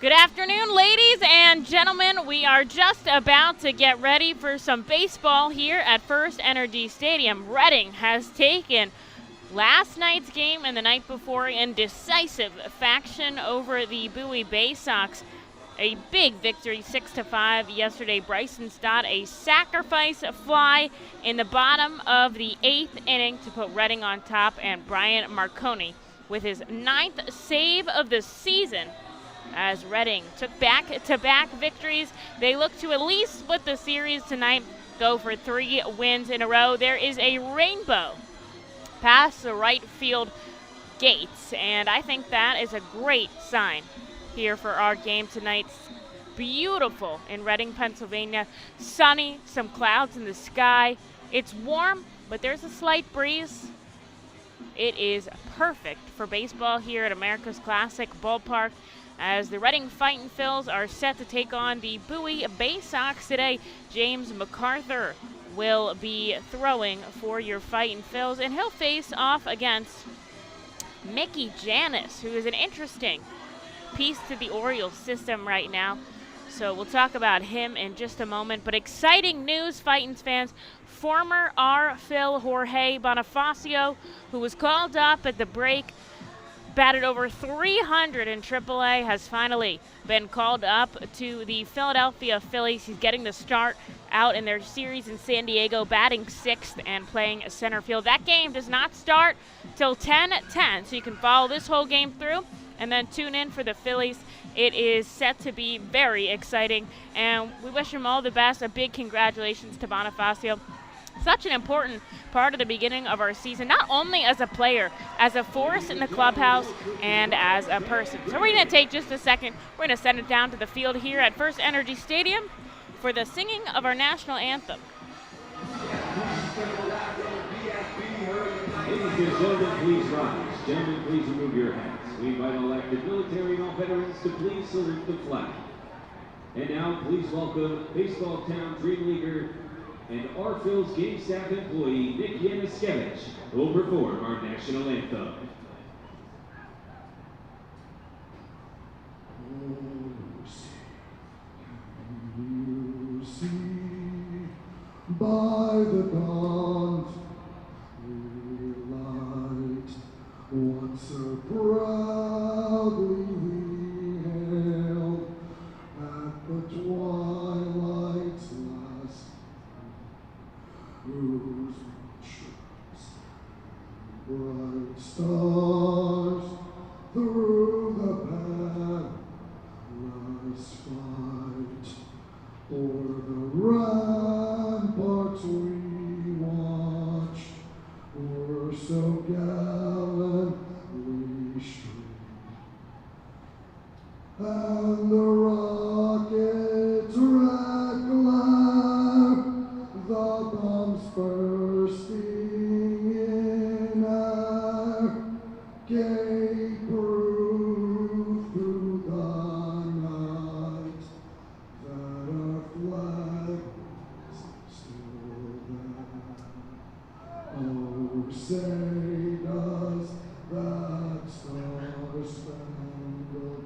Good afternoon, ladies and gentlemen. We are just about to get ready for some baseball here at FirstEnergy Stadium. Reading has taken last night's game and the night before in decisive fashion over the Bowie Baysox. A big victory, 6-5 yesterday. Bryson Stott, a sacrifice fly in the bottom of the 8th inning to put Reading on top, and Brian Marconi with his 9th save of the season. As Reading took back-to-back victories, they look to at least split the series tonight, go for 3 wins in a row. There is a rainbow past the right field gates, and I think that is a great sign here for our game tonight. Beautiful in Reading, Pennsylvania. Sunny, some clouds in the sky. It's warm, but there's a slight breeze. It is perfect for baseball here at America's Classic Ballpark, as the Reading Fightin Phils are set to take on the Bowie Baysox today. James MacArthur will be throwing for your Fightin Phils, and he'll face off against Mickey Janis, who is an interesting piece to the Orioles system right now. So we'll talk about him in just a moment. But exciting news, Fightins fans. Former Phil Jorge Bonifacio, who was called up at the break, batted over 300 in AAA, has finally been called up to the Philadelphia Phillies. He's getting the start out in their series in San Diego, batting 6th and playing center field. That game does not start till 10:10, so you can follow this whole game through and then tune in for the Phillies. It is set to be very exciting, and we wish him all the best. A big congratulations to Bonifacio. Such an important part of the beginning of our season, not only as a player, as a force in the clubhouse, and as a person. So we're going to take just a second. We're going to send it down to the field here at FirstEnergy Stadium for the singing of our national anthem. Ladies and gentlemen, please rise. Gentlemen, please remove your hats. We invite all active military and all veterans to please salute the flag. And now, please welcome Baseball Town Dream Leaguer and our Phil's game staff employee, Nick Yaniskevich, who will perform our national anthem. You see, by the dawn's light, once so proudly we hailed at the twilight's last, whose shores bright stars through the perilous fight o'er the ramparts we watched were so gallantly streamed, and the rockets' red glare, the bombs bursting in air, gave proof through the night that our flag was still there. Oh, say does that star-spangled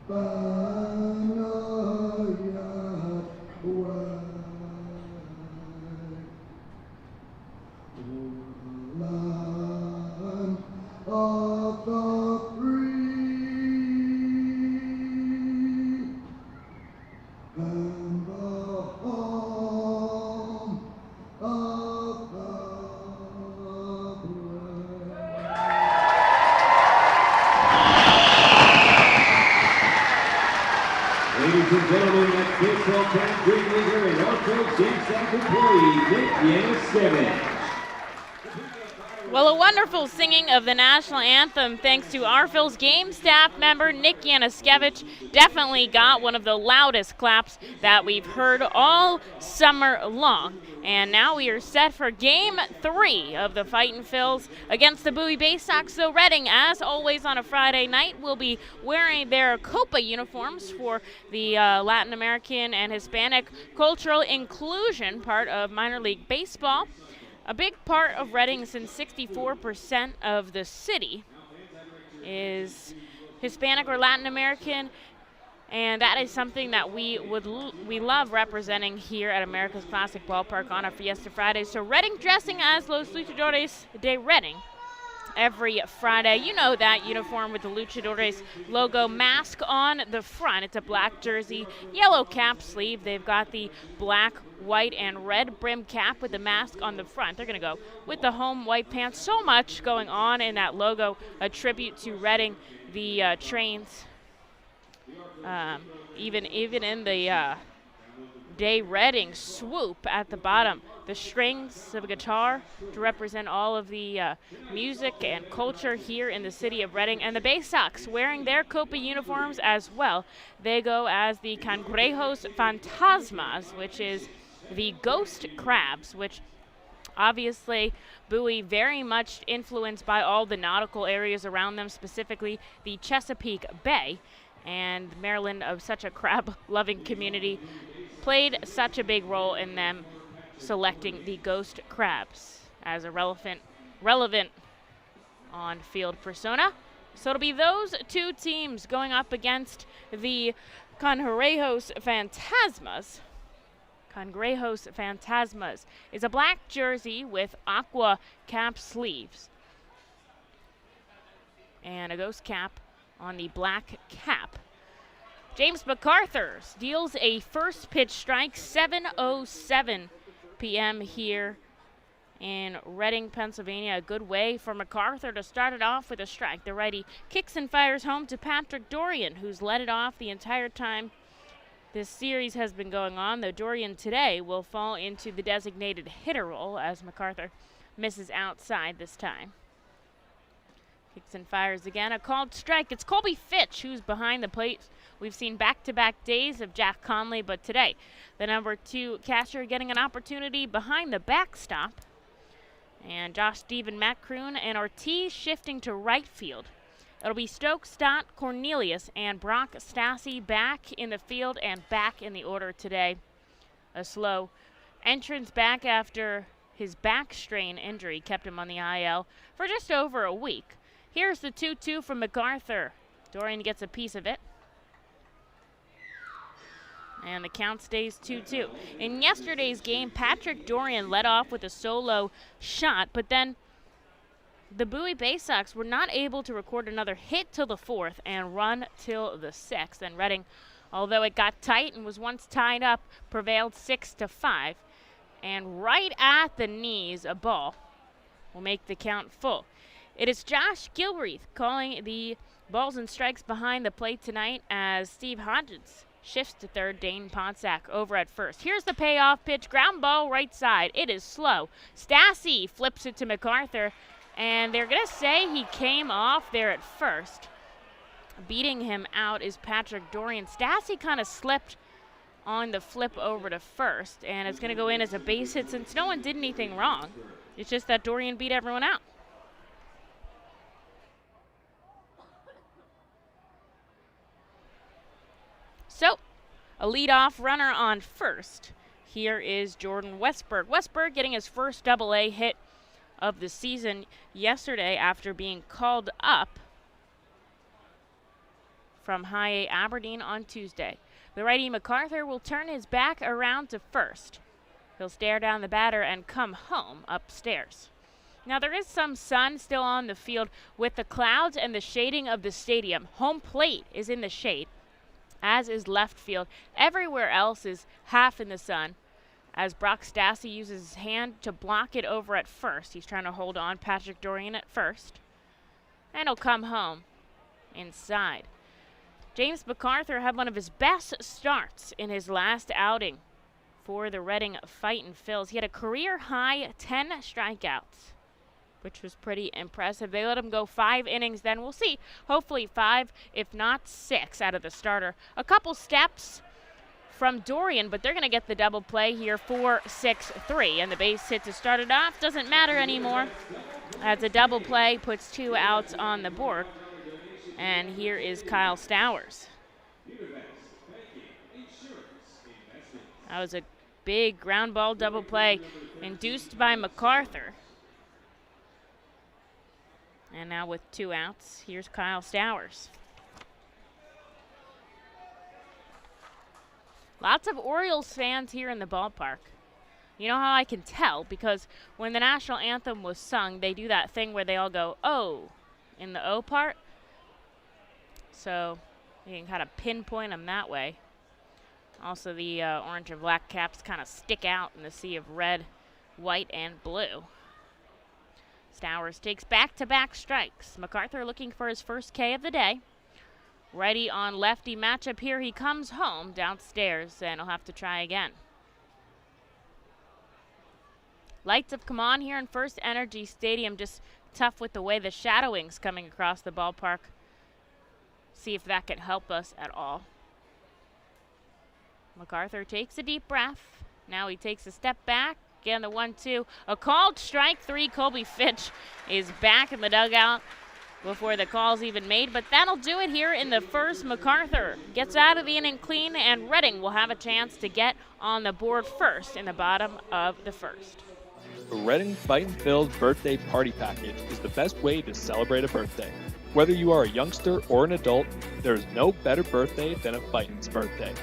banner yet wave o'er the land of the free and the home of the brave. Ladies and gentlemen, that's Baseball Town Dream Leaguer and our Phil's game staff employee, Nick Yaniskevich. Well, a wonderful singing of the national anthem thanks to our Phil's game staff member, Nick Yaniskevich. Definitely got one of the loudest claps that we've heard all summer long. And now we are set for Game 3 of the Fightin Phils against the Bowie Baysox. So Reading, as always on a Friday night, will be wearing their Copa uniforms for the Latin American and Hispanic cultural inclusion part of minor league baseball. A big part of Reading, since 64% of the city is Hispanic or Latin American, And that is something that we love representing here at America's Classic Ballpark on a Fiesta Friday. So Reading dressing as Los Luchadores de Reading every Friday. You know that uniform with the Luchadores logo, mask on the front. It's a black jersey, yellow cap sleeve. They've got the black, white, and red brim cap with the mask on the front. They're going to go with the home white pants. So much going on in that logo, a tribute to Reading. The trains, even in the Day Reading swoop at the bottom. The strings of a guitar to represent all of the music and culture here in the city of Reading. And the Baysox wearing their Copa uniforms as well. They go as the Cangrejos Fantasmas, which is the ghost crabs, which obviously Bowie very much influenced by all the nautical areas around them, specifically the Chesapeake Bay. And Maryland, of such a crab-loving community, played such a big role in them selecting the ghost crabs as a relevant on-field persona. So it'll be those two teams going up against the Cangrejos Fantasmas. Cangrejos Fantasmas is a black jersey with aqua cap sleeves and a ghost cap on the black cap. James MacArthur deals a first pitch strike, 7:07 p.m. here in Reading, Pennsylvania. A good way for MacArthur to start it off with a strike. The righty kicks and fires home to Patrick Dorian, who's led it off the entire time this series has been going on, though Dorian today will fall into the designated hitter role as MacArthur misses outside this time. Kicks and fires again. A called strike. It's Colby Fitch who's behind the plate. We've seen back-to-back days of Jack Conley, but today the number 2 catcher getting an opportunity behind the backstop. And Josh Stephen, Matt Kroon, and Ortiz shifting to right field. It'll be Stokes, Stott, Cornelius, and Brock Stassi back in the field and back in the order today. A slow entrance back after his back strain injury kept him on the IL for just over a week. Here's the 2-2 from MacArthur. Dorian gets a piece of it. And the count stays 2-2. In yesterday's game, Patrick Dorian led off with a solo shot, but then the Bowie Baysox were not able to record another hit till the 4th and run till the 6th. And Reading, although it got tight and was once tied up, prevailed 6-5. And right at the knees, a ball will make the count full. It is Josh Gilreath calling the balls and strikes behind the plate tonight as Steve Hodges shifts to third. Dane Ponsack over at first. Here's the payoff pitch. Ground ball right side. It is slow. Stassi flips it to MacArthur, and they're going to say he came off there at first. Beating him out is Patrick Dorian. Stassi kind of slipped on the flip over to first, and it's going to go in as a base hit since no one did anything wrong. It's just that Dorian beat everyone out. So, a leadoff runner on first. Here is Jordan Westberg. Westberg getting his first Double-A hit of the season yesterday after being called up from High A Aberdeen on Tuesday. The righty MacArthur will turn his back around to first. He'll stare down the batter and come home upstairs. Now there is some sun still on the field with the clouds and the shading of the stadium. Home plate is in the shade, as is left field. Everywhere else is half in the sun, as Brock Stassi uses his hand to block it over at first. He's trying to hold on Patrick Dorian at first, and he'll come home inside. James MacArthur had one of his best starts in his last outing for the Reading Fightin' Phils. He had a career-high 10 strikeouts, which was pretty impressive. They let him go 5 innings then. We'll see, hopefully 5, if not 6 out of the starter. A couple steps from Dorian, but they're going to get the double play here, 4-6-3. And the base hit to start it off doesn't matter anymore, as a double play puts 2 outs on the board. And here is Kyle Stowers. That was a big ground ball double play induced by MacArthur. And now with 2 outs, here's Kyle Stowers. Lots of Orioles fans here in the ballpark. You know how I can tell? Because when the national anthem was sung, they do that thing where they all go, "Oh," in the O part. So you can kind of pinpoint them that way. Also, the orange and black caps kind of stick out in the sea of red, white, and blue. Stowers takes back-to-back strikes. MacArthur looking for his first K of the day. Righty on lefty matchup here. He comes home downstairs, and he'll have to try again. Lights have come on here in FirstEnergy Stadium. Just tough with the way the shadowing's coming across the ballpark. See if that can help us at all. MacArthur takes a deep breath. Now he takes a step back. Again, the 1-2. A called strike 3. Colby Fitch is back in the dugout before the call's even made. But that'll do it here in the first. MacArthur gets out of the inning clean, and Reading will have a chance to get on the board first in the bottom of the first. The Reading Fightin' birthday party package is the best way to celebrate a birthday. Whether you are a youngster or an adult, there is no better birthday than a Fightin's birthday.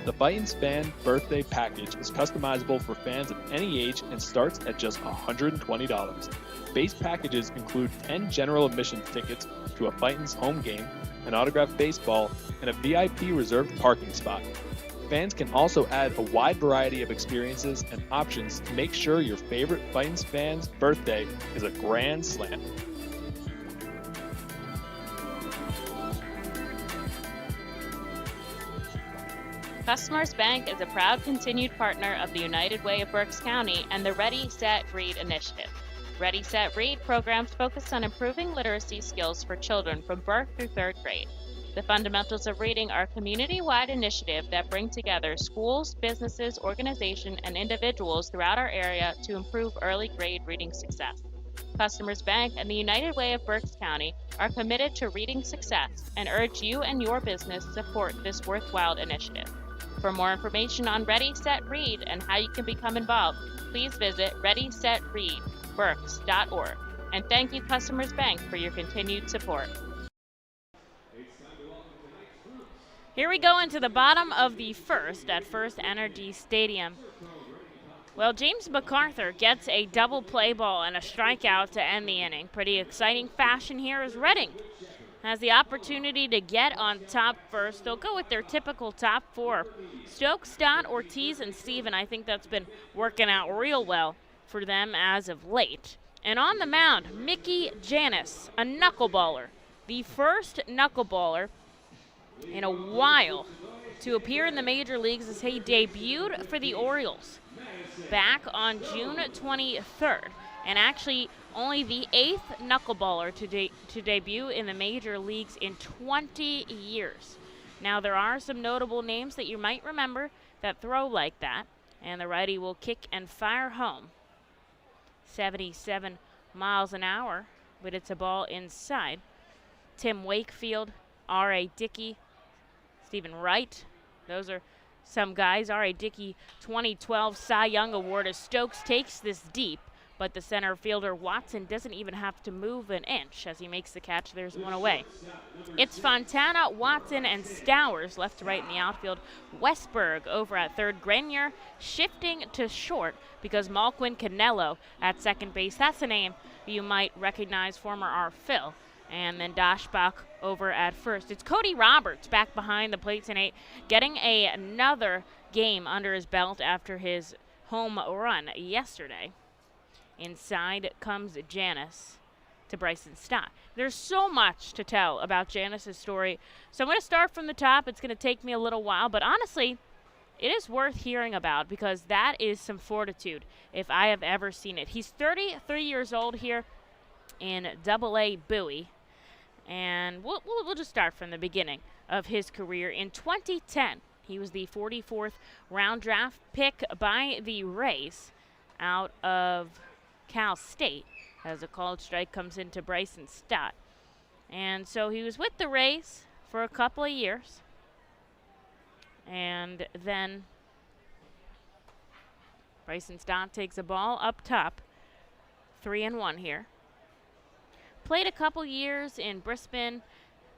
The Fightin's Fan Birthday Package is customizable for fans of any age and starts at just $120. Base packages include 10 general admission tickets to a Fightin's home game, an autographed baseball, and a VIP reserved parking spot. Fans can also add a wide variety of experiences and options to make sure your favorite Fightin's fan's birthday is a grand slam. Customers Bank is a proud continued partner of the United Way of Berks County and the Ready, Set, Read initiative. Ready, Set, Read programs focus on improving literacy skills for children from birth through 3rd grade. The Fundamentals of Reading are a community-wide initiative that bring together schools, businesses, organizations, and individuals throughout our area to improve early grade reading success. Customers Bank and the United Way of Berks County are committed to reading success and urge you and your business to support this worthwhile initiative. For more information on Ready, Set, Read and how you can become involved, please visit readysetreadberks.org. And thank you, Customers Bank, for your continued support. Here we go into the bottom of the first at FirstEnergy Stadium. Well, James MacArthur gets a double play ball and a strikeout to end the inning. Pretty exciting fashion here as Reading has the opportunity to get on top first. They'll go with their typical top 4. Stokes, Stott, Ortiz, and Steven. I think that's been working out real well for them as of late. And on the mound, Mickey Janis, a knuckleballer. The first knuckleballer in a while to appear in the major leagues as he debuted for the Orioles back on June 23rd. And actually only the 8th knuckleballer to debut in the major leagues in 20 years. Now, there are some notable names that you might remember that throw like that, and the righty will kick and fire home. 77 miles an hour, but it's a ball inside. Tim Wakefield, R.A. Dickey, Stephen Wright, those are some guys. R.A. Dickey, 2012 Cy Young Award as Stokes takes this deep, but the center fielder Watson doesn't even have to move an inch as he makes the catch. There's one away. It's Fontana, Watson, and Stowers left to right in the outfield. Westberg over at third. Grenier shifting to short because Malquin Canelo at second base. That's a name you might recognize, former R. Phil. And then Dashbach over at first. It's Cody Roberts back behind the plate tonight, getting another game under his belt after his home run yesterday. Inside comes Janis to Bryson Stott. There's so much to tell about Janis' story, so I'm going to start from the top. It's going to take me a little while, but honestly, it is worth hearing about because that is some fortitude if I have ever seen it. He's 33 years old here in AA Bowie, and we'll just start from the beginning of his career. In 2010, he was the 44th round draft pick by the Rays out of Cal State as a called strike comes into Bryson Stott. And so he was with the Rays for a couple of years. And then Bryson Stott takes a ball up top. 3-1 here. Played a couple years in Brisbane,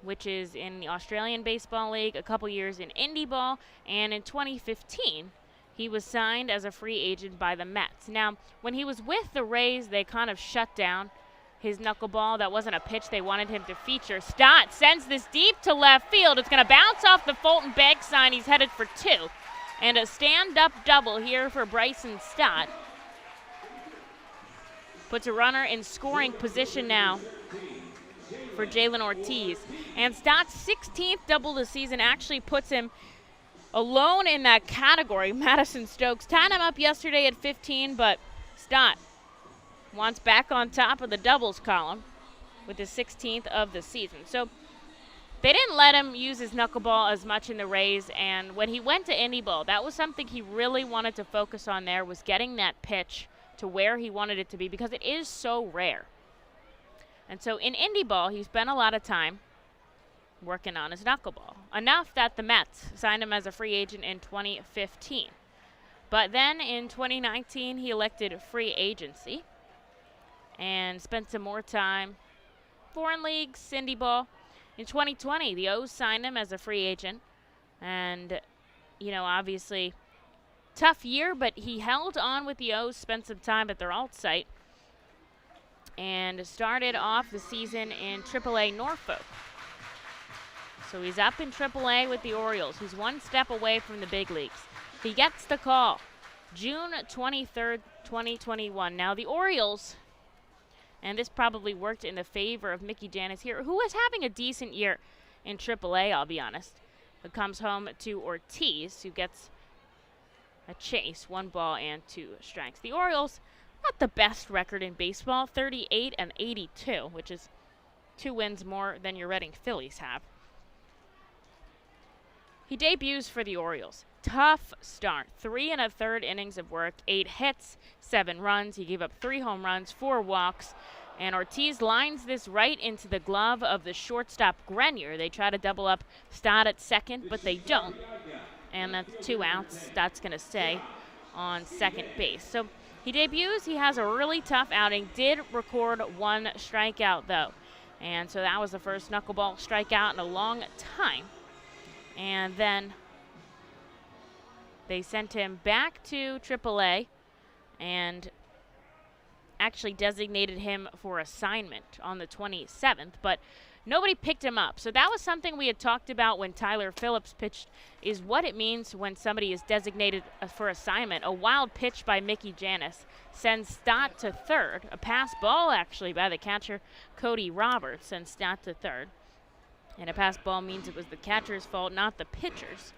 which is in the Australian Baseball League, a couple years in Indie Ball, and in 2015, he was signed as a free agent by the Mets. Now, when he was with the Rays, they kind of shut down his knuckleball. That wasn't a pitch they wanted him to feature. Stott sends this deep to left field. It's going to bounce off the Fulton Bank sign. He's headed for 2. And a stand-up double here for Bryson Stott. Puts a runner in scoring position now for Jalen Ortiz. And Stott's 16th double of the season actually puts him alone in that category. Madison Stokes tied him up yesterday at 15, but Stott wants back on top of the doubles column with his 16th of the season. So they didn't let him use his knuckleball as much in the Rays, and when he went to Indie Ball, that was something he really wanted to focus on there, was getting that pitch to where he wanted it to be, because it is so rare. And so in Indie Ball, he spent a lot of time working on his knuckleball, enough that the Mets signed him as a free agent in 2015. But then in 2019, he elected free agency and spent some more time foreign leagues, Indie Ball. In 2020, the O's signed him as a free agent, and, you know, obviously tough year, but he held on with the O's, spent some time at their alt site, and started off the season in AAA Norfolk. So he's up in AAA with the Orioles. He's one step away from the big leagues. He gets the call June 23rd, 2021. Now the Orioles, and this probably worked in the favor of Mickey Janus here, who was having a decent year in AAA, I'll be honest. It comes home to Ortiz, who gets a chase, 1 ball and 2 strikes. The Orioles, not the best record in baseball, 38 and 82, which is 2 wins more than your Reading Phillies have. He debuts for the Orioles. Tough start. 3 1/3 innings of work, 8 hits, 7 runs. He gave up 3 home runs, 4 walks. And Ortiz lines this right into the glove of the shortstop Grenier. They try to double up Stott at second, but they don't. And that's 2 outs. Stott's going to stay on second base. So he debuts. He has a really tough outing. Did record 1 strikeout, though. And so that was the first knuckleball strikeout in a long time. And then they sent him back to AAA and actually designated him for assignment on the 27th, but nobody picked him up. So that was something we had talked about when Tyler Phillips pitched, is what it means when somebody is designated for assignment. A wild pitch by Mickey Janus sends Stott to third. A pass ball, actually, by the catcher, Cody Roberts, sends Stott to third. And a pass ball means it was the catcher's fault, not the pitcher's.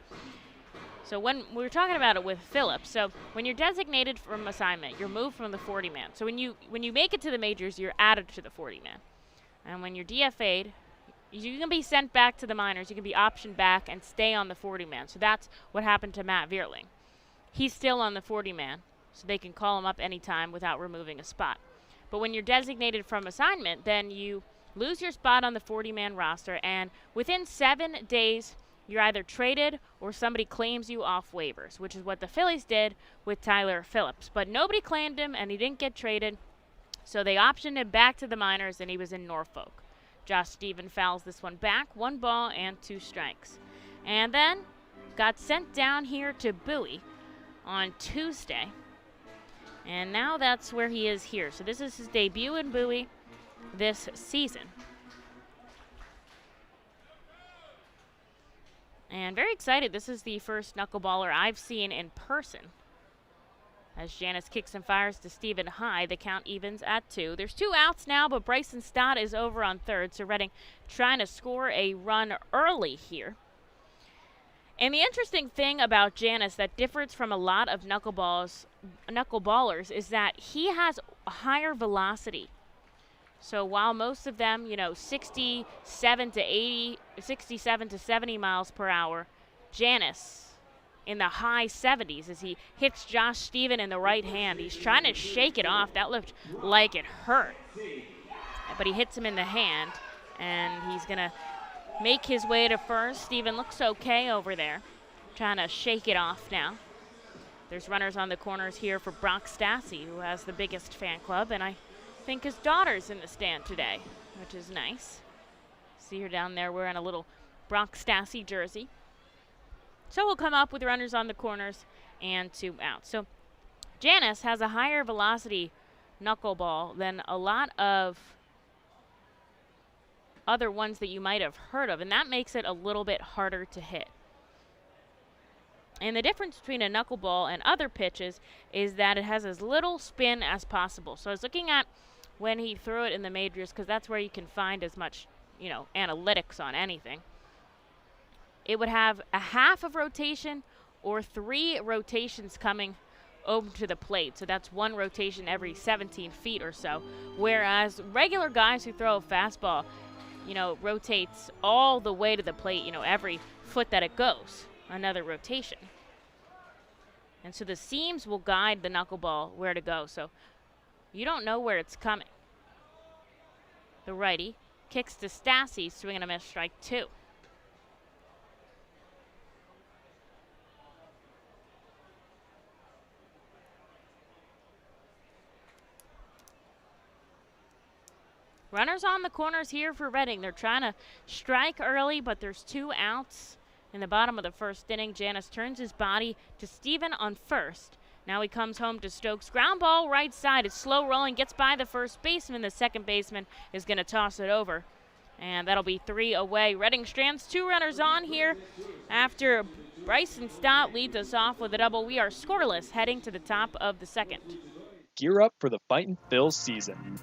So when we were talking about it with Phillips, so when you're designated from assignment, you're moved from the 40-man. So when you make it to the majors, you're added to the 40-man. And when you're DFA'd, you can be sent back to the minors. You can be optioned back and stay on the 40-man. So that's what happened to Matt Vierling. He's still on the 40-man, so they can call him up anytime without removing a spot. But when you're designated from assignment, then you lose your spot on the 40-man roster, and within 7 days, you're either traded or somebody claims you off waivers, which is what the Phillies did with Tyler Phillips. But nobody claimed him, and he didn't get traded, so they optioned him back to the minors, and he was in Norfolk. Josh Stephen fouls this one back, 1 ball and 2 strikes. And then got sent down here to Bowie on Tuesday, and now that's where he is here. So this is his debut in Bowie this season. And very excited. This is the first knuckleballer I've seen in person. As Janus kicks and fires to Stephen high, the count evens at 2. There's 2 outs now, but Bryson Stott is over on third, so Reading trying to score a run early here. And the interesting thing about Janus that differs from a lot of knuckleballers is that he has a higher velocity. So while most of them, 67 to 70 miles per hour, Janus in the high 70s as he hits Josh Stephen in the right hand. He's trying to shake it off. That looked like it hurt. But he hits him in the hand, and he's going to make his way to first. Stephen looks okay over there, trying to shake it off now. There's runners on the corners here for Brock Stassi, who has the biggest fan club, and I think his daughter's in the stand today, which is nice. See her down there wearing a little Brock Stassi jersey. So we'll come up with runners on the corners and 2 outs. So Janice has a higher velocity knuckleball than a lot of other ones that you might have heard of, and that makes it a little bit harder to hit. And the difference between a knuckleball and other pitches is that it has as little spin as possible. So I was looking at when he threw it in the majors, because that's where you can find as much, analytics on anything. It would have a half of rotation or 3 rotations coming over to the plate. So that's 1 rotation every 17 feet or so. Whereas regular guys who throw a fastball, rotates all the way to the plate, every foot that it goes, another rotation. And so the seams will guide the knuckleball where to go. So you don't know where it's coming. The righty kicks to Stassi, swing and a miss, strike 2. Runners on the corners here for Reading. They're trying to strike early, but there's 2 outs in the bottom of the first inning. Janice turns his body to Steven on first. Now he comes home to Stokes. Ground ball right side. It's slow rolling. Gets by the first baseman. The second baseman is going to toss it over. And that'll be 3 away. Reading strands 2 runners on here after Bryson Stott leads us off with a double. We are scoreless heading to the top of the second. Gear up for the Fightin Phils season.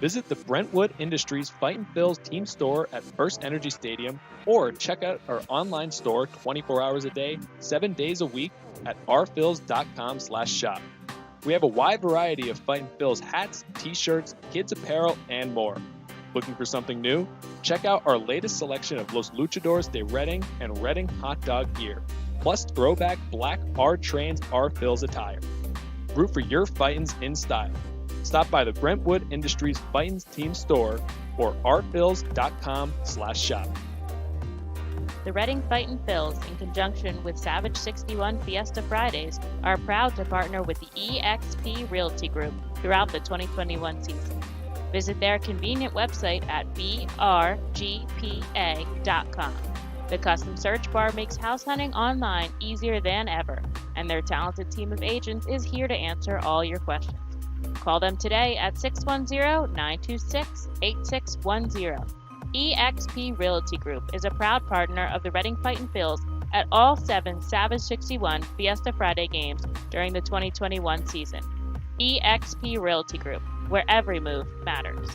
Visit the Brentwood Industries Fightin Phils team store at FirstEnergy Stadium, or check out our online store 24 hours a day, 7 days a week at rphils.com/shop. We have a wide variety of Fightin Phils hats, t-shirts, kids apparel, and more. Looking for something new? Check out our latest selection of Los Luchadores de Reading and Reading hot dog gear, plus throwback black R-Trains R-Phils attire. Root for your Fightins in style. Stop by the Brentwood Industries Fightins team store or rphils.com/shop. The Reading Fightin Phils, in conjunction with Savage 61 Fiesta Fridays, are proud to partner with the eXp Realty Group throughout the 2021 season. Visit their convenient website at brgpa.com. The custom search bar makes house hunting online easier than ever, and their talented team of agents is here to answer all your questions. Call them today at 610-926-8610. eXp Realty Group is a proud partner of the Reading Fightin Phils at all 7 Savage 61 Fiesta Friday games during the 2021 season. eXp Realty Group, where every move matters.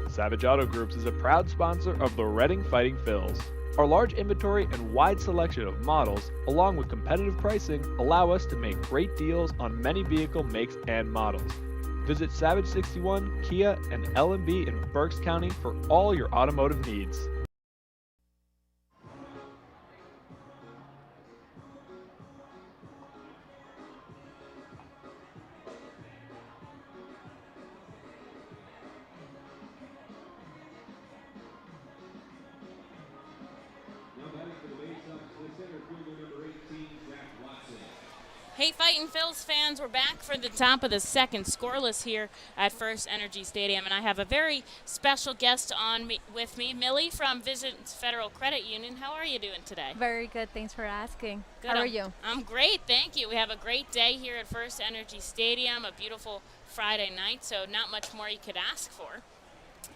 Savage Auto Groups is a proud sponsor of the Reading Fightin Phils. Our large inventory and wide selection of models, along with competitive pricing, allow us to make great deals on many vehicle makes and models. Visit Savage 61, Kia, and L&B in Berks County for all your automotive needs. Now batting for the Baysox, the center fielder number 18, Zach Watson. Hey, Fightin Phils fans, we're back for the top of the second, scoreless here at FirstEnergy Stadium, and I have a very special guest with me, Millie from Visit Federal Credit Union. How are you doing today? Very good. Thanks for asking. Good. How are you? I'm great, thank you. We have a great day here at FirstEnergy Stadium, a beautiful Friday night, so not much more you could ask for.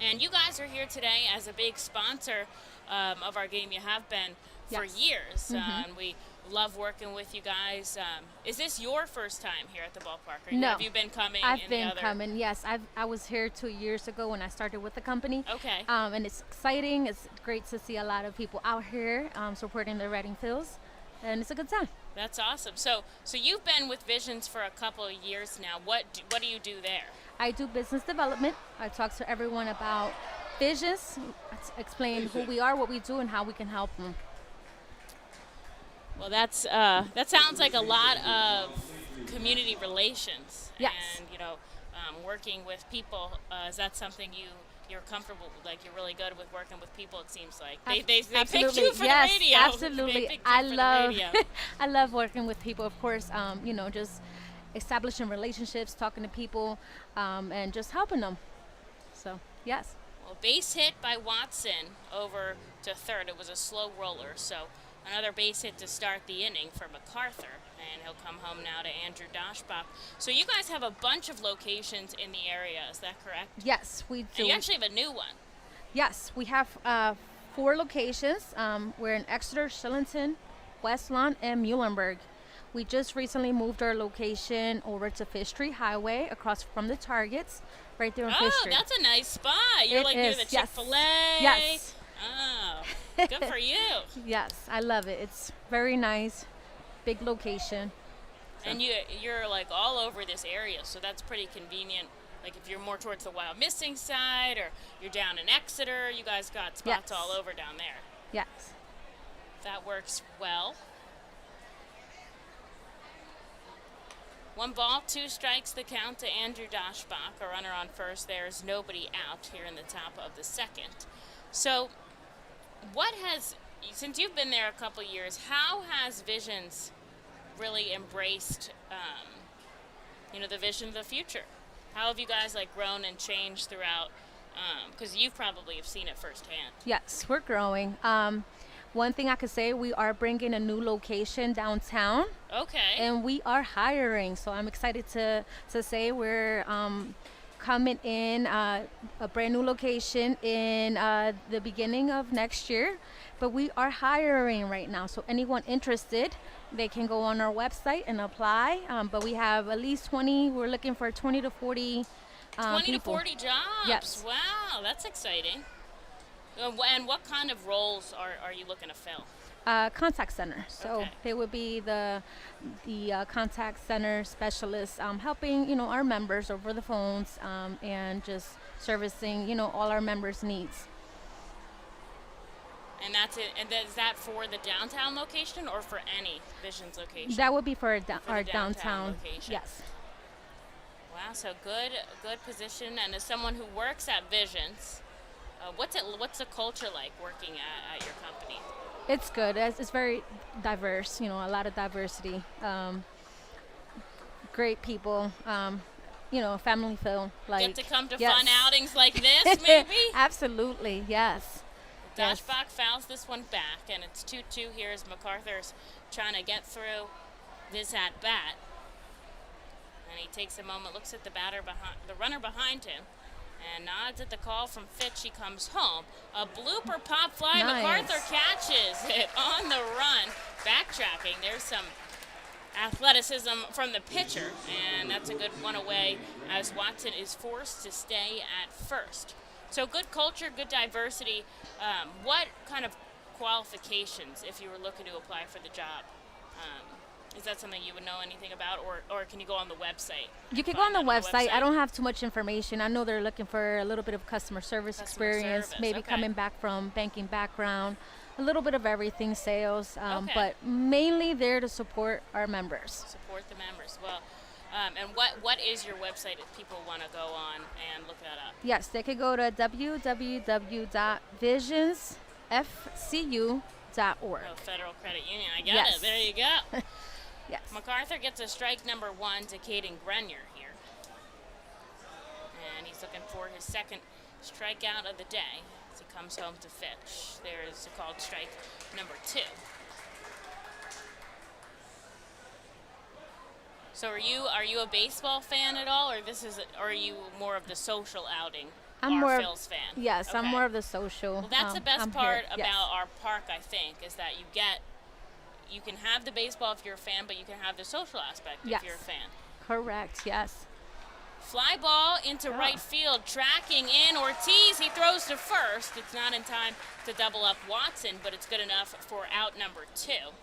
And you guys are here today as a big sponsor of our game. You have been for years, and we love working with you guys. Is this your first time here at the ballpark? Or No. have you been coming? I've been coming, yes. I was here 2 years ago when I started with the company. Okay. And it's exciting. It's great to see a lot of people out here supporting the Reading Phils, and it's a good time. That's awesome. So you've been with Visions for a couple of years now. What do you do there? I do business development. I talk to everyone about Visions, explain who we are, what we do, and how we can help them. Well, that sounds like a lot of community relations. Yes. And working with people. Is that something you're comfortable with? Like, you're really good with working with people, it seems like. They picked you for the radio. Absolutely. I love working with people, of course. Just establishing relationships, talking to people, and just helping them. So, yes. Well, base hit by Watson over to third. It was a slow roller, so another base hit to start the inning for MacArthur, and he'll come home now to Andrew Doshbach. So you guys have a bunch of locations in the area, is that correct? Yes, we do. And you actually have a new one. Yes, we have 4 locations. We're in Exeter, Shillington, West Lawn, and Muhlenberg. We just recently moved our location over to Fish Street Highway, across from the Targets, right there on Fish Street. Oh, that's a nice spot. You're It like near is, the yes. Chick-fil-A. Yes. Oh, good for you. Yes, I love it. It's very nice, big location. And you're like all over this area, so that's pretty convenient. Like if you're more towards the Wild Missing side, or you're down in Exeter, you guys got spots Yes. all over down there. Yes. That works well. 1 ball, 2 strikes, the count to Andrew Doshbach. A runner on first. There's nobody out here in the top of the second. So what has, since you've been there a couple years, how has Visions really embraced, the vision of the future? How have you guys like grown and changed throughout? Because you probably have seen it firsthand. Yes, we're growing. One thing I could say, we are bringing a new location downtown. Okay. And we are hiring, so I'm excited to say we're coming in a brand new location in the beginning of next year. But we are hiring right now, so anyone interested, they can go on our website and apply. But we have at least 20. We're looking for 20 to 40 20 people. to 40 jobs. Yes. Wow, that's exciting. And what kind of roles are you looking to fill? Contact center. So Okay. they would be the contact center specialists, helping our members over the phones, and just servicing all our members' needs. And that's it. And is that for the downtown location or for any Visions location? That would be for our the downtown downtown. location. Yes. Wow, so good position. And as someone who works at Visions, what's the culture like working at your company? It's good. It's very diverse. A lot of diversity. Great people. Family feel. Get to come to yes. fun outings like this, maybe? Absolutely. Yes. Yes. Doshbach fouls this one back, and it's 2-2 here as MacArthur's trying to get through this at bat. And he takes a moment, looks at the runner behind him, and nods at the call from Fitch. He comes home. A blooper pop fly. Nice. MacArthur catches it on the run. Backtracking. There's some athleticism from the pitcher, and that's a good one away as Watson is forced to stay at first. So good culture, good diversity. What kind of qualifications, if you were looking to apply for the job, is that something you would know anything about, or can you go on the website? You can go on the website. I don't have too much information. I know they're looking for a little bit of customer service experience, maybe okay. coming back from banking background, a little bit of everything, sales, Okay. but mainly there to support our members. Support the members. Well, and what is your website if people want to go on and look that up? Yes, they could go to www.visionsfcu.org. Oh, Federal Credit Union. I get Yes. it. There you go. Yes. MacArthur gets a strike number 1 to Caden Grenier here. And he's looking for his second strikeout of the day as he comes home to Fitch. There's a called strike number 2. So are you a baseball fan at all, or are you more of the social outing? I'm more of- Phil's fan. Yes, I'm Okay. more of the social. Well, that's the best I'm part here. Yes. about our park, I think, is that you can have the baseball if you're a fan, but you can have the social aspect Yes. if you're a fan. Correct, yes. Fly ball into right field, tracking in Ortiz. He throws to first. It's not in time to double up Watson, but it's good enough for out number 2.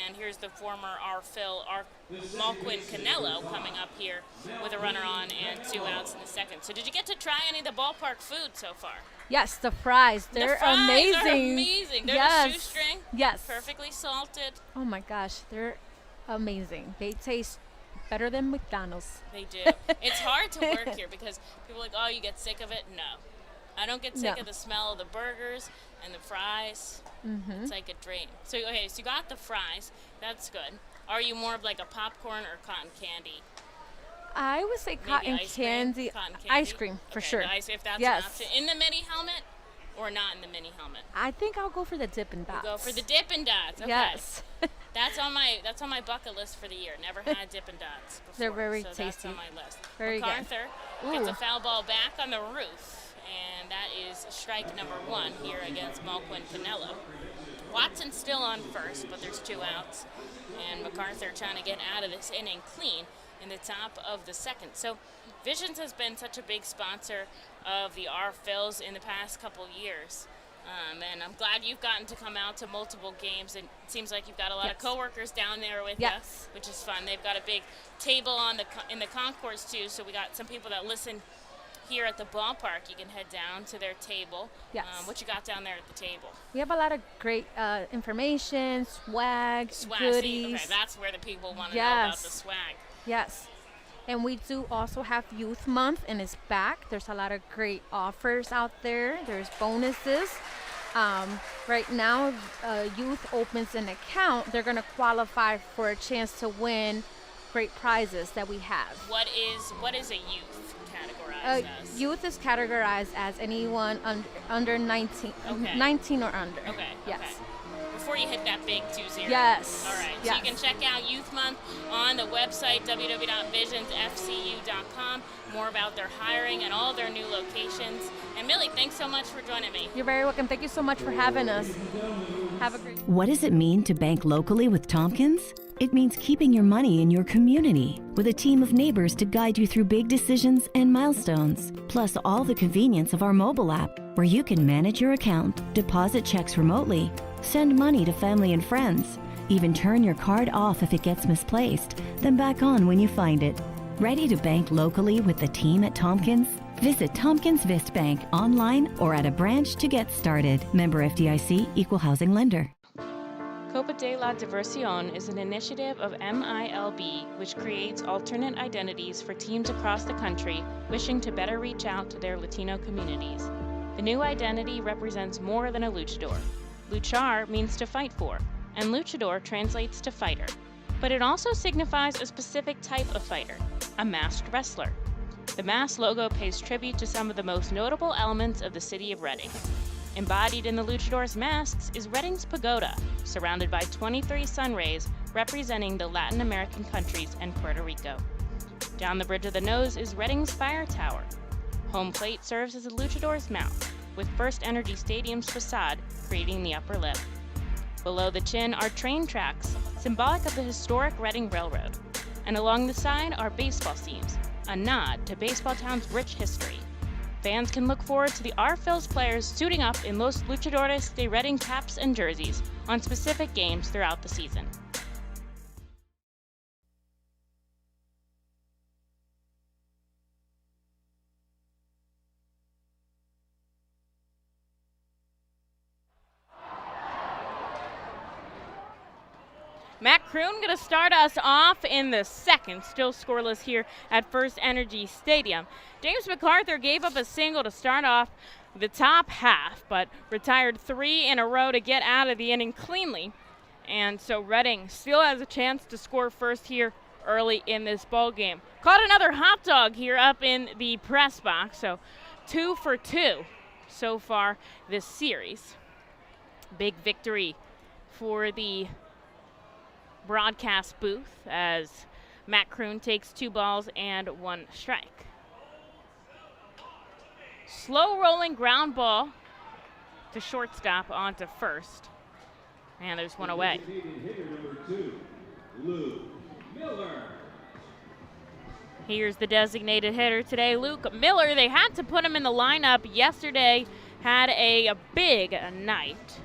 And here's the former Malquin Canelo coming up here with a runner on and 2 outs in the second. So did you get to try any of the ballpark food so far? Yes, the fries. They're the fries amazing. are amazing. They're yes. the shoestring. Yes. Perfectly salted. Oh my gosh, they're amazing. They taste better than McDonald's. They do. It's hard to work here because people are like, oh, you get sick of it? No. I don't get sick No. of the smell of the burgers and the fries. Mm-hmm. It's like a dream. So, okay, so you got the fries. That's good. Are you more of like a popcorn or cotton candy I would say cotton ice candy. cream? Cotton candy? Ice cream, for Okay, sure. the if that's Yes. an option. In the mini helmet or not in the mini helmet? I think I'll go for the Dippin' Dots. Go for the Dippin' Dots. Okay. Yes. That's on my bucket list for the year. Never had Dippin' Dots before. They're very so tasty. That's on my list. Very good. MacArthur Ooh. gets a foul ball back on the roof, and that is strike number 1 here against Malquin Pinello. Watson's still on first, but there's 2 outs, and MacArthur trying to get out of this inning clean in the top of the second. So Visions has been such a big sponsor of the R-Phils in the past couple years. And I'm glad you've gotten to come out to multiple games, and it seems like you've got a lot of coworkers down there with you, which is fun. They've got a big table in the concourse too, so we got some people that listen here at the ballpark. You can head down to their table. Yes. What you got down there at the table? We have a lot of great information, swag, goodies. Okay, that's where the people want to know about the swag. Yes. And we do also have Youth Month, and it's back. There's a lot of great offers out there. There's bonuses. Right now, youth opens an account. They're going to qualify for a chance to win great prizes that we have. What is a youth categorized as? Youth is categorized as anyone under 19, 19 or under. Okay. Yes. Okay. Before you hit that big 2-0. Yes. All right. Yes. So you can check out Youth Month on the website, www.visionsfcu.com. More about their hiring and all their new locations. And Millie, thanks so much for joining me. You're very welcome. Thank you so much for having us. Have a great day. What does it mean to bank locally with Tompkins? It means keeping your money in your community with a team of neighbors to guide you through big decisions and milestones. Plus all the convenience of our mobile app where you can manage your account, deposit checks remotely, send money to family and friends, even turn your card off if it gets misplaced, then back on when you find it. Ready to bank locally with the team at Tompkins? Visit Tompkins Vist Bank online or at a branch to get started. Member FDIC, Equal Housing Lender. Copa de la Diversión is an initiative of MILB which creates alternate identities for teams across the country wishing to better reach out to their Latino communities. The new identity represents more than a luchador. Luchar means to fight for, and luchador translates to fighter. But it also signifies a specific type of fighter, a masked wrestler. The mask logo pays tribute to some of the most notable elements of the city of Reading. Embodied in the luchador's masks is Reading's pagoda, surrounded by 23 sun rays representing the Latin American countries and Puerto Rico. Down the bridge of the nose is Reading's fire tower. Home plate serves as a luchador's mouth, with FirstEnergy Stadium's facade creating the upper lip. Below the chin are train tracks, symbolic of the historic Reading Railroad. And along the side are baseball seams, a nod to Baseball Town's rich history. Fans can look forward to the R-Phils players suiting up in Los Luchadores de Reading caps and jerseys on specific games throughout the season. Matt Kroon going to start us off in the second, still scoreless here at FirstEnergy Stadium. James MacArthur gave up a single to start off the top half, but retired 3 in a row to get out of the inning cleanly. And so Reading still has a chance to score first here early in this ball game. Caught another hot dog here up in the press box, so 2 for 2 so far this series. Big victory for the broadcast booth as Matt Kroon takes 2 balls and 1 strike. Slow rolling ground ball to shortstop onto first. And there's 1 away. Hitter number 2, Luke Miller. Here's the designated hitter today, Luke Miller. They had to put him in the lineup yesterday, had a big night.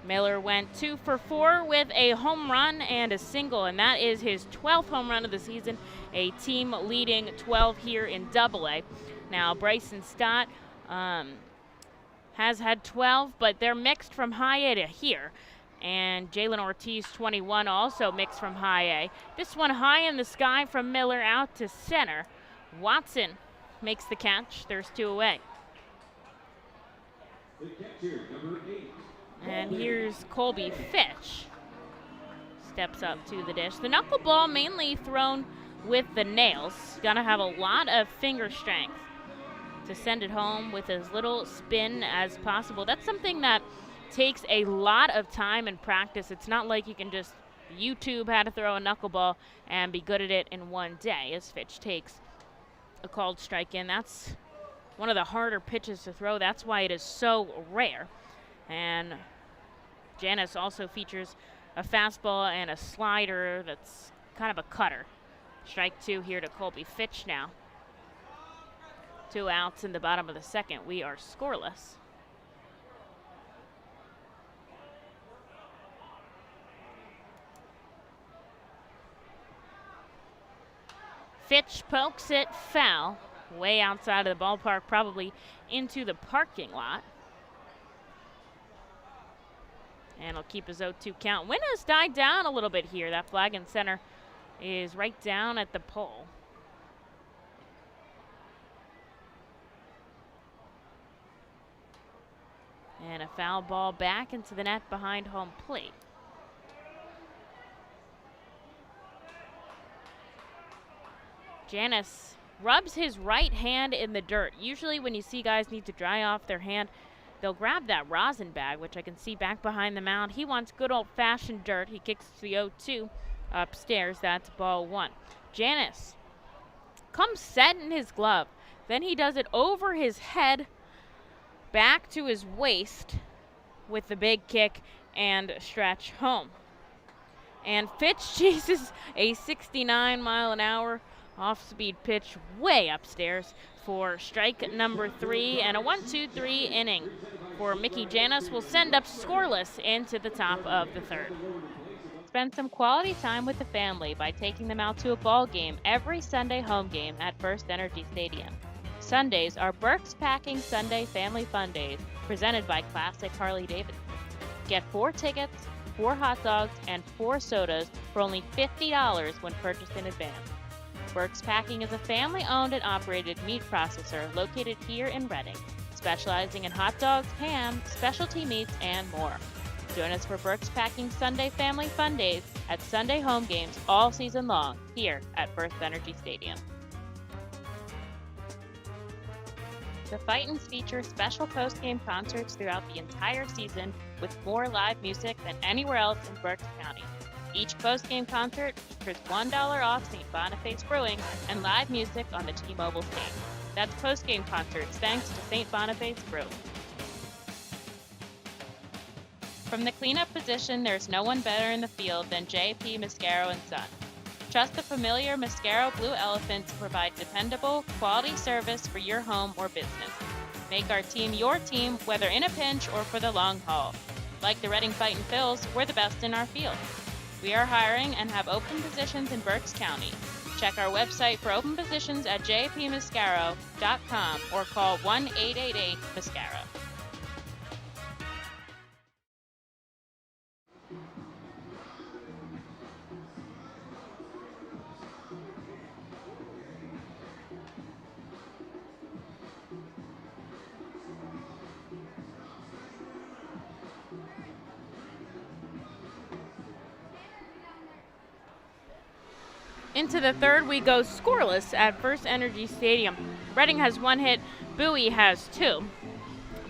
Miller went 2 for 4 with a home run and a single, and that is his 12th home run of the season, a team-leading 12 here in Double-A. Now, Bryson Stott has had 12, but they're mixed from high A to here. And Jalen Ortiz, 21, also mixed from high A. This one high in the sky from Miller out to center. Watson makes the catch. There's 2 away. The catcher, number 8. And here's Colby Fitch. Steps up to the dish. The knuckleball mainly thrown with the nails. Got to have a lot of finger strength to send it home with as little spin as possible. That's something that takes a lot of time and practice. It's not like you can just YouTube how to throw a knuckleball and be good at it in one day, as Fitch takes a called strike in. That's one of the harder pitches to throw. That's why it is so rare. And Janice also features a fastball and a slider that's kind of a cutter. Strike 2 here to Colby Fitch now. 2 outs in the bottom of the second. We are scoreless. Fitch pokes it foul, way outside of the ballpark, probably into the parking lot. And he'll keep his 0-2 count. Wind has died down a little bit here. That flag in center is right down at the pole. And a foul ball back into the net behind home plate. Janice rubs his right hand in the dirt. Usually when you see guys need to dry off their hand, they'll grab that rosin bag, which I can see back behind the mound. He wants good old-fashioned dirt. He kicks the 0-2 upstairs. That's ball 1. Janice comes set in his glove. Then he does it over his head, back to his waist with the big kick and stretch home. And Fitch chases a 69-mile-an-hour off-speed pitch way upstairs for strike number 3, and a 1-2-3 inning for Mickey Janice will send up scoreless into the top of the third. Spend some quality time with the family by taking them out to a ball game every Sunday home game at FirstEnergy Stadium. Sundays are Burke's Packing Sunday Family Fun Days, presented by Classic Harley-Davidson. Get 4 tickets, 4 hot dogs, and 4 sodas for only $50 when purchased in advance. Burke's Packing is a family-owned and operated meat processor located here in Reading, specializing in hot dogs, ham, specialty meats, and more. Join us for Burke's Packing Sunday Family Fun Days at Sunday home games all season long here at FirstEnergy Stadium. The Fightins feature special post-game concerts throughout the entire season with more live music than anywhere else in Berks County. Each post-game concert features $1 off St. Boniface Brewing and live music on the T-Mobile stage. That's post-game concerts thanks to St. Boniface Brewing. From the cleanup position, there's no one better in the field than J.P. Mascaro & Son. Trust the familiar Mascaro Blue Elephant to provide dependable, quality service for your home or business. Make our team your team, whether in a pinch or for the long haul. Like the Reading Fightin' Phils, we're the best in our field. We are hiring and have open positions in Berks County. Check our website for open positions at jpmascaro.com or call 1-888-MASCARO. Into the third, we go scoreless at FirstEnergy Stadium. Reading has 1 hit, Bowie has 2.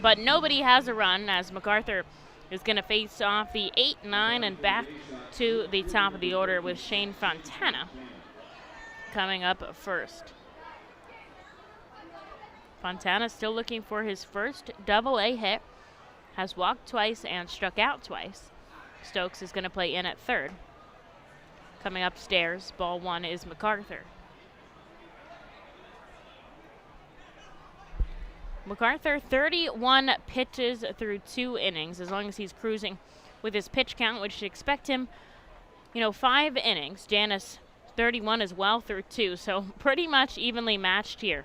But nobody has a run as MacArthur is going to face off the 8-9 and back to the top of the order with Shane Fontana coming up first. Fontana still looking for his first double-A hit, has walked twice and struck out twice. Stokes is going to play in at third. Coming upstairs, ball 1 is MacArthur. MacArthur 31 pitches through 2 innings, as long as he's cruising with his pitch count, which should expect him, 5 innings. Janice 31 as well through 2, so pretty much evenly matched here.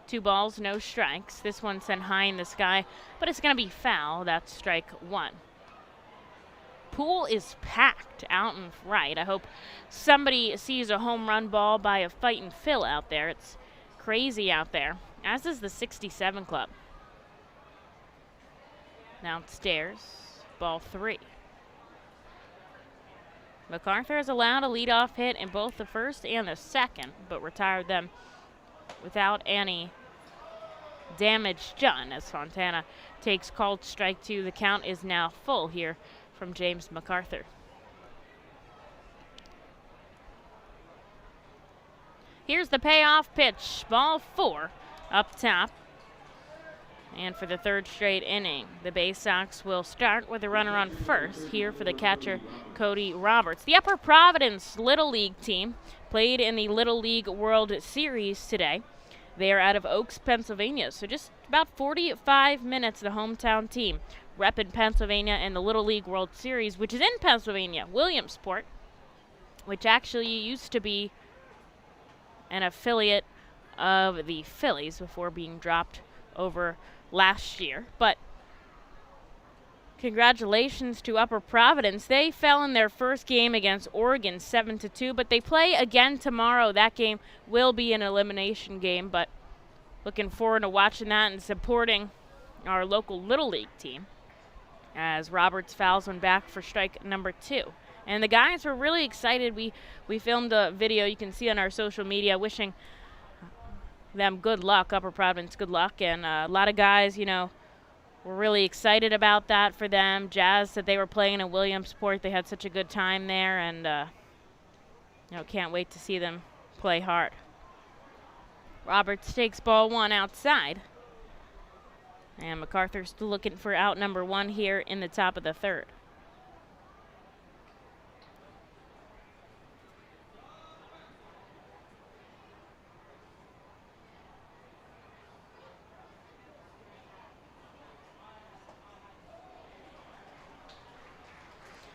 2 balls, no strikes. This one sent high in the sky, but it's going to be foul. That's strike 1. Pool is packed out and right. I hope somebody sees a home run ball by a Fightin' Phil out there. It's crazy out there, as is the 67 Club. Downstairs, ball 3. MacArthur has allowed a leadoff hit in both the first and the second, but retired them without any damage done as Fontana takes called strike 2. The count is now full here from James MacArthur. Here's the payoff pitch, ball 4 up top. And for the third straight inning, the Baysox will start with a runner on first here for the catcher, Cody Roberts. The Upper Providence Little League team played in the Little League World Series today. They are out of Oaks, Pennsylvania, so just about 45 minutes, the hometown team repping Pennsylvania in the Little League World Series, which is in Pennsylvania, Williamsport, which actually used to be an affiliate of the Phillies before being dropped over last year. But congratulations to Upper Providence. They fell in their first game against Oregon 7-2, but they play again tomorrow. That game will be an elimination game, but looking forward to watching that and supporting our local Little League team as Roberts fouls one back for strike number 2. And the guys were really excited. We filmed a video you can see on our social media wishing them good luck, Upper Providence good luck, and a lot of guys, were really excited about that for them. Jazz said they were playing in Williamsport. They had such a good time there, and can't wait to see them play hard. Roberts takes ball 1 outside, and MacArthur still looking for out number 1 here in the top of the third.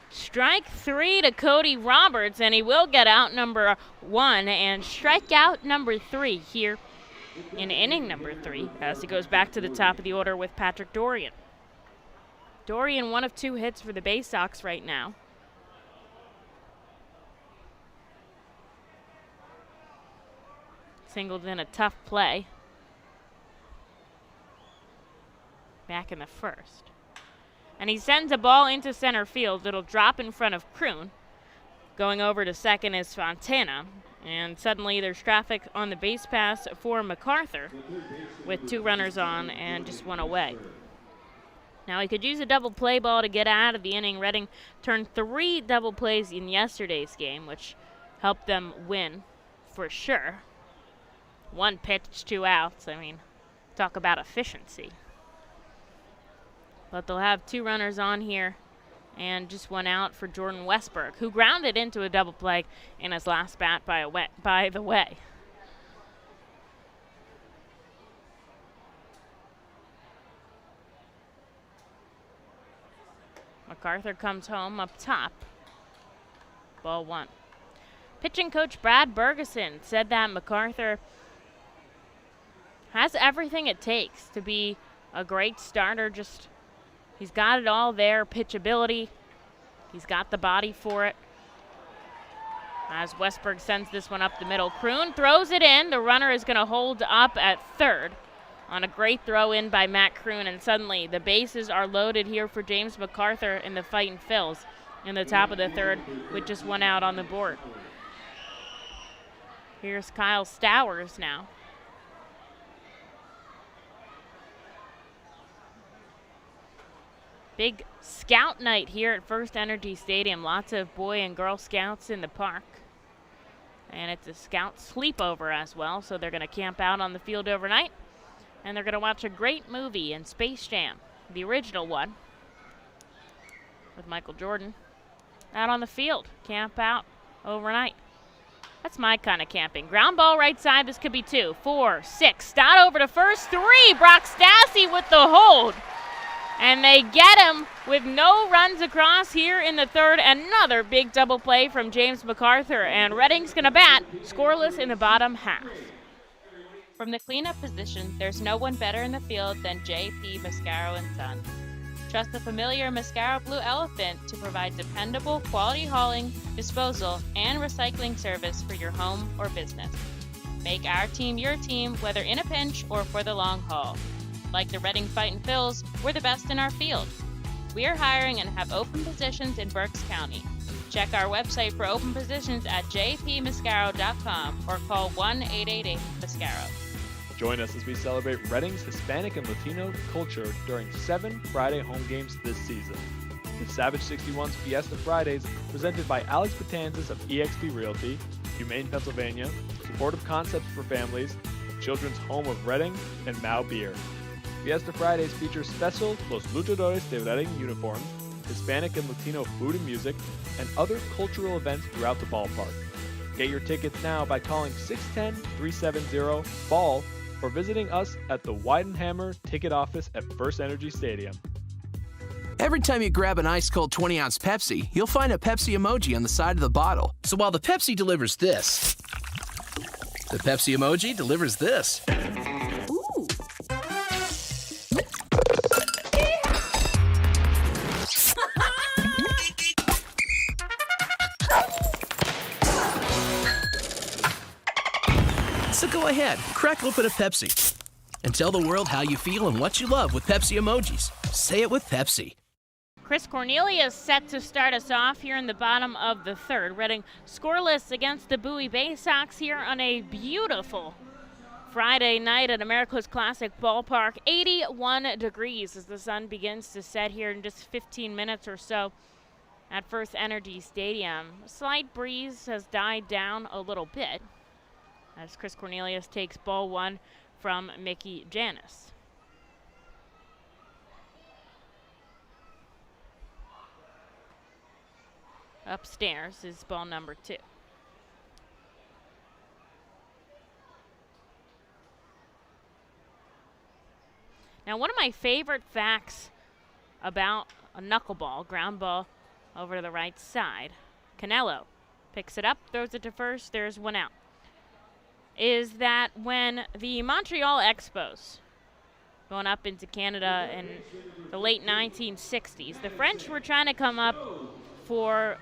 Strike 3 to Cody Roberts, and he will get out number 1 and strike out number 3 here in inning number 3 as he goes back to the top of the order with Patrick Dorian. Dorian, 1 of 2 hits for the Baysox right now. Singled in a tough play back in the first. And he sends a ball into center field. It'll drop in front of Kroon. Going over to second is Fontana. And suddenly there's traffic on the base pass for MacArthur with 2 runners on and just 1 away. Now he could use a double play ball to get out of the inning. Reading turned 3 double plays in yesterday's game, which helped them win for sure. 1 pitch, 2 outs. I mean, talk about efficiency. But they'll have 2 runners on here and just 1 out for Jordan Westberg, who grounded into a double play in his last bat by the way. MacArthur comes home up top. Ball 1. Pitching coach Brad Bergeson said that MacArthur has everything it takes to be a great starter. He's got it all there, pitchability. He's got the body for it. As Westberg sends this one up the middle. Kroon throws it in. The runner is going to hold up at third on a great throw in by Matt Kroon. And suddenly the bases are loaded here for James MacArthur in the Fightin' Phils in the top of the third with just 1 out on the board. Here's Kyle Stowers now. Big scout night here at FirstEnergy Stadium. Lots of boy and girl scouts in the park. And it's a scout sleepover as well, so they're going to camp out on the field overnight. And they're going to watch a great movie in Space Jam, the original one, with Michael Jordan, out on the field. Camp out overnight. That's my kind of camping. Ground ball right side. This could be 2, 4, 6. Stott over to first. 3. Brock Stassi with the hold. And they get him with no runs across here in the third. Another big double play from James MacArthur. And Reading's going to bat scoreless in the bottom half. From the cleanup position, there's no one better in the field than J.P. Mascaro & Sons. Trust the familiar Mascaro Blue Elephant to provide dependable quality hauling, disposal, and recycling service for your home or business. Make our team your team, whether in a pinch or for the long haul. Like the Reading Fightin' Phils, we're the best in our field. We are hiring and have open positions in Berks County. Check our website for open positions at jpmascaro.com or call 1-888-MASCARO. Join us as we celebrate Reading's Hispanic and Latino culture during 7 Friday home games this season. The Savage 61's Fiesta Fridays, presented by Alex Patanzas of eXp Realty, Humane Pennsylvania, Supportive Concepts for Families, Children's Home of Reading, and Mao Beer. Fiesta Fridays features special Los Luchadores de Reading uniforms, Hispanic and Latino food and music, and other cultural events throughout the ballpark. Get your tickets now by calling 610-370-BALL or visiting us at the Weidenhammer ticket office at FirstEnergy Stadium. Every time you grab an ice-cold 20-ounce Pepsi, you'll find a Pepsi emoji on the side of the bottle. So while the Pepsi delivers this, the Pepsi emoji delivers this. Ooh. So go ahead, crack open a Pepsi and tell the world how you feel and what you love with Pepsi emojis. Say it with Pepsi. Chris Cornelius set to start us off here in the bottom of the third. Reading scoreless against the Bowie Baysox here on a beautiful Friday night at America's Classic Ballpark. 81 degrees as the sun begins to set here in just 15 minutes or so at FirstEnergy Stadium. A slight breeze has died down a little bit as Chris Cornelius takes ball one from Mickey Janis. Upstairs is ball number 2. Now, one of my favorite facts about a knuckleball, ground ball over to the right side, Canelo picks it up, throws it to first, there's one out, is that when the Montreal Expos, going up into Canada in the late 1960s, the French were trying to come up for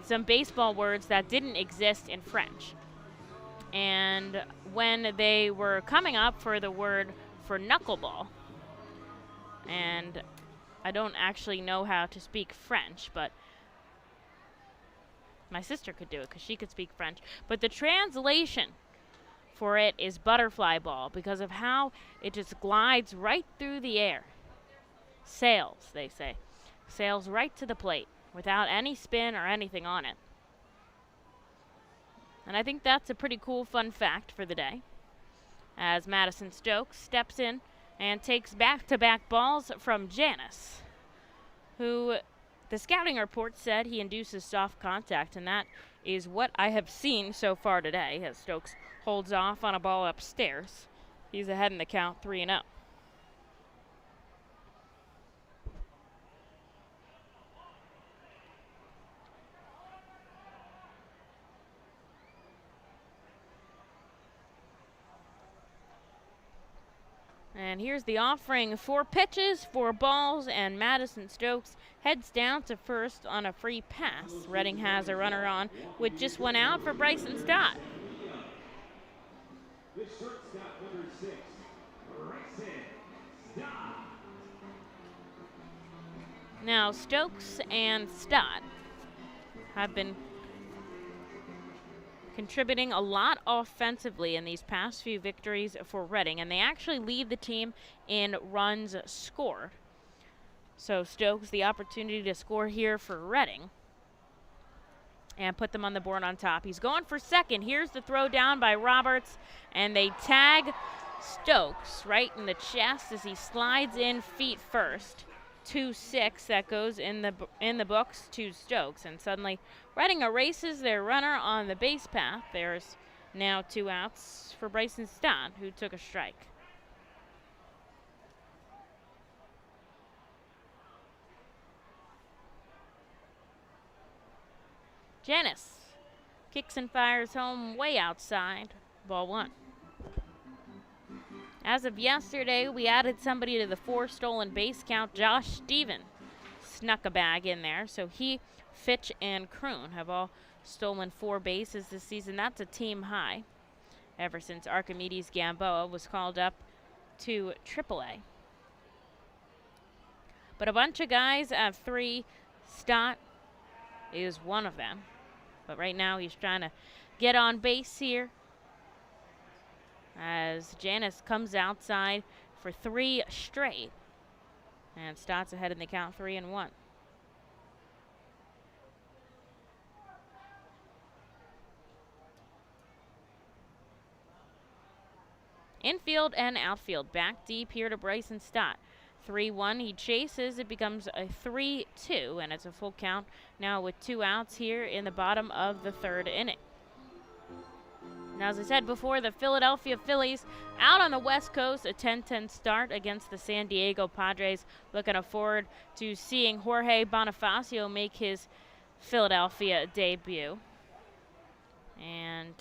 some baseball words that didn't exist in French. And when they were coming up for the word for knuckleball, and I don't actually know how to speak French, but my sister could do it because she could speak French. But the translation for it is butterfly ball because of how it just glides right through the air. Sails, they say. Sails right to the plate without any spin or anything on it. And I think that's a pretty cool fun fact for the day, as Madison Stokes steps in and takes back-to-back balls from Janis, who the scouting report said he induces soft contact, and that is what I have seen so far today as Stokes holds off on a ball upstairs. He's ahead in the count 3-0. And here's the offering: 4 pitches, 4 balls, and Madison Stokes heads down to first on a free pass. Reading has a runner on with just 1 out for Bryson Stott. The shortstop, number 6, Bryson Stott. Now, Stokes and Stott have been contributing a lot offensively in these past few victories for Reading, and they actually lead the team in runs scored. So Stokes the opportunity to score here for Reading and put them on the board on top. He's going for second. Here's the throw down by Roberts, and they tag Stokes right in the chest as he slides in feet first. 2-6, that goes in the books to Stokes, and suddenly Reading erases their runner on the base path. There's now 2 outs for Bryson Stott, who took a strike. Janis kicks and fires home way outside, ball 1. As of yesterday, we added somebody to the 4 stolen base count. Josh Stephen snuck a bag in there. So he, Fitch, and Kroon have all stolen 4 bases this season. That's a team high ever since Archimedes Gamboa was called up to AAA. But a bunch of guys have 3. Stott, is one of them. But right now he's trying to get on base here as Janice comes outside for 3 straight. And Stott's ahead in the count 3-1. Infield and outfield back deep here to Bryson Stott. 3-1, he chases, it becomes a 3-2, and it's a full count now with 2 outs here in the bottom of the 3rd inning. Now, as I said before, the Philadelphia Phillies out on the West Coast, a 10-10 start against the San Diego Padres. Looking forward to seeing Jorge Bonifacio make his Philadelphia debut. And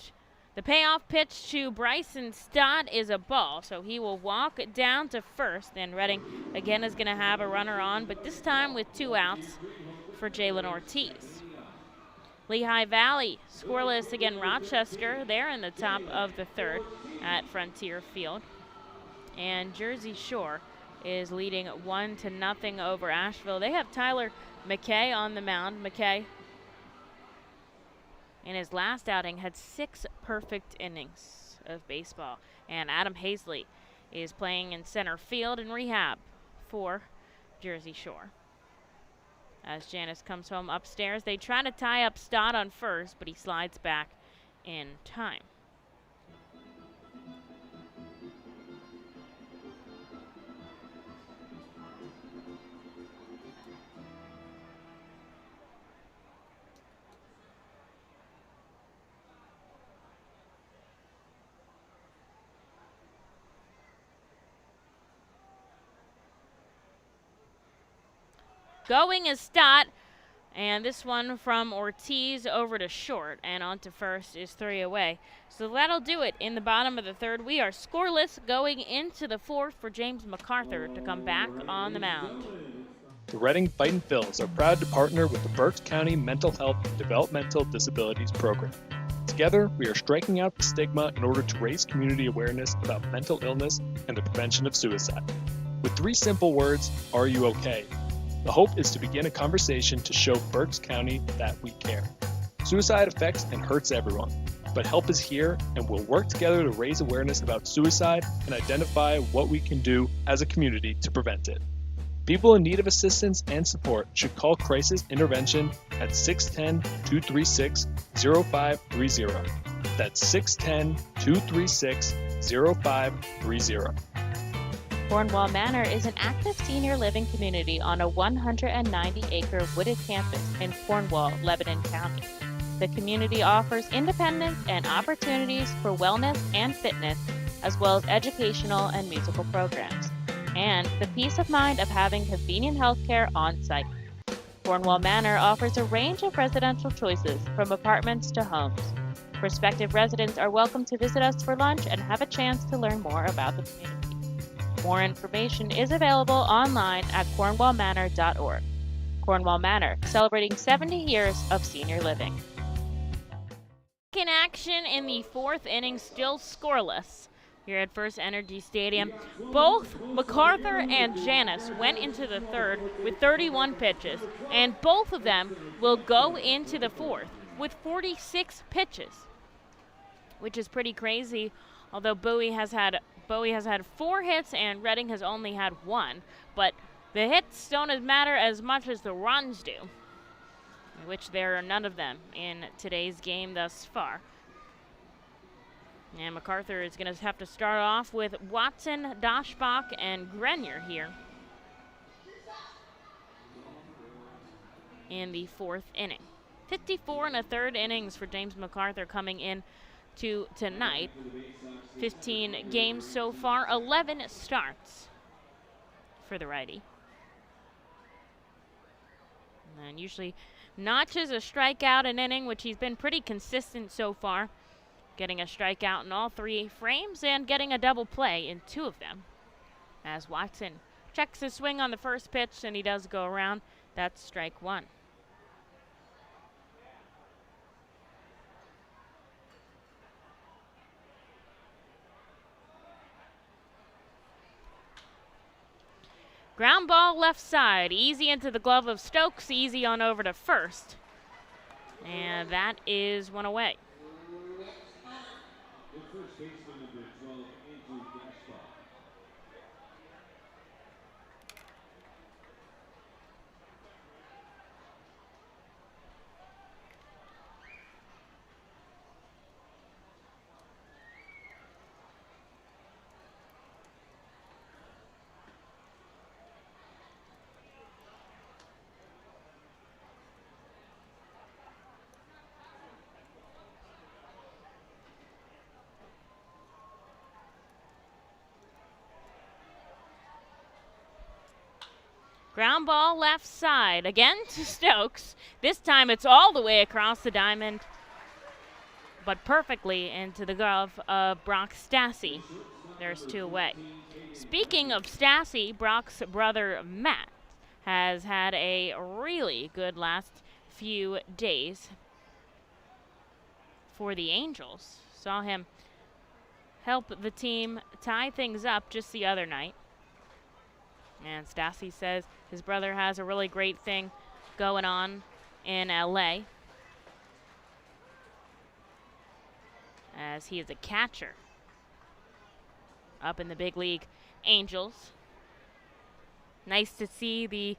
the payoff pitch to Bryson Stott is a ball, so he will walk down to first, and Reading again is going to have a runner on, but this time with 2 outs for Jalen Ortiz. Lehigh Valley scoreless again. Rochester there in the top of the 3rd at Frontier Field. And Jersey Shore is leading 1-0 over Asheville. They have Tyler McKay on the mound. McKay, in his last outing, had 6 perfect innings of baseball. And Adam Hazley is playing in center field in rehab for Jersey Shore. As Janice comes home upstairs, they try to tie up Stott on first, but he slides back in time. Going is Stott, and this one from Ortiz over to short, and on to first is 3 away. So that'll do it in the bottom of the 3rd. We are scoreless going into the 4th for James MacArthur to come back on the mound. The Reading Fightin' Phils are proud to partner with the Berks County Mental Health and Developmental Disabilities Program. Together, we are striking out the stigma in order to raise community awareness about mental illness and the prevention of suicide. With 3 simple words, are you okay? The hope is to begin a conversation to show Berks County that we care. Suicide affects and hurts everyone, but help is here, and we'll work together to raise awareness about suicide and identify what we can do as a community to prevent it. People in need of assistance and support should call Crisis Intervention at 610-236-0530. That's 610-236-0530. Cornwall Manor is an active senior living community on a 190-acre wooded campus in Cornwall, Lebanon County. The community offers independence and opportunities for wellness and fitness, as well as educational and musical programs, and the peace of mind of having convenient health care on site. Cornwall Manor offers a range of residential choices, from apartments to homes. Prospective residents are welcome to visit us for lunch and have a chance to learn more about the community. More information is available online at cornwallmanor.org. Cornwall Manor, celebrating 70 years of senior living. In action in the 4th inning, still scoreless here at FirstEnergy Stadium. Both MacArthur and Janice went into the 3rd with 31 pitches, and both of them will go into the 4th with 46 pitches, which is pretty crazy, although Bowie has had 4 hits and Reading has only had 1, but the hits don't matter as much as the runs do, which there are none of them in today's game thus far. And MacArthur is going to have to start off with Watson, Doshbach, and Grenier here in the 4th inning. 54 1/3 innings for James MacArthur coming in to tonight. 15 games so far, 11 starts for the righty. And usually notches a strikeout an inning, which he's been pretty consistent so far, getting a strikeout in all 3 frames and getting a double play in 2 of them. As Watson checks his swing on the first pitch, and he does go around. That's strike 1. Ground ball left side, easy into the glove of Stokes, easy on over to first And that is one away. The first baseman, number 12, Andrew Gaspar. Ground ball left side, again to Stokes. This time it's all the way across the diamond, but perfectly into the glove of Brock Stassi. There's 2 away. Speaking of Stassi, Brock's brother Matt has had a really good last few days for the Angels. Saw him help the team tie things up just the other night. And Stassi says his brother has a really great thing going on in LA, as he is a catcher up in the big league Angels. Nice to see the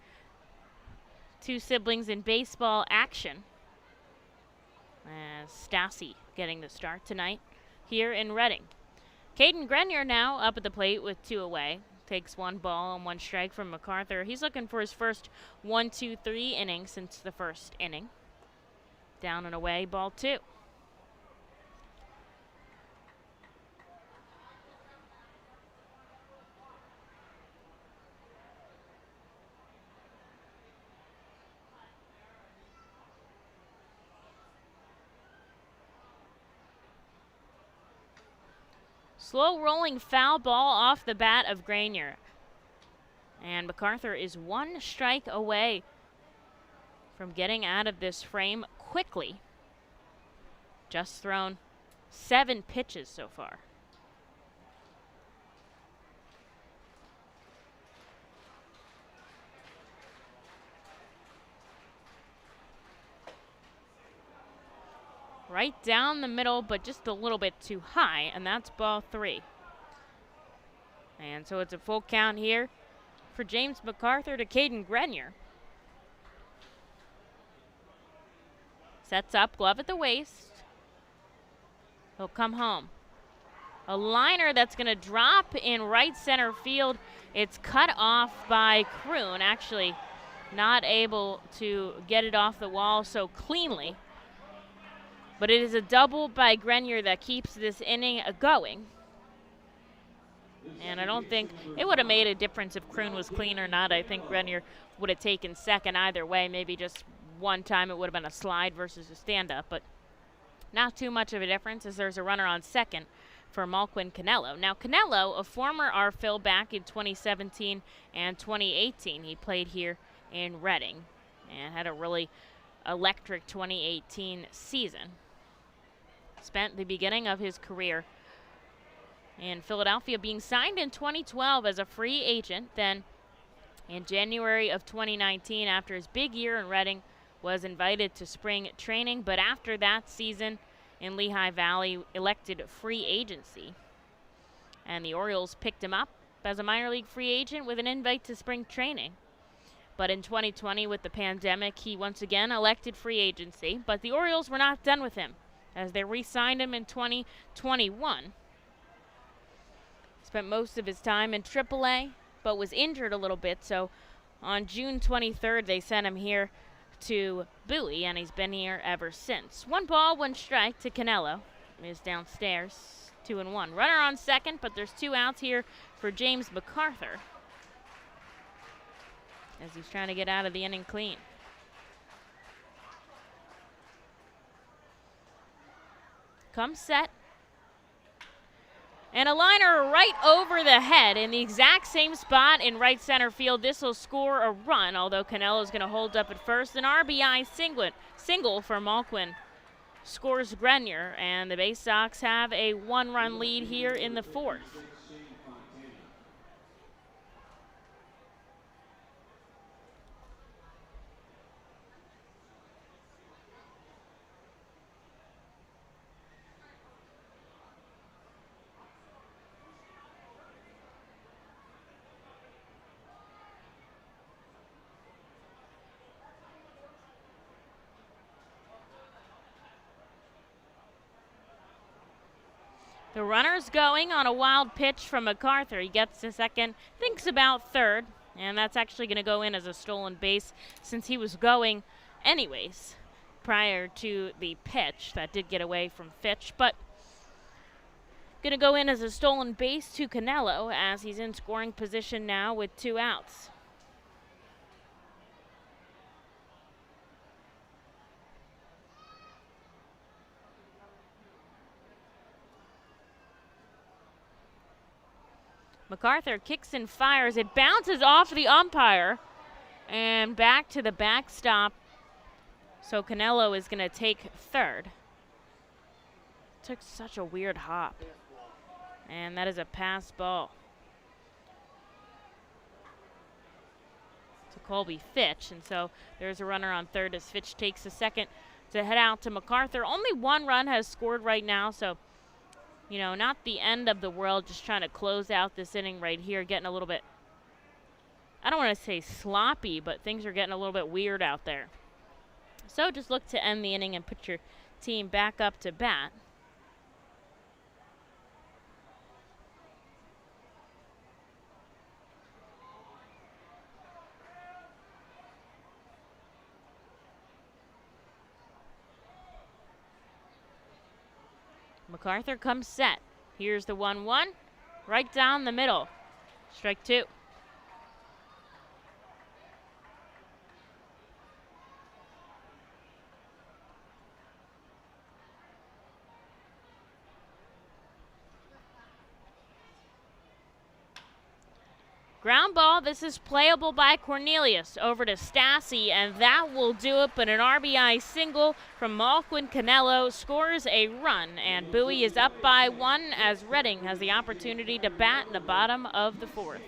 2 siblings in baseball action, as Stassi getting the start tonight here in Reading. Caden Grenier now up at the plate with 2 away. Takes 1 ball and 1 strike from MacArthur. He's looking for his first 1-2-3 inning since the first inning. Down and away, ball 2. Slow rolling foul ball off the bat of Grenier. And MacArthur is 1 strike away from getting out of this frame quickly. Just thrown 7 pitches so far. Right down the middle, but just a little bit too high, and that's ball 3. And so it's a full count here for James MacArthur to Caden Grenier. Sets up, glove at the waist. He'll come home. A liner that's going to drop in right center field. It's cut off by Kroon, actually not able to get it off the wall so cleanly. But it is a double by Grenier that keeps this inning going. And I don't think it would have made a difference if Kroon was clean or not. I think Grenier would have taken second either way. Maybe just one time it would have been a slide versus a stand-up, but not too much of a difference, as there's a runner on second for Malquin Canelo. Now, Canelo, a former RFIL back in 2017 and 2018. He played here in Reading and had a really electric 2018 season. Spent the beginning of his career in Philadelphia, being signed in 2012 as a free agent. Then in January of 2019, after his big year in Reading, was invited to spring training, but after that season in Lehigh Valley, elected free agency. And the Orioles picked him up as a minor league free agent with an invite to spring training. But in 2020, with the pandemic, he once again elected free agency. But the Orioles were not done with him, as they re-signed him in 2021. Spent most of his time in AAA, but was injured a little bit. So on June 23rd, they sent him here to Bowie, and he's been here ever since. 1 ball, 1 strike to Canelo. Is downstairs, 2-1. Runner on second, but there's 2 outs here for James MacArthur, as he's trying to get out of the inning clean. Come set. And a liner right over the head in the exact same spot in right center field. This will score a run, although Canelo's going to hold up at first. An RBI single for Malquin scores Grenier, and the Baysox have a 1-run lead here in the 4th. The runner's going on a wild pitch from MacArthur. He gets to second, thinks about third, and that's actually going to go in as a stolen base since he was going anyways prior to the pitch. That did get away from Fitch, but going to go in as a stolen base to Canelo as he's in scoring position now with 2 outs. MacArthur kicks and fires. It bounces off the umpire and back to the backstop. So Canelo is going to take third. Took such a weird hop. And that is a pass ball to Colby Fitch. And so there's a runner on third as Fitch takes a second to head out to MacArthur. Only 1 run has scored right now, so you know, not the end of the world, just trying to close out this inning right here, getting a little bit, I don't want to say sloppy, but things are getting a little bit weird out there. So just look to end the inning and put your team back up to bat. MacArthur comes set. Here's the 1-1, right down the middle. Strike 2. Ground ball, this is playable by Cornelius over to Stassi, and that will do it, but an RBI single from Malquin Canelo scores a run, and Bowie is up by 1 as Reading has the opportunity to bat in the bottom of the 4th.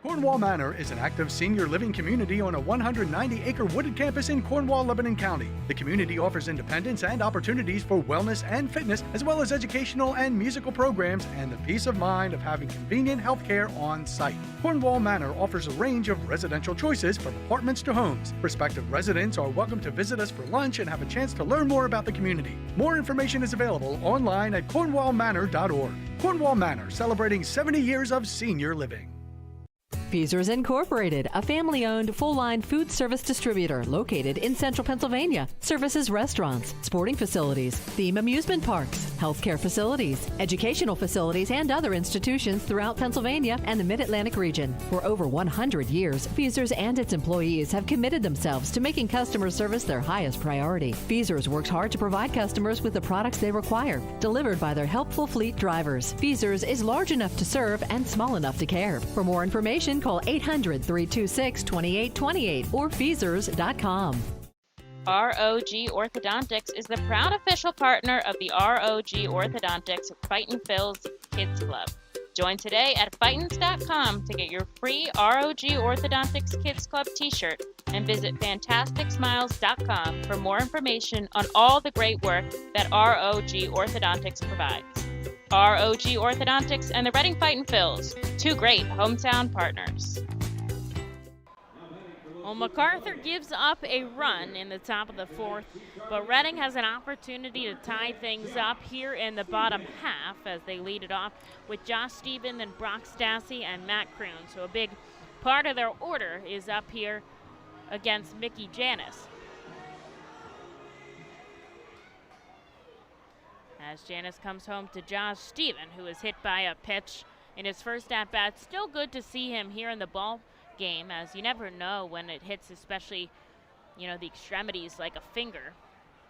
Cornwall Manor is an active senior living community on a 190-acre wooded campus in Cornwall, Lebanon County. The community offers independence and opportunities for wellness and fitness, as well as educational and musical programs, and the peace of mind of having convenient health care on site. Cornwall Manor offers a range of residential choices from apartments to homes. Prospective residents are welcome to visit us for lunch and have a chance to learn more about the community. More information is available online at cornwallmanor.org. Cornwall Manor, celebrating 70 years of senior living. Feasers Incorporated, a family-owned, full-line food service distributor located in central Pennsylvania. Services restaurants, sporting facilities, theme amusement parks, healthcare facilities, educational facilities, and other institutions throughout Pennsylvania and the Mid-Atlantic region. For over 100 years, Feasers and its employees have committed themselves to making customer service their highest priority. Feasers works hard to provide customers with the products they require, delivered by their helpful fleet drivers. Feasers is large enough to serve and small enough to care. For more information, call 800-326-2828 or Feasers.com. ROG Orthodontics is the proud official partner of the ROG Orthodontics Fightin Phil's Kids Club. Join today at Fightins.com to get your free ROG Orthodontics Kids Club t-shirt and visit FantasticSmiles.com for more information on all the great work that ROG Orthodontics provides. ROG Orthodontics and the Reading Fightin Phils, 2 great hometown partners. Well, MacArthur gives up a run in the top of the 4th, but Reading has an opportunity to tie things up here in the bottom half as they lead it off with Josh Stevens and Brock Stassi and Matt Kroon. So a big part of their order is up here against Mickey Janis. As Janis comes home to Josh Stevens, who is hit by a pitch in his first at-bat. Still good to see him here in the ball game, as you never know when it hits, especially, you know, the extremities like a finger,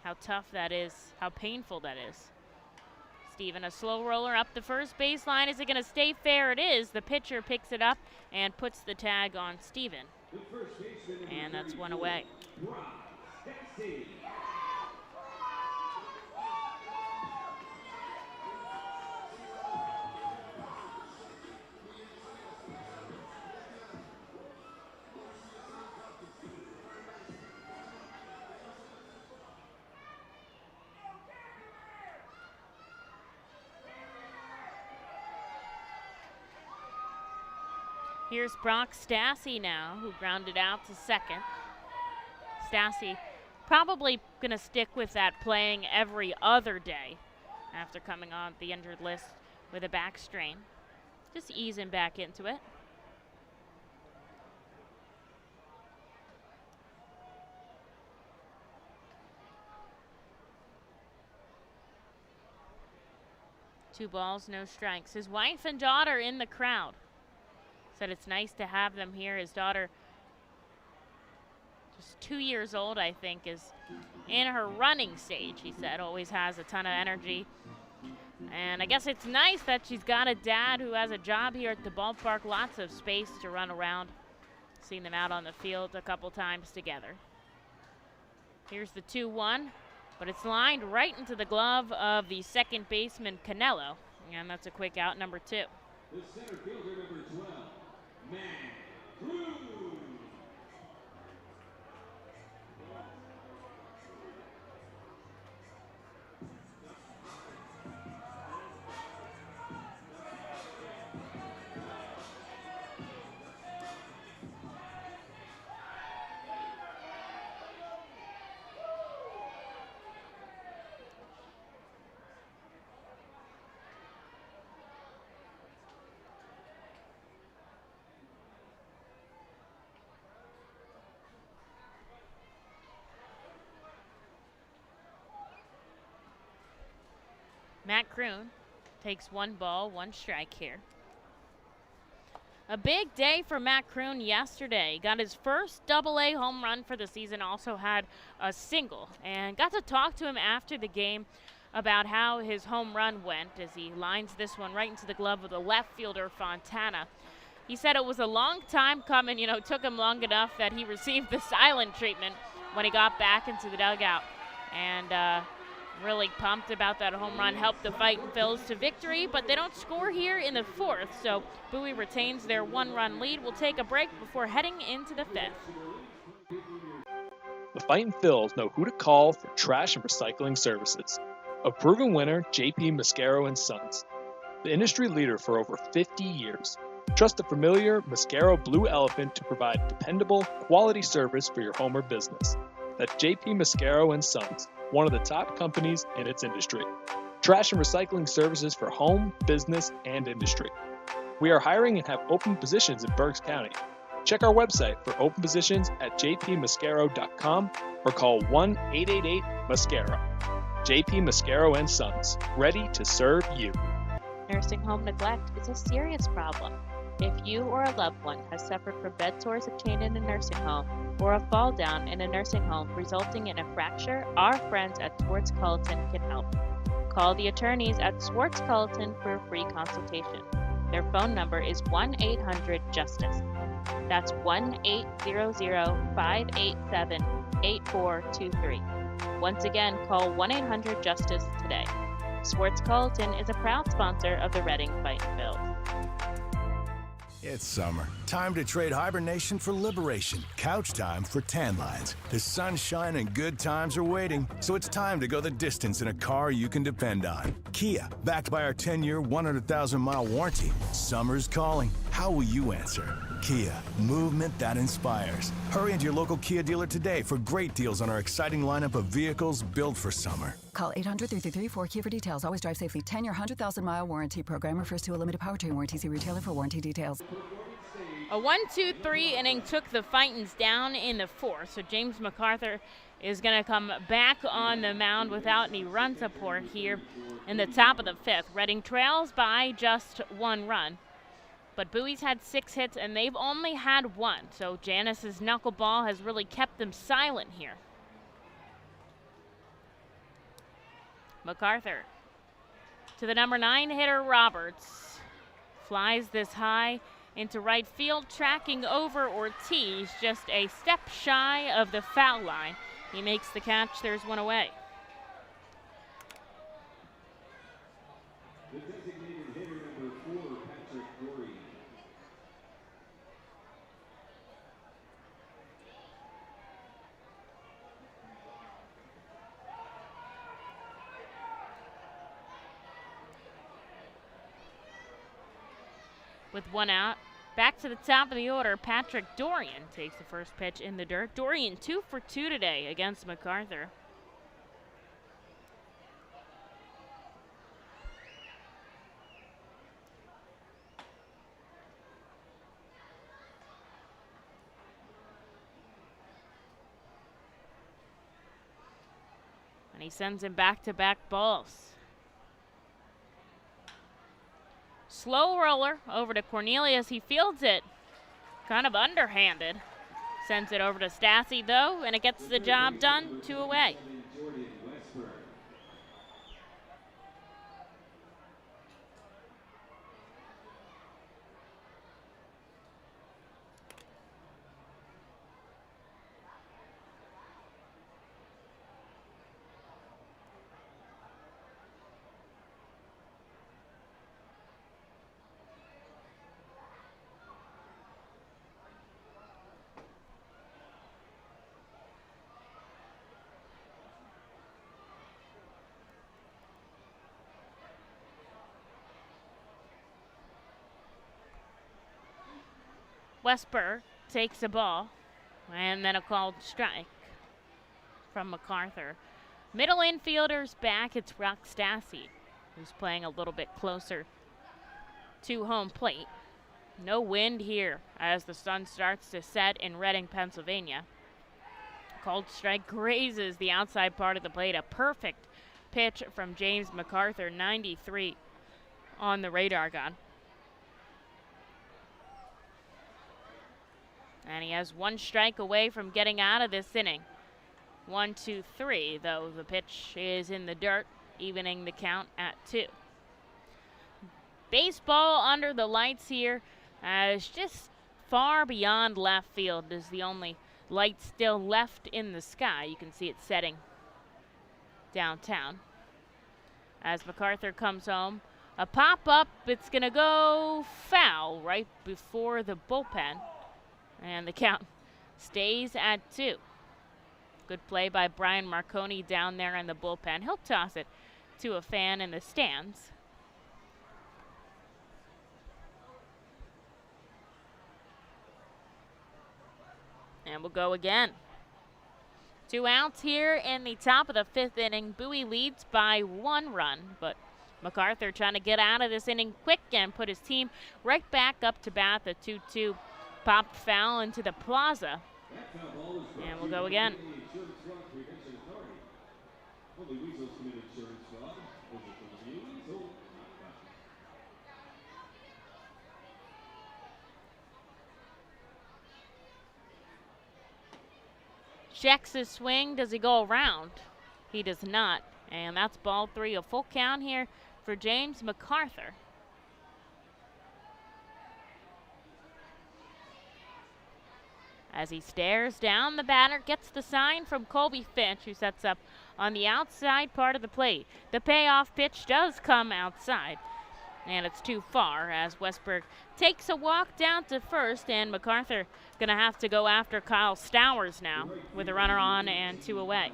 how tough that is, how painful that is. Stevens, a slow roller up the first baseline. Is it going to stay fair? It is. The pitcher picks it up and puts the tag on Stevens. And that's 1 away. Here's Brock Stassi now, who grounded out to second. Stassi probably going to stick with that playing every other day after coming on the injured list with a back strain. Just easing back into it. Two balls, no strikes. His wife and daughter in the crowd. Said it's nice to have them here. His daughter, just 2 years old, I think, is in her running stage, he said. Always has a ton of energy. And I guess it's nice that she's got a dad who has a job here at the ballpark. Lots of space to run around. Seen them out on the field a couple times together. Here's the 2-1. But it's lined right into the glove of the second baseman, Canelo. And that's a quick out, number 2. The center fielder, number 12, Matt Cruz. Matt Kroon takes 1 ball, 1 strike here. A big day for Matt Kroon yesterday. Got his first AA home run for the season, also had a single, and got to talk to him after the game about how his home run went as he lines this one right into the glove of the left fielder, Fontana. He said it was a long time coming, took him long enough that he received the silent treatment when he got back into the dugout. And really pumped about that home run, helped the Fightin Phils to victory, but they don't score here in the 4th, so Bowie retains their 1-run lead. We'll take a break before heading into the 5th. The Fightin Phils know who to call for trash and recycling services. A proven winner, JP Mascaro & Sons. The industry leader for over 50 years. Trust the familiar Mascaro Blue Elephant to provide dependable, quality service for your home or business. That's JP Mascaro & Sons, one of the top companies in its industry. Trash and recycling services for home, business, and industry. We are hiring and have open positions in Berks County. Check our website for open positions at jpmascaro.com or call 1-888-MASCARO. JP Mascaro & Sons, ready to serve you. Nursing home neglect is a serious problem. If you or a loved one has suffered from bed sores obtained in a nursing home or a fall down in a nursing home resulting in a fracture, our friends at Swartz Culleton can help. Call the attorneys at Swartz Culleton for a free consultation. Their phone number is 1-800-JUSTICE. That's 1-800-587-8423. Once again, call 1-800-JUSTICE today. Swartz Culleton is a proud sponsor of the Reading Fightin Phils. It's summer. Time to trade hibernation for liberation. Couch time for tan lines. The sunshine and good times are waiting, so it's time to go the distance in a car you can depend on. Kia, backed by our 10-year, 100,000-mile warranty. Summer's calling. How will you answer? Kia, movement that inspires. Hurry into your local Kia dealer today for great deals on our exciting lineup of vehicles built for summer. Call 800-333-4KIA for details. Always drive safely. 10-year, 100,000-mile warranty program refers to a limited powertrain warranty. See retailer for warranty details. A 1-2-3 inning took the Fightins down in the 4th, so James MacArthur is going to come back on the mound without any run support here in the top of the 5th. Reading trails by just 1 run. But Bowie's had 6 hits, and they've only had 1, so Janice's knuckleball has really kept them silent here. MacArthur to the number 9 hitter, Roberts. Flies this high into right field, tracking over Ortiz, just a step shy of the foul line. He makes the catch, there's 1 away. The designated hitter, number 4, Patrick Bowie. With 1 out, back to the top of the order, Patrick Dorian takes the first pitch in the dirt. Dorian 2 for 2 today against MacArthur. And he sends him back-to-back balls. Slow roller over to Cornelius. He fields it. Kind of underhanded. Sends it over to Stassi, though, and it gets the job done. 2 away. Westberg takes a ball, and then a called strike from MacArthur. Middle infielders back, it's Rock Stassi, who's playing a little bit closer to home plate. No wind here as the sun starts to set in Reading, Pennsylvania. Called strike grazes the outside part of the plate. A perfect pitch from James MacArthur, 93 on the radar gun. And he has 1 strike away from getting out of this inning. 1, 2, 3, though the pitch is in the dirt, evening the count at 2. Baseball under the lights here, as just far beyond left field is the only light still left in the sky. You can see it setting downtown. As MacArthur comes home, a pop-up, it's going to go foul right before the bullpen. And the count stays at 2. Good play by Brian Marconi down there in the bullpen. He'll toss it to a fan in the stands. And we'll go again. 2 outs here in the top of the 5th inning. Bowie leads by 1 run, but MacArthur trying to get out of this inning quick and put his team right back up to bat. The 2-2 popped foul into the plaza. And we'll go again. Checks his swing. Does he go around? He does not. And that's ball 3. A full count here for James MacArthur. As he stares down, the batter gets the sign from Colby Finch, who sets up on the outside part of the plate. The payoff pitch does come outside, and it's too far as Westberg takes a walk down to first, and MacArthur going to have to go after Kyle Stowers now with a runner on and 2 away.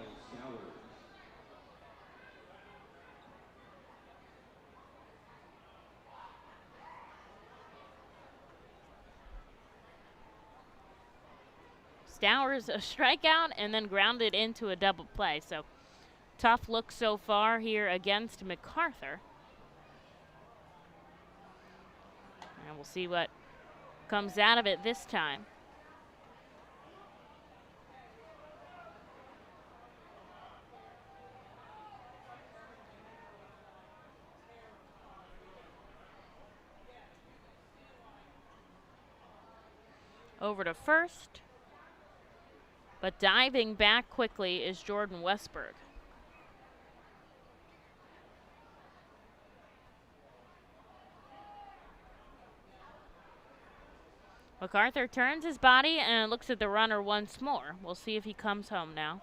Stowers a strikeout and then grounded into a double play. So tough look so far here against MacArthur. And we'll see what comes out of it this time. Over to first. But diving back quickly is Jordan Westberg. MacArthur turns his body and looks at the runner once more. We'll see if he comes home now.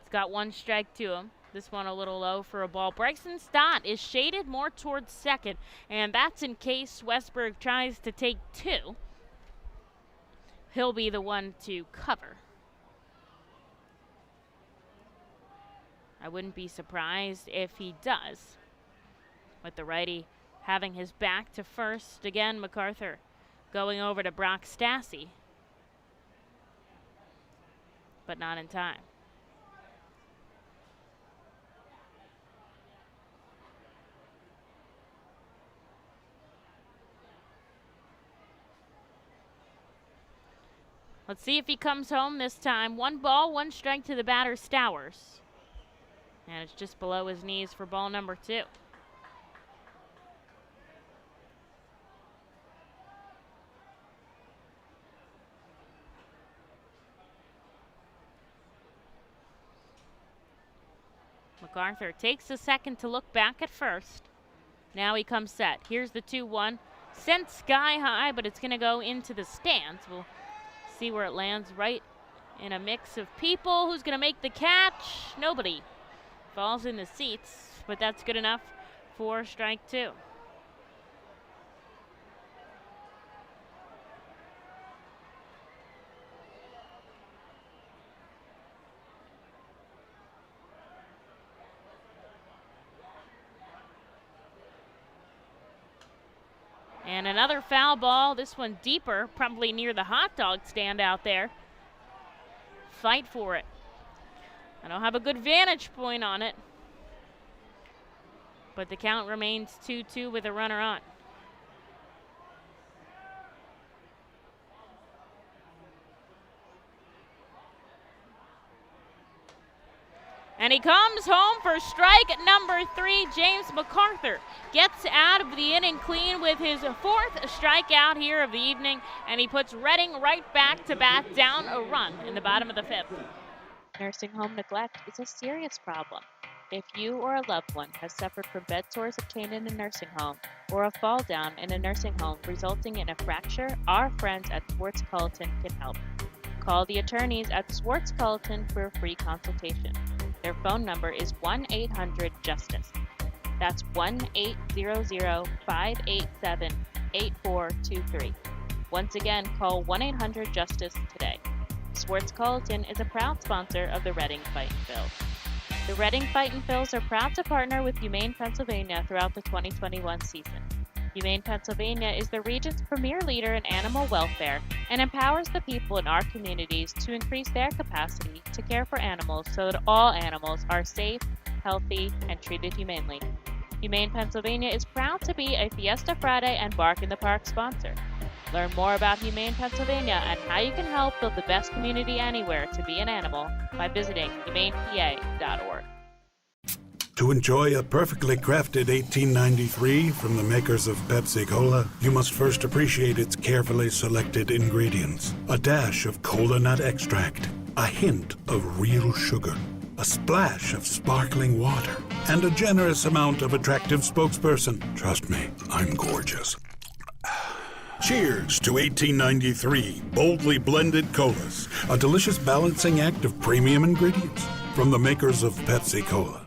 He's got 1 strike to him. This one a little low for a ball. Bryson Stott is shaded more towards second, and that's in case Westberg tries to take 2. He'll be the one to cover. I wouldn't be surprised if he does. With the righty having his back to first. Again, MacArthur going over to Brock Stassi. But not in time. Let's see if he comes home this time. 1 ball, 1 strike to the batter, Stowers. And it's just below his knees for ball number 2. MacArthur takes a second to look back at first. Now he comes set. Here's the 2-1. Sent sky high, but it's going to go into the stands. We'll see where it lands, right in a mix of people. Who's going to make the catch? Nobody. Falls in the seats, but that's good enough for strike 2. And another foul ball, this one deeper, probably near the hot dog stand out there. Fight for it. I don't have a good vantage point on it, but the count remains 2-2 with a runner on. And he comes home for strike number 3. James MacArthur gets out of the inning clean with his 4th strikeout here of the evening, and he puts Reading right back to bat, down a run in the bottom of the 5th. Nursing home neglect is a serious problem. If you or a loved one has suffered from bed sores obtained in a nursing home or a fall down in a nursing home resulting in a fracture, our friends at Swartz Culleton can help. Call the attorneys at Swartz Culleton for a free consultation. Their phone number is 1-800-JUSTICE. That's 1-800-587-8423. Once again, call 1-800-JUSTICE today. Swartz Culleton is a proud sponsor of the Reading Fightin' Phils. The Reading Fightin' Phils are proud to partner with Humane Pennsylvania throughout the 2021 season. Humane Pennsylvania is the region's premier leader in animal welfare and empowers the people in our communities to increase their capacity to care for animals so that all animals are safe, healthy, and treated humanely. Humane Pennsylvania is proud to be a Fiesta Friday and Bark in the Park sponsor. Learn more about Humane Pennsylvania and how you can help build the best community anywhere to be an animal by visiting humanepa.org. To enjoy a perfectly crafted 1893 from the makers of Pepsi Cola, you must first appreciate its carefully selected ingredients. A dash of cola nut extract, a hint of real sugar, a splash of sparkling water, and a generous amount of attractive spokesperson. Trust me, I'm gorgeous. Cheers to 1893 boldly blended colas, a delicious balancing act of premium ingredients from the makers of Pepsi Cola.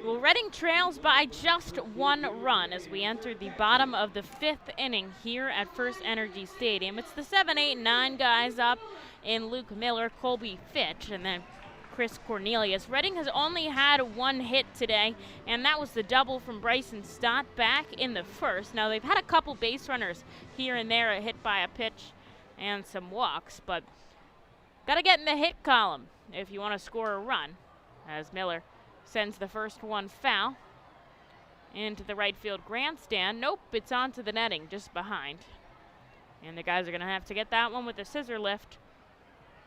Well, Reading trails by just 1 run as we enter the bottom of the 5th inning here at FirstEnergy Stadium. It's the 7, 8, 9 guys up in Luke Miller, Colby Fitch, and then Chris Cornelius. Reading has only had 1 hit today, and that was the double from Bryson Stott back in the 1st. Now, they've had a couple base runners here and there, a hit by a pitch and some walks, but got to get in the hit column if you want to score a run, as Miller sends the first one foul into the right field grandstand. Nope, it's onto the netting just behind. And the guys are going to have to get that one with a scissor lift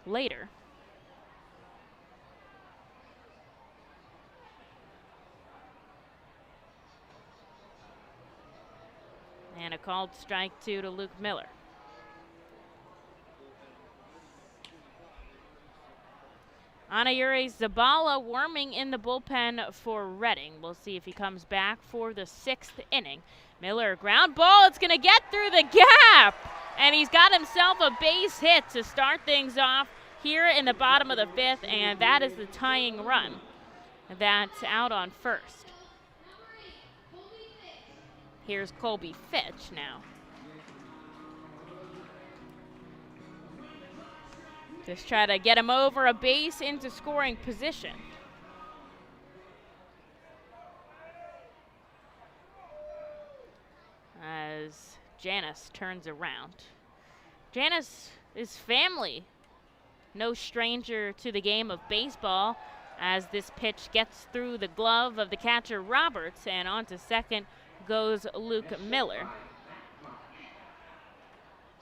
later. And a called strike 2 to Luke Miller. Anayuri Zabala warming in the bullpen for Reading. We'll see if he comes back for the 6th inning. Miller, ground ball, it's going to get through the gap. And he's got himself a base hit to start things off here in the bottom of the 5th, and that is the tying run. That's out on first. Here's Colby Fitch now. Just try to get him over a base into scoring position. As Janice turns around. Janice is family. No stranger to the game of baseball as this pitch gets through the glove of the catcher Roberts, and on to second goes Luke Miller.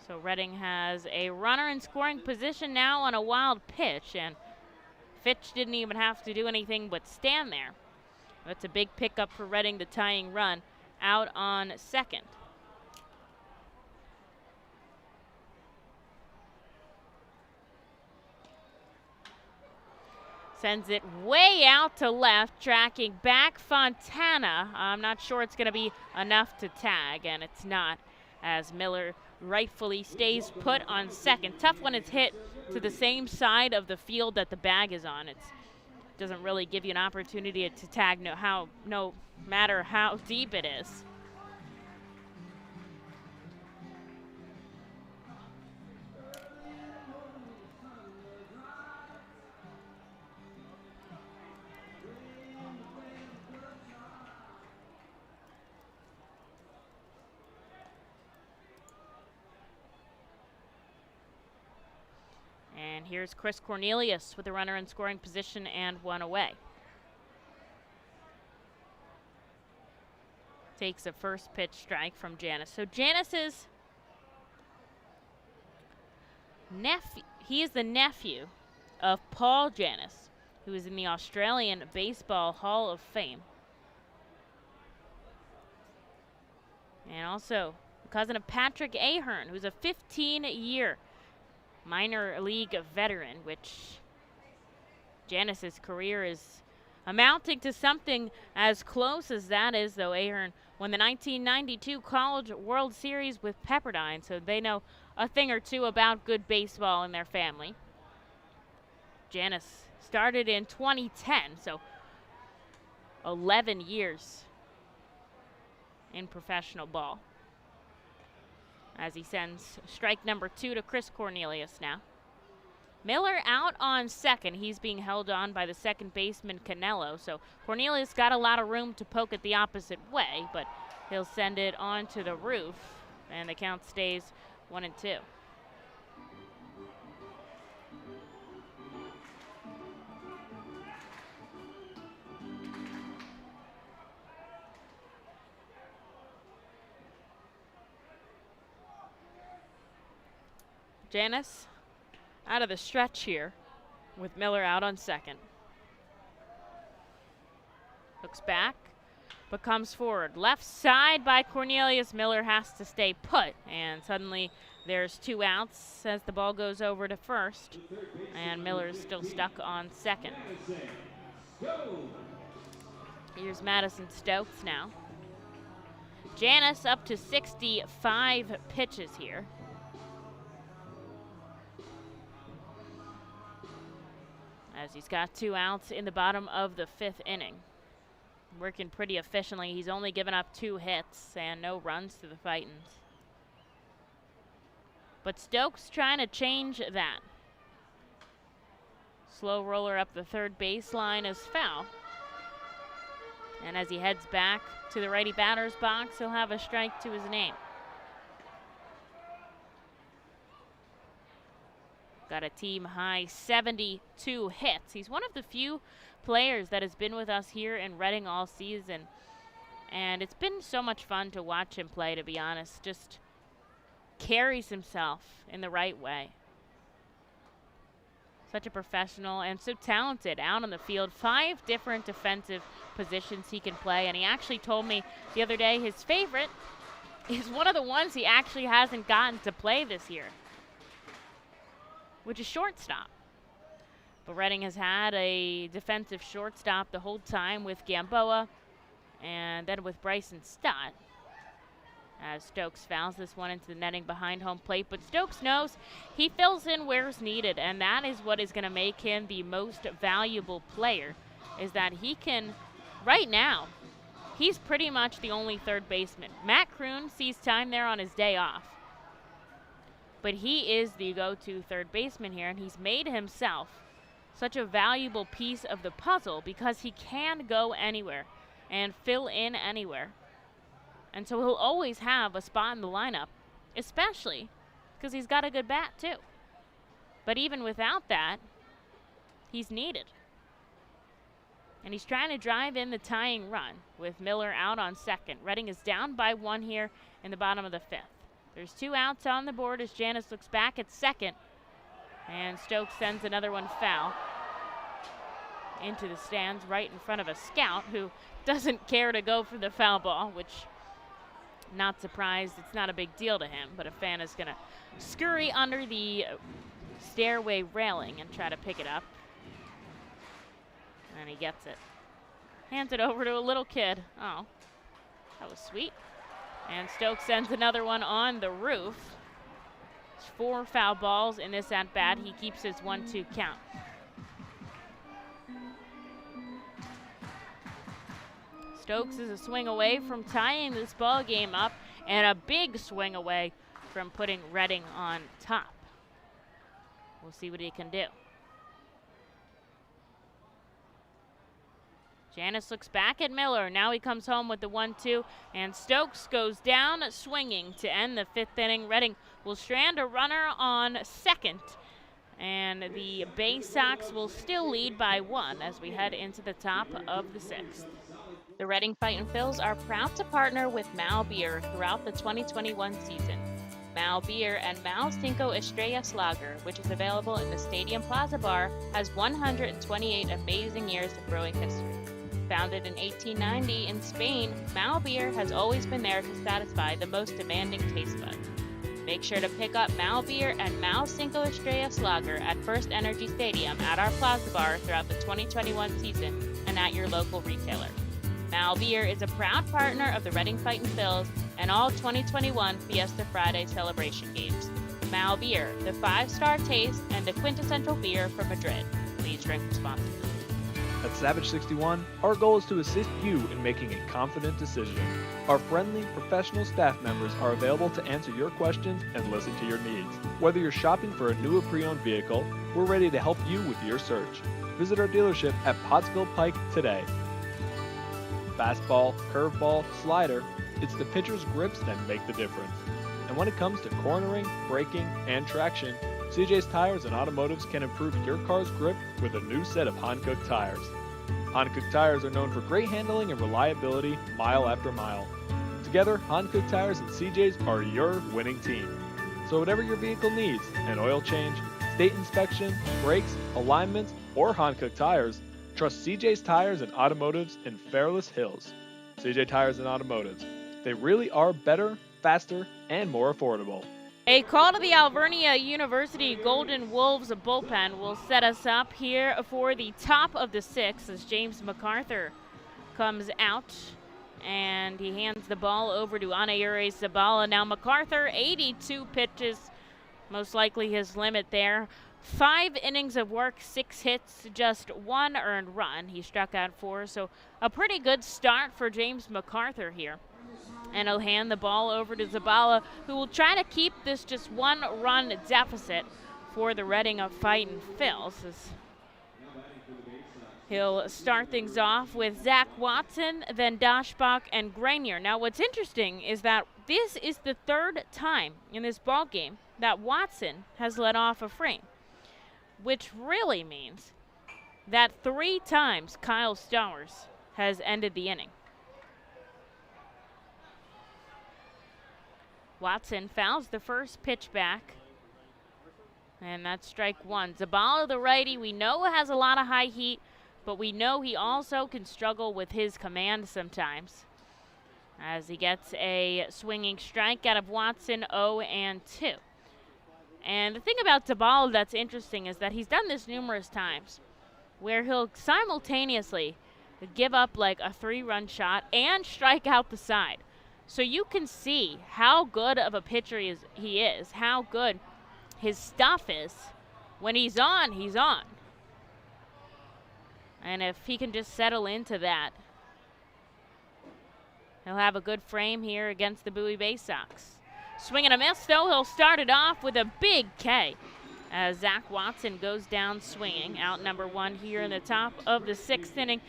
So Reading has a runner in scoring position now on a wild pitch, and Fitch didn't even have to do anything but stand there. That's a big pickup for Reading, the tying run, out on second. Sends it way out to left, tracking back Fontana. I'm not sure it's going to be enough to tag, and it's not, as Miller rightfully stays put on second. Tough when it's hit to the same side of the field that the bag is on. It doesn't really give you an opportunity to tag no matter how deep it is. And here's Chris Cornelius with a runner in scoring position and one away. Takes a first pitch strike from Janis. So Janis's nephew, he is the nephew of Paul Janis, who is in the Australian Baseball Hall of Fame. And also the cousin of Patrick Ahern, who's a 15-year minor league veteran, which Janis's career is amounting to something as close as that is, though. Ahern won the 1992 College World Series with Pepperdine, so they know a thing or two about good baseball in their family. Janis started in 2010, so 11 years in professional ball. As he sends strike number 2 to Chris Cornelius now. Miller out on second. He's being held on by the second baseman Canelo, so Cornelius got a lot of room to poke it the opposite way, but he'll send it onto the roof, and the count stays 1-2. Janis out of the stretch here with Miller out on second. Looks back, but comes forward. Left side by Cornelius. Miller has to stay put, and suddenly there's 2 outs as the ball goes over to first, and Miller is still stuck on second. Here's Madison Stokes now. Janis up to 65 pitches here. As he's got 2 outs in the bottom of the 5th inning. Working pretty efficiently. He's only given up 2 hits and no runs to the Fightins. But Stokes trying to change that. Slow roller up the third baseline is foul. And as he heads back to the righty batter's box, he'll have a strike to his name. Got a team high 72 hits. He's one of the few players that has been with us here in Reading all season. And it's been so much fun to watch him play, to be honest. Just carries himself in the right way. Such a professional and so talented out on the field. 5 different defensive positions he can play. And he actually told me the other day his favorite is one of the ones he actually hasn't gotten to play this year, which is shortstop. But Reading has had a defensive shortstop the whole time with Gamboa and then with Bryson Stott. As Stokes fouls this one into the netting behind home plate. But Stokes knows he fills in where's needed, and that is what is going to make him the most valuable player, is that he can, right now, he's pretty much the only third baseman. Matt Kroon sees time there on his day off. But he is the go-to third baseman here, and he's made himself such a valuable piece of the puzzle because he can go anywhere and fill in anywhere. And so he'll always have a spot in the lineup, especially because he's got a good bat too. But even without that, he's needed. And he's trying to drive in the tying run with Miller out on second. Reading is down by 1 here in the bottom of the 5th. There's 2 outs on the board as Janis looks back at second. And Stokes sends another one foul. into the stands right in front of a scout who doesn't care to go for the foul ball, which, not surprised, it's not a big deal to him, but a fan is going to scurry under the stairway railing and try to pick it up. And he gets it. Hands it over to a little kid. Oh, that was sweet. And Stokes sends another one on the roof. 4 foul balls in this at-bat. He keeps his 1-2 count. Stokes is a swing away from tying this ball game up and a big swing away from putting Reading on top. We'll see what he can do. Janis looks back at Miller. Now he comes home with the 1-2, and Stokes goes down swinging to end the 5th inning. Reading will strand a runner on second, and the Baysox will still lead by 1 as we head into the top of the 6th. The Reading Fightin' Phils are proud to partner with Mao Beer throughout the 2021 season. Mao Beer and Mao Cinco Estrellas Lager, which is available in the Stadium Plaza Bar, has 128 amazing years of brewing history. Founded in 1890 in Spain, Mao Beer has always been there to satisfy the most demanding taste buds. Make sure to pick up Mao Beer and Mao Cinco Estrellas Lager at FirstEnergy Stadium at our Plaza Bar throughout the 2021 season and at your local retailer. Mao Beer is a proud partner of the Reading Fightin' Phils and all 2021 Fiesta Friday celebration games. Mao Beer, the 5-star taste and the quintessential beer from Madrid. Please drink responsibly. At Savage 61, our goal is to assist you in making a confident decision. Our friendly, professional staff members are available to answer your questions and listen to your needs. Whether you're shopping for a new or pre-owned vehicle, we're ready to help you with your search. Visit our dealership at Pottsville Pike today. Fastball, curveball, slider, it's the pitcher's grips that make the difference. And when it comes to cornering, braking, and traction, CJ's Tires and Automotives can improve your car's grip with a new set of Hankook tires. Hankook tires are known for great handling and reliability mile after mile. Together, Hankook Tires and CJ's are your winning team. So whatever your vehicle needs, an oil change, state inspection, brakes, alignments, or Hankook tires, trust CJ's Tires and Automotives in Fairless Hills. CJ Tires and Automotives. They really are better, faster, and more affordable. A call to the Alvernia University Golden Wolves bullpen will set us up here for the top of the 6th as James MacArthur comes out and he hands the ball over to Anaure Zabala. Now MacArthur, 82 pitches, most likely his limit there. 5 innings of work, 6 hits, just 1 earned run. He struck out 4, so a pretty good start for James MacArthur here. And he'll hand the ball over to Zabala, who will try to keep this just 1-run deficit for the Reading Fightin' Phils. He'll start things off with Zach Watson, then Daschbach and Grenier. Now what's interesting is that this is the 3rd time in this ball game that Watson has led off a frame, which really means that 3 times Kyle Stowers has ended the inning. Watson fouls the first pitch back, and that's strike 1. Zabala, the righty, we know has a lot of high heat, but we know he also can struggle with his command sometimes, as he gets a swinging strike out of Watson, 0-2. And the thing about Zabala that's interesting is that he's done this numerous times, where he'll simultaneously give up like a 3-run shot and strike out the side. So you can see how good of a pitcher he is, how good his stuff is. When he's on, he's on. And if he can just settle into that, he'll have a good frame here against the Bowie Baysox. Swing and a miss, though. He'll start it off with a big K as Zach Watson goes down swinging. Out number 1 here in the top of the 6th inning.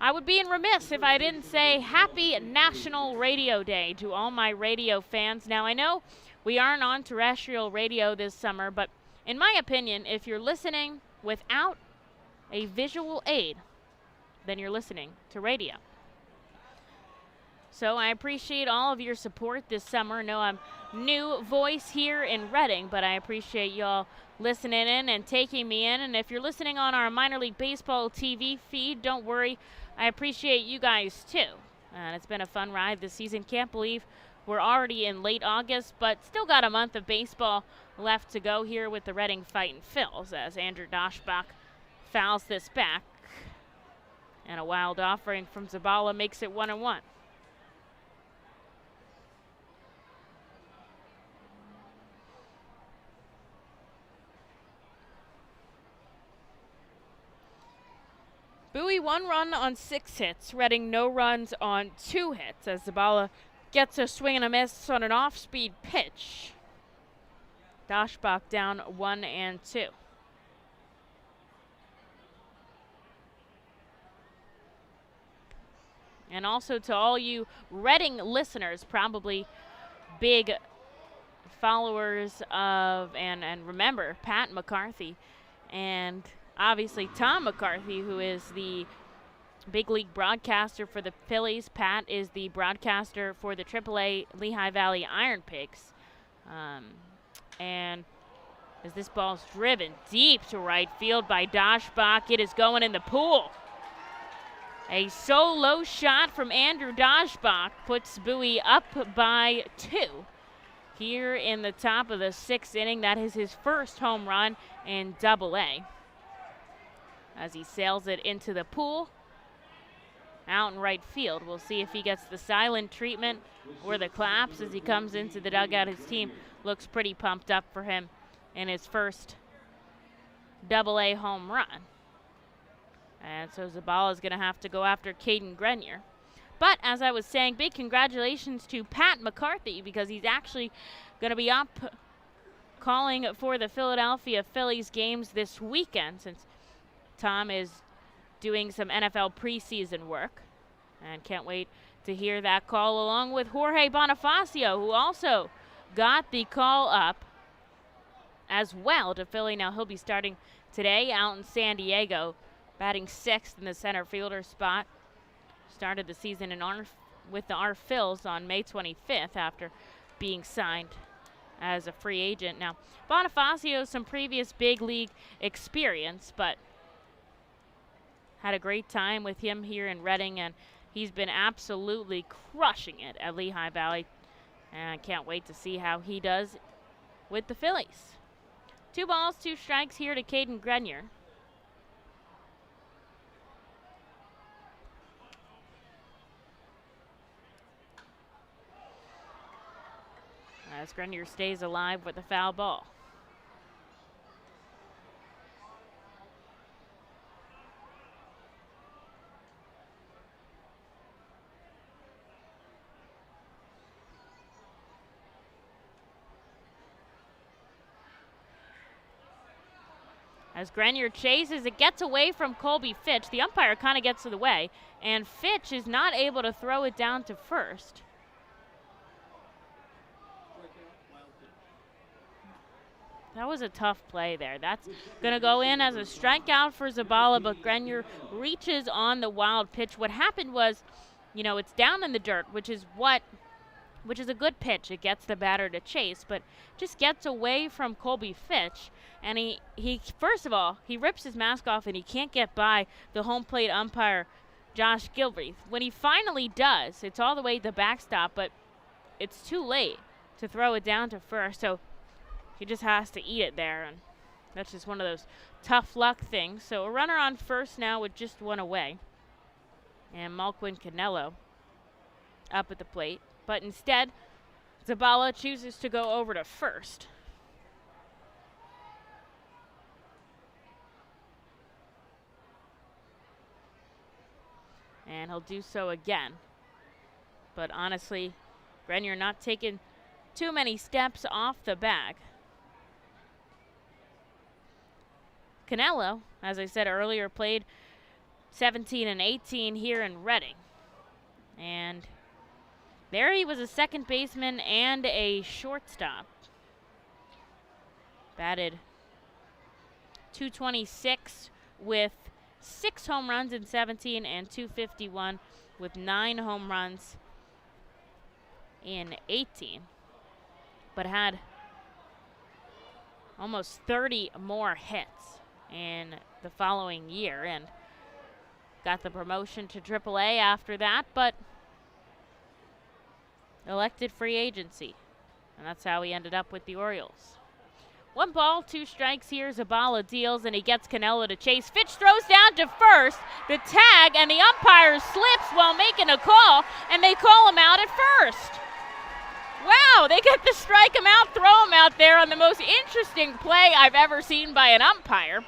I would be remiss if I didn't say happy National Radio Day to all my radio fans. Now, I know we aren't on terrestrial radio this summer, but in my opinion, if you're listening without a visual aid, then you're listening to radio. So I appreciate all of your support this summer. No, I'm new voice here in Reading, but I appreciate y'all listening in and taking me in. And if you're listening on our minor league baseball TV feed, don't worry, I appreciate you guys too. And it's been a fun ride this season. Can't believe we're already in late August, but still got a month of baseball left to go here with the Reading Fightin' Phils as Andrew Doshbach fouls this back. And a wild offering from Zabala makes it 1-1. Bowie 1 run on 6 hits. Reading no runs on 2 hits as Zabala gets a swing and a miss on an off-speed pitch. Doshbach down 1-2. And also to all you Reading listeners, probably big followers of and remember Pat McCarthy and obviously Tom McCarthy, who is the big league broadcaster for the Phillies. Pat is the broadcaster for the AAA Lehigh Valley Iron Pigs. And as this ball's driven deep to right field by Doshbach, it is going in the pool. A solo shot from Andrew Doshbach puts Bowie up by 2 here in the top of the 6th inning. That is his first home run in Double-A. As he sails it into the pool, out in right field. We'll see if he gets the silent treatment or the claps as he comes into the dugout. His team looks pretty pumped up for him in his first Double-A home run. And so Zabala is going to have to go after Caden Grenier. But as I was saying, big congratulations to Pat McCarthy because he's actually going to be up calling for the Philadelphia Phillies games this weekend since Tom is doing some NFL preseason work. And can't wait to hear that call along with Jorge Bonifacio, who also got the call up as well to Philly. Now he'll be starting today out in San Diego, batting 6th in the center fielder spot. Started the season with the our Phils on May 25th after being signed as a free agent. Now, Bonifacio, some previous big league experience, but had a great time with him here in Reading, and he's been absolutely crushing it at Lehigh Valley. And I can't wait to see how he does with the Phillies. 2 balls, 2 strikes here to Caden Grenier. As Grenier stays alive with a foul ball. As Grenier chases, it gets away from Colby Fitch. The umpire kind of gets in the way, and Fitch is not able to throw it down to first. That was a tough play there. That's going to go in as a strikeout for Zabala, but Grenier reaches on the wild pitch. What happened was, it's down in the dirt, which is a good pitch. It gets the batter to chase, but just gets away from Colby Fitch. And he first of all, he rips his mask off and he can't get by the home plate umpire, Josh Gilreath. When he finally does, it's all the way to the backstop, but it's too late to throw it down to first. So he just has to eat it there, and that's just one of those tough luck things. So a runner on first now with just 1 away. And Malquin Canelo up at the plate. But instead, Zabala chooses to go over to first. And he'll do so again. But honestly, Grenier not taking too many steps off the bag. Canelo, as I said earlier, played 17 and 18 here in Reading. And there he was a second baseman and a shortstop. Batted .226 with 6 home runs in 17 and .251 with 9 home runs in 18. but had almost 30 more hits in the following year and got the promotion to AAA after that, but elected free agency. And that's how he ended up with the Orioles. 1 ball, 2 strikes here. Zabala deals, and he gets Canelo to chase. Fitch throws down to first. The tag, and the umpire slips while making a call, and they call him out at first. Wow, they get to strike him out, throw him out there on the most interesting play I've ever seen by an umpire.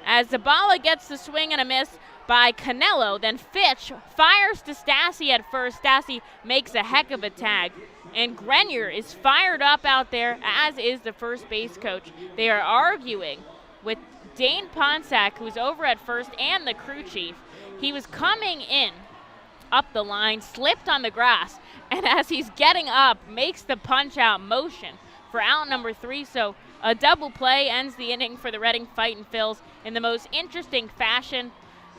As Zabala gets the swing and a miss by Canelo, then Fitch fires to Stassi at first. Stassi makes a heck of a tag. And Grenier is fired up out there, as is the first base coach. They are arguing with Dane Ponsack, who's over at first, and the crew chief. He was coming in up the line, slipped on the grass, and as he's getting up, makes the punch-out motion for out number 3. So a double play ends the inning for the Reading Fightin' Phils in the most interesting fashion.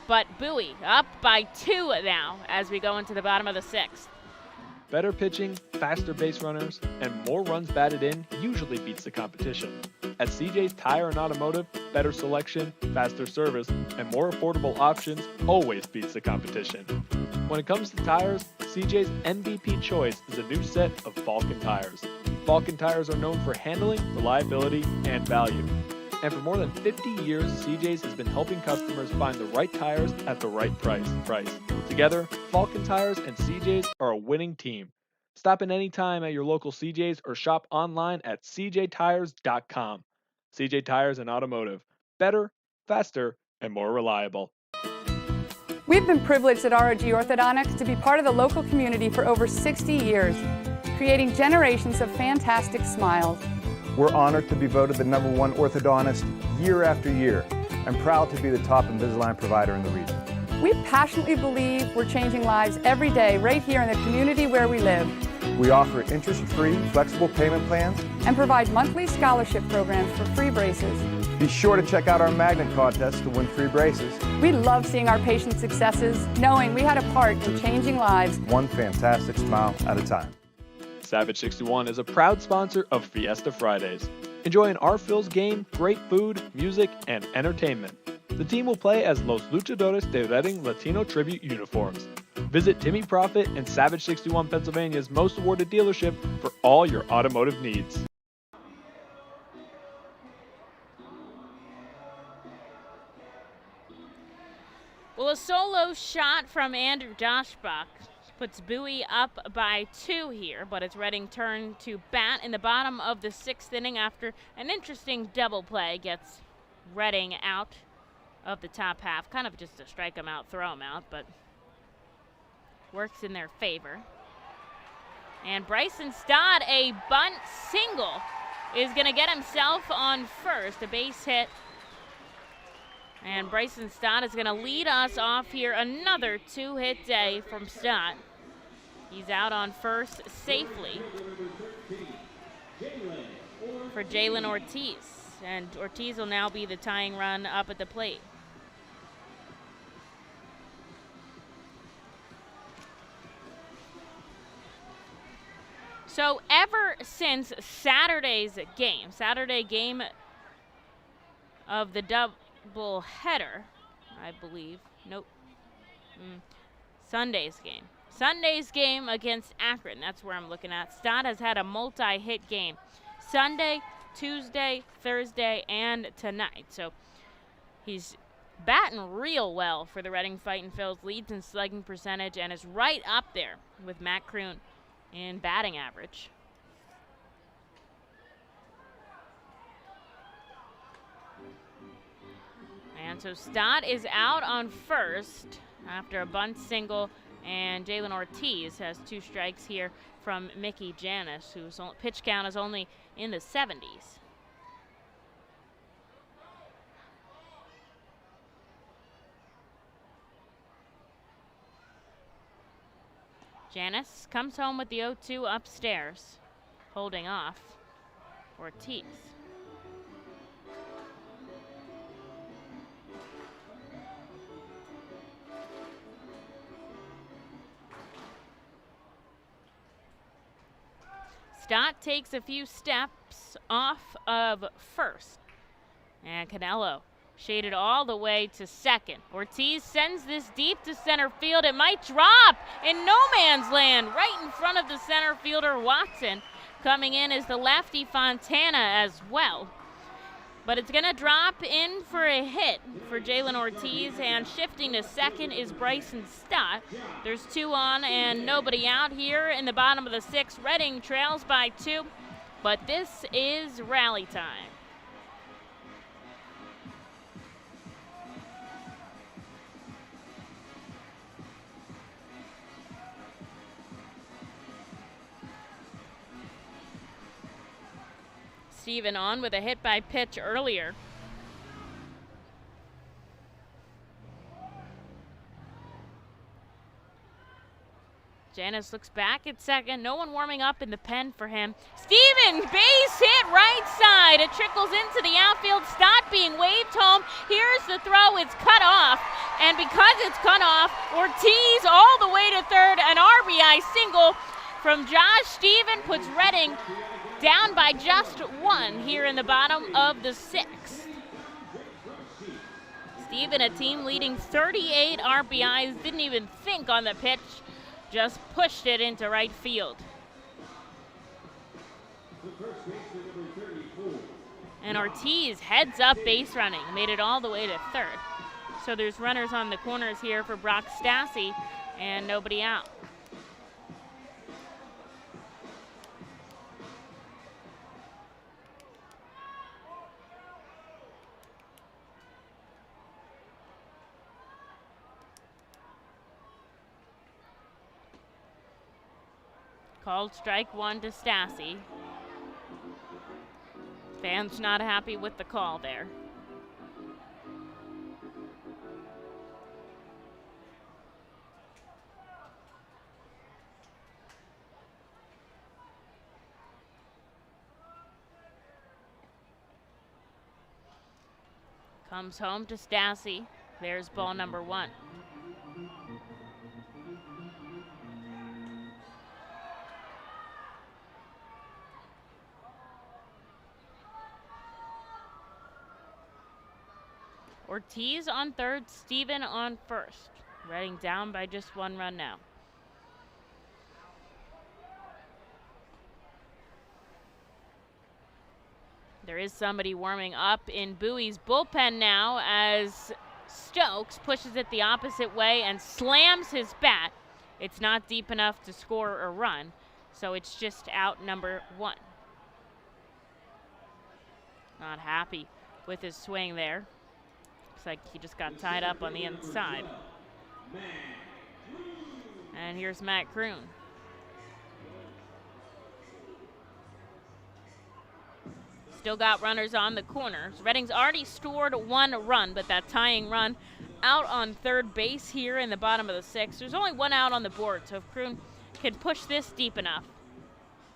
But Bowie up by 2 now as we go into the bottom of the 6th. Better pitching, faster base runners, and more runs batted in usually beats the competition. At CJ's Tire and Automotive, better selection, faster service, and more affordable options always beats the competition. When it comes to tires, CJ's MVP choice is a new set of Falken tires. Falken tires are known for handling, reliability, and value. And for more than 50 years, CJ's has been helping customers find the right tires at the right price. Together, Falken Tires and CJ's are a winning team. Stop in any time at your local CJ's or shop online at cjtires.com. CJ Tires and Automotive. Better, faster, and more reliable. We've been privileged at ROG Orthodontics to be part of the local community for over 60 years, creating generations of fantastic smiles. We're honored to be voted the #1 orthodontist year after year, and proud to be the top Invisalign provider in the region. We passionately believe we're changing lives every day right here in the community where we live. We offer interest-free, flexible payment plans and provide monthly scholarship programs for free braces. Be sure to check out our magnet contest to win free braces. We love seeing our patients' successes, knowing we had a part in changing lives. One fantastic smile at a time. Savage 61 is a proud sponsor of Fiesta Fridays. Enjoy an our Phil's game, great food, music, and entertainment. The team will play as Los Luchadores de Reading Latino Tribute uniforms. Visit Timmy Profit and Savage 61 Pennsylvania's most awarded dealership for all your automotive needs. Well, a solo shot from Andrew Doshbach puts Bowie up by 2 here, but it's Reading turn to bat in the bottom of the 6th inning after an interesting double play gets Reading out of the top half. Kind of just to strike them out, throw them out, but works in their favor. And Bryson Stott, a bunt single, is going to get himself on first, a base hit. And Bryson Stott is going to lead us off here. Another 2-hit day from Stott. He's out on first safely for Jalen Ortiz. And Ortiz will now be the tying run up at the plate. So ever since Saturday game of the double header, I believe. Nope. Sunday's game against Akron. That's where I'm looking at. Stott has had a multi-hit game. Sunday, Tuesday, Thursday, and tonight. So he's batting real well for the Reading Fightin' Phils. Leads in slugging percentage and is right up there with Matt Kroon in batting average. And so Stott is out on first after a bunt single, and Jalen Ortiz has 2 strikes here from Mickey Janis, whose pitch count is only in the 70s. Janis comes home with the 0-2 upstairs, holding off Ortiz. Stott takes a few steps off of first. And Canelo shaded all the way to second. Ortiz sends this deep to center field. It might drop in no man's land right in front of the center fielder Watson. Coming in is the lefty Fontana as well. But it's going to drop in for a hit for Jalen Ortiz, and shifting to second is Bryson Stott. There's 2 on and nobody out here in the bottom of the 6th. Reading trails by 2, but this is rally time. Steven on with a hit by pitch earlier. Janis looks back at second. No one warming up in the pen for him. Steven, base hit right side. It trickles into the outfield. Stott being waved home. Here's the throw. It's cut off. And because it's cut off, Ortiz all the way to third. An RBI single from Josh Steven puts Reading down by just 1 here in the bottom of the 6th. Steven, a team leading 38 RBIs, didn't even think on the pitch, just pushed it into right field. And Ortiz heads up base running, made it all the way to third. So there's runners on the corners here for Brock Stassi and nobody out. Called strike 1 to Stassi. Fans not happy with the call there. Comes home to Stassi. There's ball number 1. Ortiz on third, Steven on first. Reading down by just 1 run now. There is somebody warming up in Bowie's bullpen now as Stokes pushes it the opposite way and slams his bat. It's not deep enough to score a run, so it's just out number 1. Not happy with his swing there. Looks like he just got tied up on the inside. And here's Matt Kroon. Still got runners on the corners. Reading's already scored 1 run, but that tying run out on third base here in the bottom of the 6th. There's only 1 out on the board, so if Kroon can push this deep enough,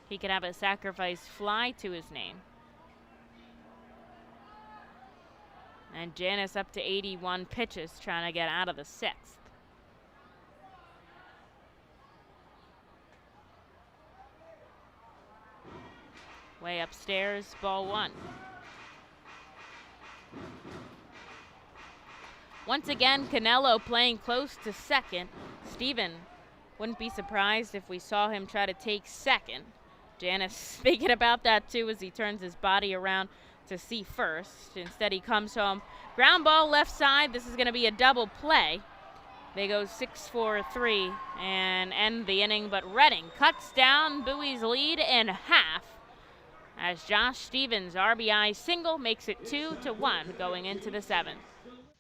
he could have a sacrifice fly to his name. And Janis up to 81 pitches, trying to get out of the 6th. Way upstairs, ball 1. Once again, Canelo playing close to second. Steven, wouldn't be surprised if we saw him try to take second. Janis thinking about that too as he turns his body around to see first. Instead, he comes home. Ground ball left side. This is going to be a double play. They go 6-4-3 and end the inning, but Reading cuts down Bowie's lead in half as Josh Stevens' RBI single makes it 2-1 going into the 7th.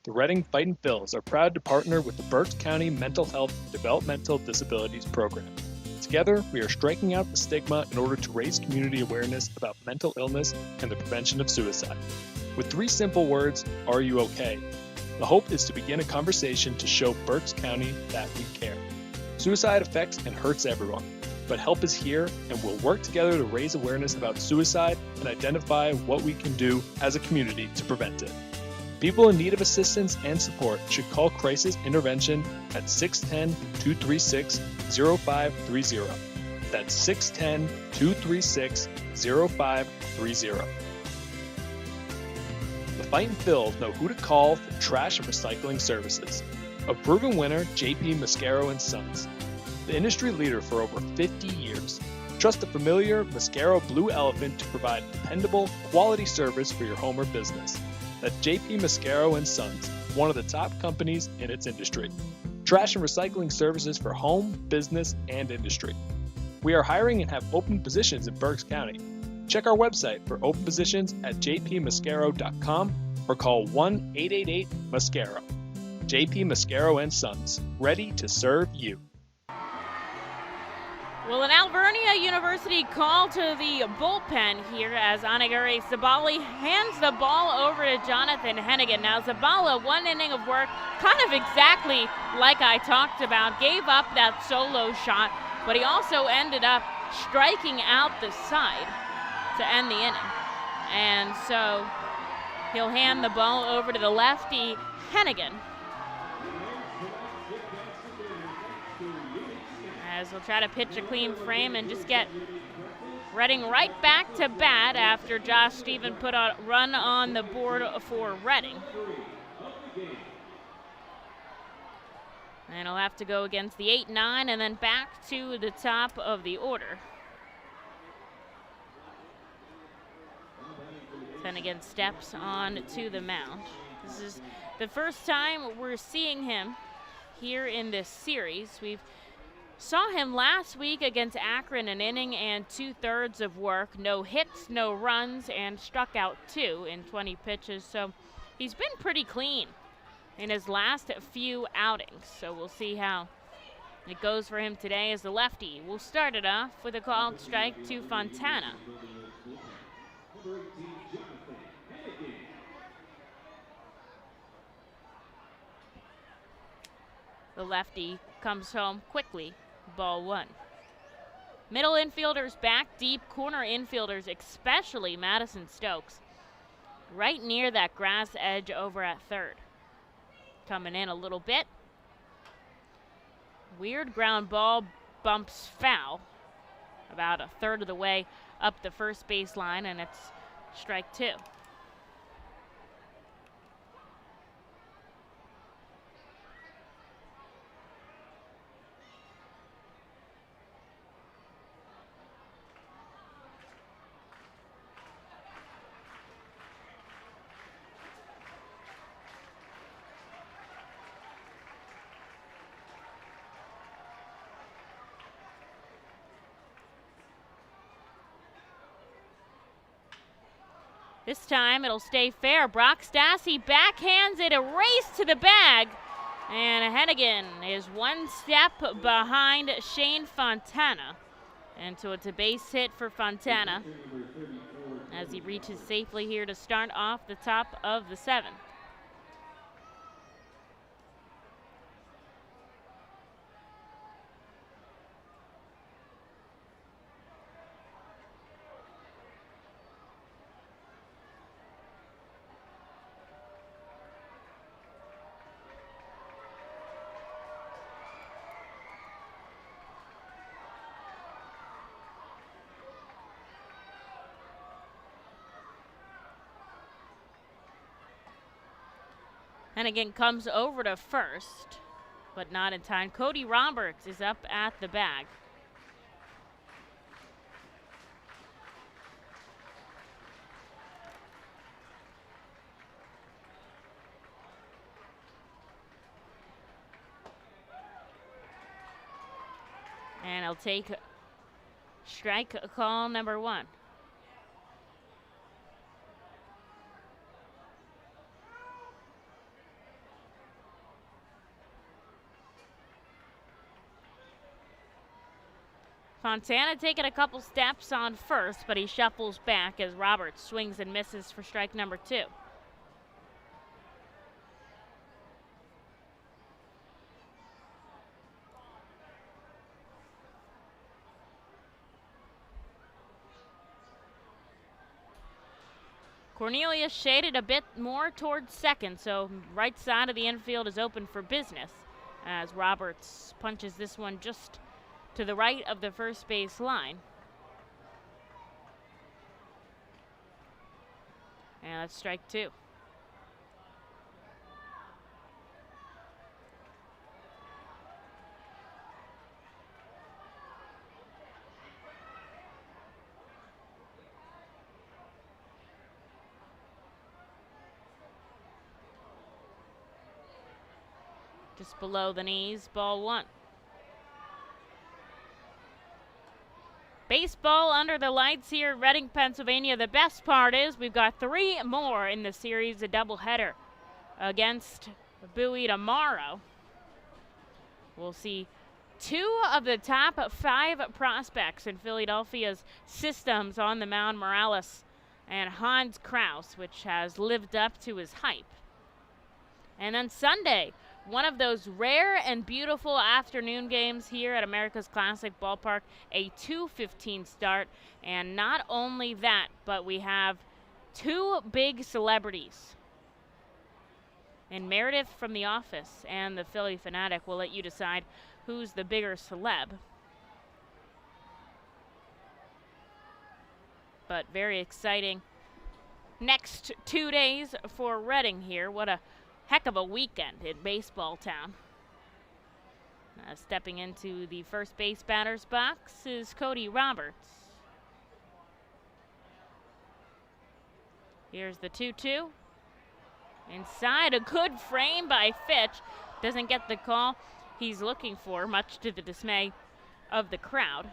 The Reading Fightin' Phils are proud to partner with the Berks County Mental Health and Developmental Disabilities Program. Together, we are striking out the stigma in order to raise community awareness about mental illness and the prevention of suicide. With 3 simple words, are you okay? The hope is to begin a conversation to show Berks County that we care. Suicide affects and hurts everyone, but help is here and we'll work together to raise awareness about suicide and identify what we can do as a community to prevent it. People in need of assistance and support should call Crisis Intervention at 610-236-0530. That's 610-236-0530. The Fightin' Phils know who to call for trash and recycling services. A proven winner, JP Mascaro & Sons, the industry leader for over 50 years. Trust the familiar Mascaro Blue Elephant to provide dependable, quality service for your home or business. That's JP Mascaro & Sons, one of the top companies in its industry. Trash and recycling services for home, business, and industry. We are hiring and have open positions in Berks County. Check our website for open positions at jpmascaro.com or call 1-888-MASCARO. JP Mascaro & Sons, ready to serve you. Well, an Alvernia University call to the bullpen here as Anagare Zabali hands the ball over to Jonathan Hennigan. Now, Zabala, one inning of work, kind of exactly like I talked about, gave up that solo shot, but he also ended up striking out the side to end the inning. And so he'll hand the ball over to the lefty, Hennigan, as he'll try to pitch a clean frame and just get Reading right back to bat after Josh Stephen put a run on the board for Reading. And he'll have to go against the 8-9 and then back to the top of the order. Hennigan steps on to the mound. This is the first time we're seeing him here in this series. We've saw him last week against Akron, an inning and 2/3 of work. No hits, no runs, and struck out 2 in 20 pitches. So he's been pretty clean in his last few outings. So we'll see how it goes for him today as the lefty will start it off with a called strike to Fontana. The lefty comes home quickly, ball 1. Middle infielders back deep, corner infielders, especially Madison Stokes, right near that grass edge over at third. Coming in a little bit. Weird ground ball, bumps foul about 1/3 of the way up the first baseline, and it's strike 2. This time it'll stay fair. Brock Stassi backhands it, a race to the bag. And Hennigan is one step behind Shane Fontana. And so it's a base hit for Fontana as he reaches safely here to start off the top of the 7th. Hennigan comes over to first, but not in time. Cody Roberts is up at the bag. And I'll take strike call number 1. Fontana taking a couple steps on first, but he shuffles back as Roberts swings and misses for strike number 2. Cornelius shaded a bit more towards second, so right side of the infield is open for business as Roberts punches this one just to the right of the first base line. And that's strike 2. Just below the knees, ball 1. Baseball under the lights here at Reading, Pennsylvania. The best part is we've got 3 more in the series, a doubleheader against Bowie tomorrow. We'll see 2 of the top 5 prospects in Philadelphia's systems on the mound, Morales and Hans Kraus, which has lived up to his hype. And then Sunday, one of those rare and beautiful afternoon games here at America's Classic Ballpark, a 2:15 start. And not only that, but we have 2 big celebrities. And Meredith from The Office and the Philly Fanatic will let you decide who's the bigger celeb. But very exciting next 2 days for Reading here. What a heck of a weekend in baseball town. Stepping into the first base batter's box is Cody Roberts. Here's the 2-2. Inside, a good frame by Fitch. Doesn't get the call he's looking for, much to the dismay of the crowd.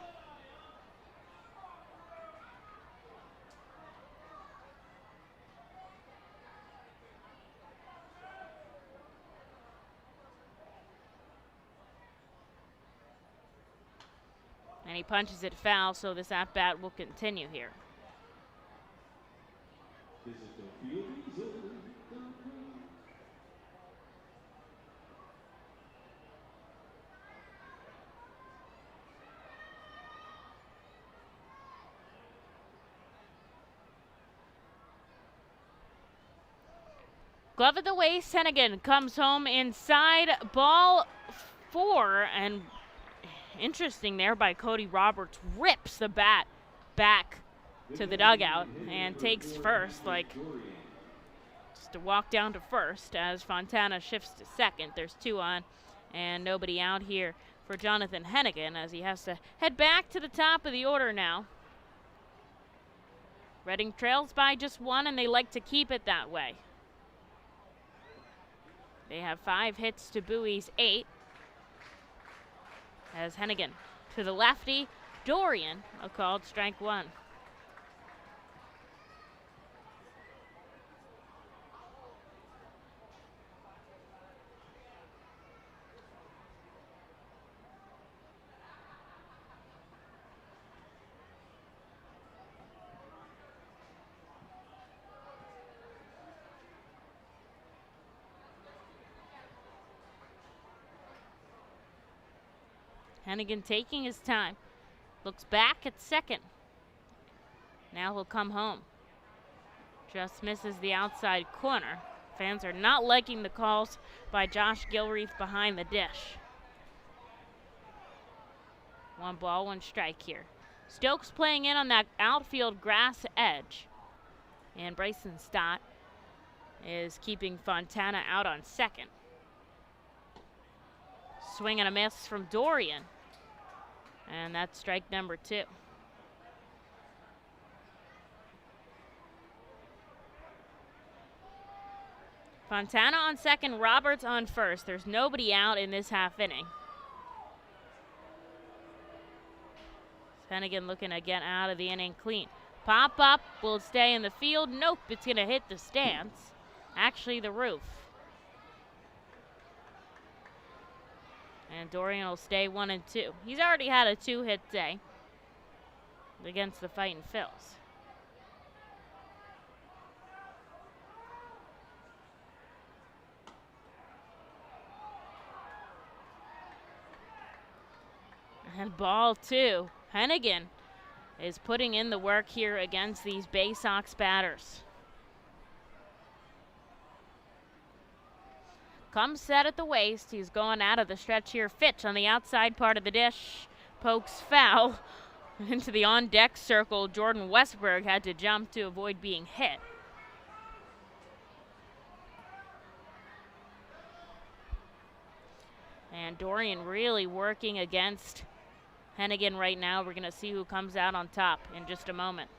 And he punches it foul, so this at-bat will continue here. Glove at the waist, Hennigan comes home inside, ball 4, and interesting there by Cody Roberts, rips the bat back to the dugout and takes first, like just to walk down to first as Fontana shifts to second. There's 2 on and nobody out here for Jonathan Hennigan as he has to head back to the top of the order now. Reading trails by just 1 and they like to keep it that way. They have 5 hits to Bowie's 8. As Hennigan to the lefty, Dorian, a called strike 1. Hennigan taking his time. Looks back at second. Now he'll come home. Just misses the outside corner. Fans are not liking the calls by Josh Gilreath behind the dish. 1 ball, 1 strike here. Stokes playing in on that outfield grass edge. And Bryson Stott is keeping Fontana out on second. Swing and a miss from Dorian. And that's strike number 2. Fontana on second, Roberts on first. There's nobody out in this half inning. Hennigan looking to get out of the inning clean. Pop up, will stay in the field. Nope, it's going to hit the stands. Actually, the roof. And Dorian will stay 1 and 2. He's already had a 2-hit day against the Fightin' Phils. And ball 2. Hennigan is putting in the work here against these Baysox batters. Comes set at the waist. He's going out of the stretch here. Fitch on the outside part of the dish. pokes foul into the on-deck circle. Jordan Westberg had to jump to avoid being hit. And Dorian really working against Hennigan right now. We're going to see who comes out on top in just a moment.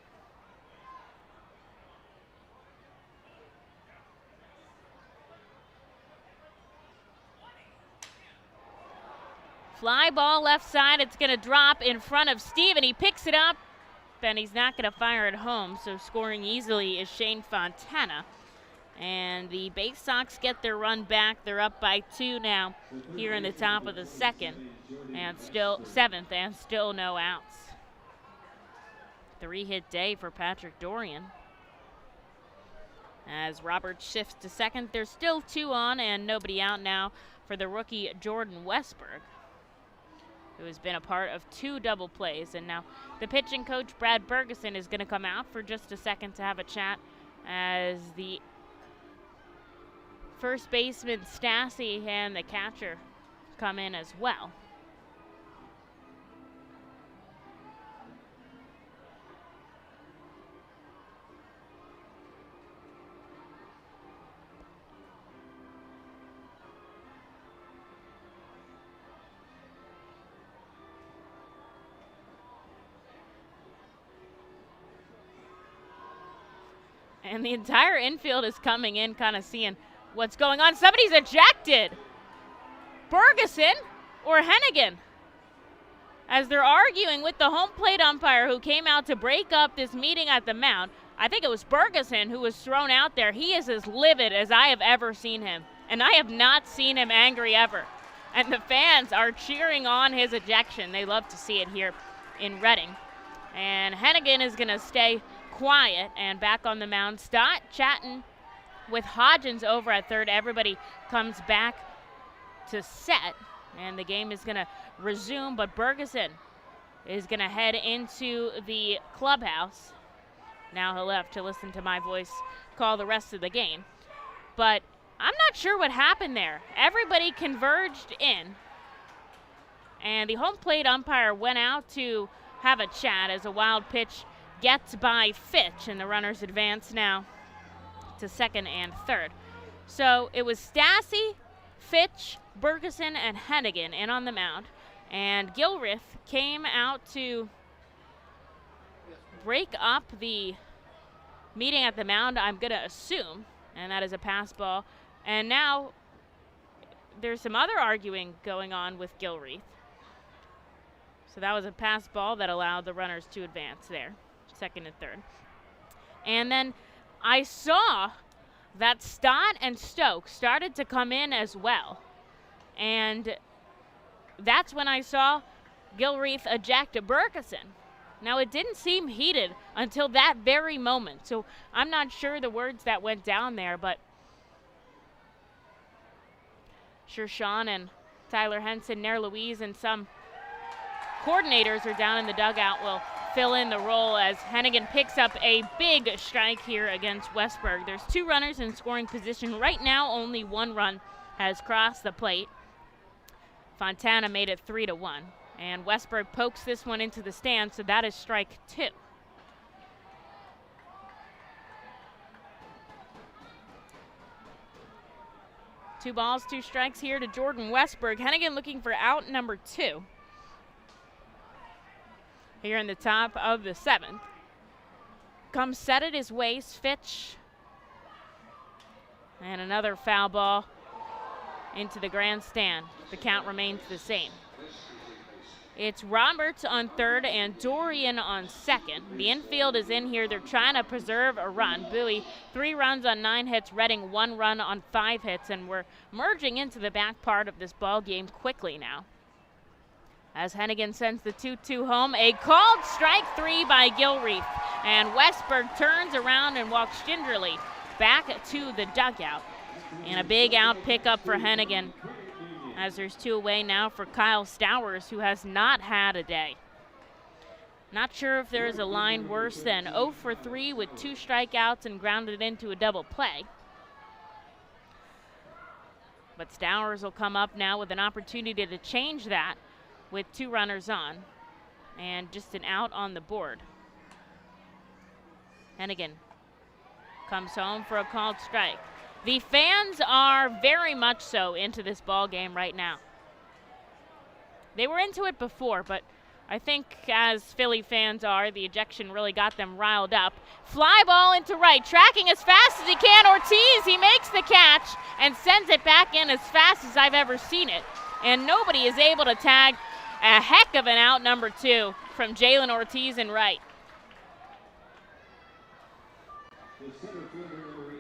Fly ball left side. It's going to drop in front of Steven. He picks it up, and he's not going to fire it home. So scoring easily is Shane Fontana. And the Baysox get their run back. They're up by 2 now here in the top of the seventh, and still no outs. 3-hit day for Patrick Dorian. As Robert shifts to second, there's still 2 on and nobody out now for the rookie Jordan Westberg, who has been a part of 2 double plays. And now the pitching coach, Brad Bergeson, is going to come out for just a second to have a chat as the first baseman Stassi and the catcher come in as well. And the entire infield is coming in, kind of seeing what's going on. Somebody's ejected. Bergeson or Hennigan? As they're arguing with the home plate umpire who came out to break up this meeting at the mound. I think it was Bergeson who was thrown out there. He is as livid as I have ever seen him. And I have not seen him angry ever. And the fans are cheering on his ejection. They love to see it here in Reading. And Hennigan is going to stay quiet and back on the mound. Stott chatting with Hodgins over at third. Everybody comes back to set, and the game is going to resume, but Bergeson is going to head into the clubhouse. Now he'll have to listen to my voice call the rest of the game. But I'm not sure what happened there. Everybody converged in, and the home plate umpire went out to have a chat as a wild pitch gets by Fitch, and the runners advance now to second and third. So it was Stassi, Fitch, Bergeson, and Hennigan in on the mound. And Gilreath came out to break up the meeting at the mound, I'm going to assume, and that is a pass ball. And now there's some other arguing going on with Gilreath. So that was a pass ball that allowed the runners to advance there, second and third. And then I saw that Stott and Stokes started to come in as well. And that's when I saw Gilreath eject Bergeson. Now, it didn't seem heated until that very moment. So I'm not sure the words that went down there, but sure Sean and Tyler Henson, Nair Louise, and some coordinators are down in the dugout will fill in the role as Hennigan picks up a big strike here against Westberg. There's 2 runners in scoring position. Right now, only 1 run has crossed the plate. Fontana made it 3-1. And Westberg pokes this one into the stand, so that is strike 2. Two balls, 2 strikes here to Jordan Westberg. Hennigan looking for out number 2. Here in the top of the 7th. Comes set at his waist, Fitch. And another foul ball into the grandstand. The count remains the same. It's Roberts on third and Dorian on second. The infield is in here. They're trying to preserve a run. Bowie, 3 runs on 9 hits. Reading, 1 run on 5 hits. And we're merging into the back part of this ball game quickly now. As Hennigan sends the 2-2 home, a called strike 3 by Gilreath. And Westberg turns around and walks gingerly back to the dugout. And a big out pickup for Hennigan, as there's 2 away now for Kyle Stowers, who has not had a day. Not sure if there's a line worse than 0 for 3 with 2 strikeouts and grounded into a double play. But Stowers will come up now with an opportunity to change that with 2 runners on. and just an out on the board. Hennigan comes home for a called strike. The fans are very much so into this ball game right now. They were into it before, but I think as Philly fans are, the ejection really got them riled up. Fly ball into right, tracking as fast as he can. Ortiz, he makes the catch and sends it back in as fast as I've ever seen it. And nobody is able to tag a heck of an out, number 2, from Jalen Ortiz in right.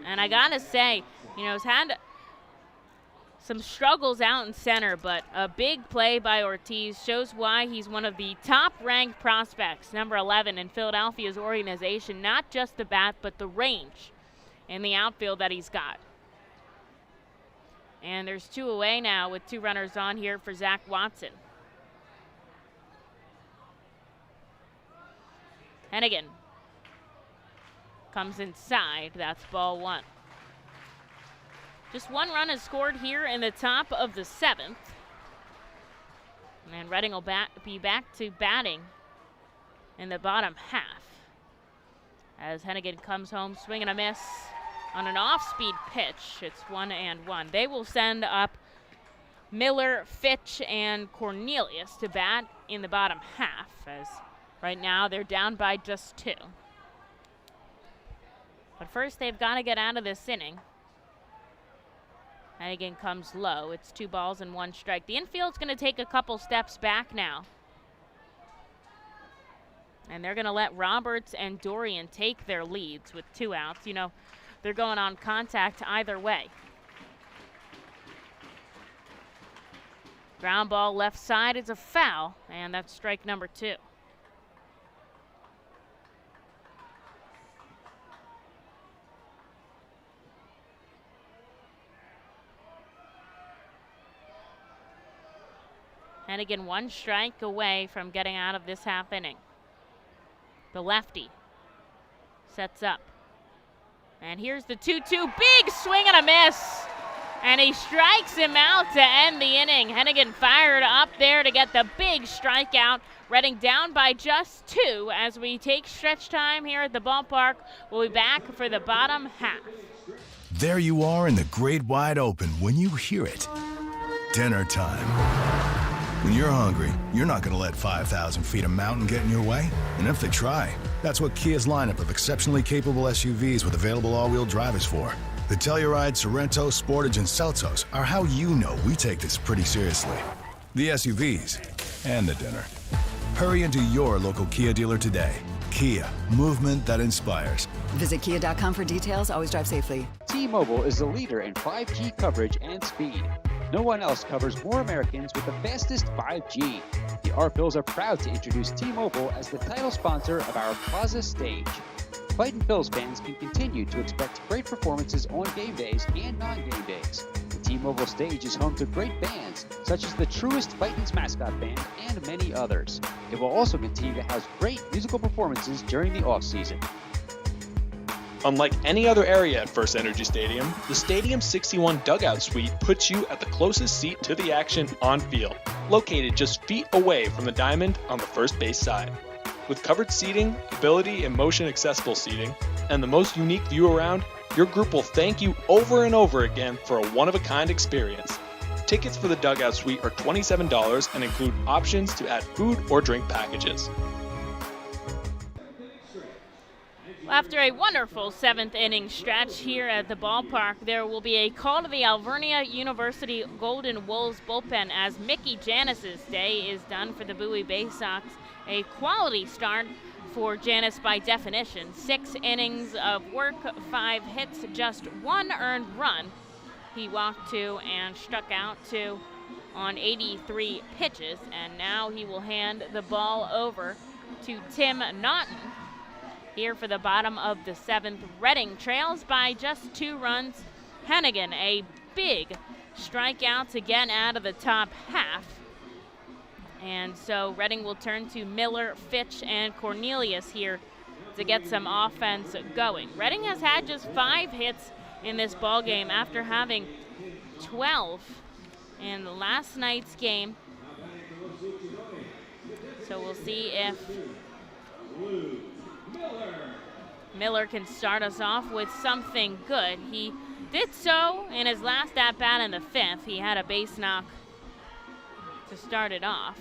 And I gotta say, he's had some struggles out in center, but a big play by Ortiz shows why he's one of the top-ranked prospects, number 11 in Philadelphia's organization. Not just the bat, but the range in the outfield that he's got. And there's 2 away now with 2 runners on here for Zach Watson. Hennigan comes inside. That's ball 1. Just 1 run is scored here in the top of the 7th. And Reading will be back to batting in the bottom half. As Hennigan comes home, swing and a miss on an off-speed pitch. It's 1-1. They will send up Miller, Fitch, and Cornelius to bat in the bottom half, as right now they're down by just 2. But first they've got to get out of this inning. Hennigan comes low. It's 2 balls and 1 strike. The infield's going to take a couple steps back now. And they're going to let Roberts and Dorian take their leads with 2 outs. They're going on contact either way. Ground ball left side is a foul, and that's strike number 2. Hennigan 1 strike away from getting out of this half inning. The lefty sets up. And here's the 2-2. Big swing and a miss. And he strikes him out to end the inning. Hennigan fired up there to get the big strikeout. Reading down by just 2 as we take stretch time here at the ballpark. We'll be back for the bottom half. There you are in the great wide open when you hear it. Dinner time. When you're hungry, you're not going to let 5,000 feet of mountain get in your way. And if they try, that's what Kia's lineup of exceptionally capable SUVs with available all-wheel drive is for. The Telluride, Sorento, Sportage, and Seltos are how you know we take this pretty seriously. The SUVs and the dinner. Hurry into your local Kia dealer today. Kia, movement that inspires. Visit kia.com for details. Always drive safely. T-Mobile is the leader in 5G coverage and speed. No one else covers more Americans with the fastest 5G. The Arphils are proud to introduce T-Mobile as the title sponsor of our Plaza stage. Fightin' Phils fans can continue to expect great performances on game days and non-game days. The T-Mobile stage is home to great bands, such as the Truest Fightin's mascot band and many others. It will also continue to house great musical performances during the off-season. Unlike any other area at FirstEnergy Stadium, the Stadium 61 Dugout Suite puts you at the closest seat to the action on field, located just feet away from the diamond on the first base side. With covered seating, ability and motion accessible seating, and the most unique view around, your group will thank you over and over again for a one-of-a-kind experience. Tickets for the Dugout Suite are $27 and include options to add food or drink packages. After a wonderful 7th inning stretch here at the ballpark, there will be a call to the Alvernia University Golden Wolves bullpen as Mickey Janis's day is done for the Bowie Baysox. A quality start for Janis by definition. 6 innings of work, 5 hits, just 1 earned run. He walked 2 and struck out 2 on 83 pitches, and now he will hand the ball over to Tim Naughton. Here for the bottom of the 7th, Reading trails by just 2 runs. Hennigan, a big strikeout to get out of the top half. And so Reading will turn to Miller, Fitch, and Cornelius here to get some offense going. Reading has had just 5 hits in this ball game after having 12 in last night's game. So we'll see if Miller can start us off with something good. He did so in his last at-bat in the 5th. He had a base knock to start it off.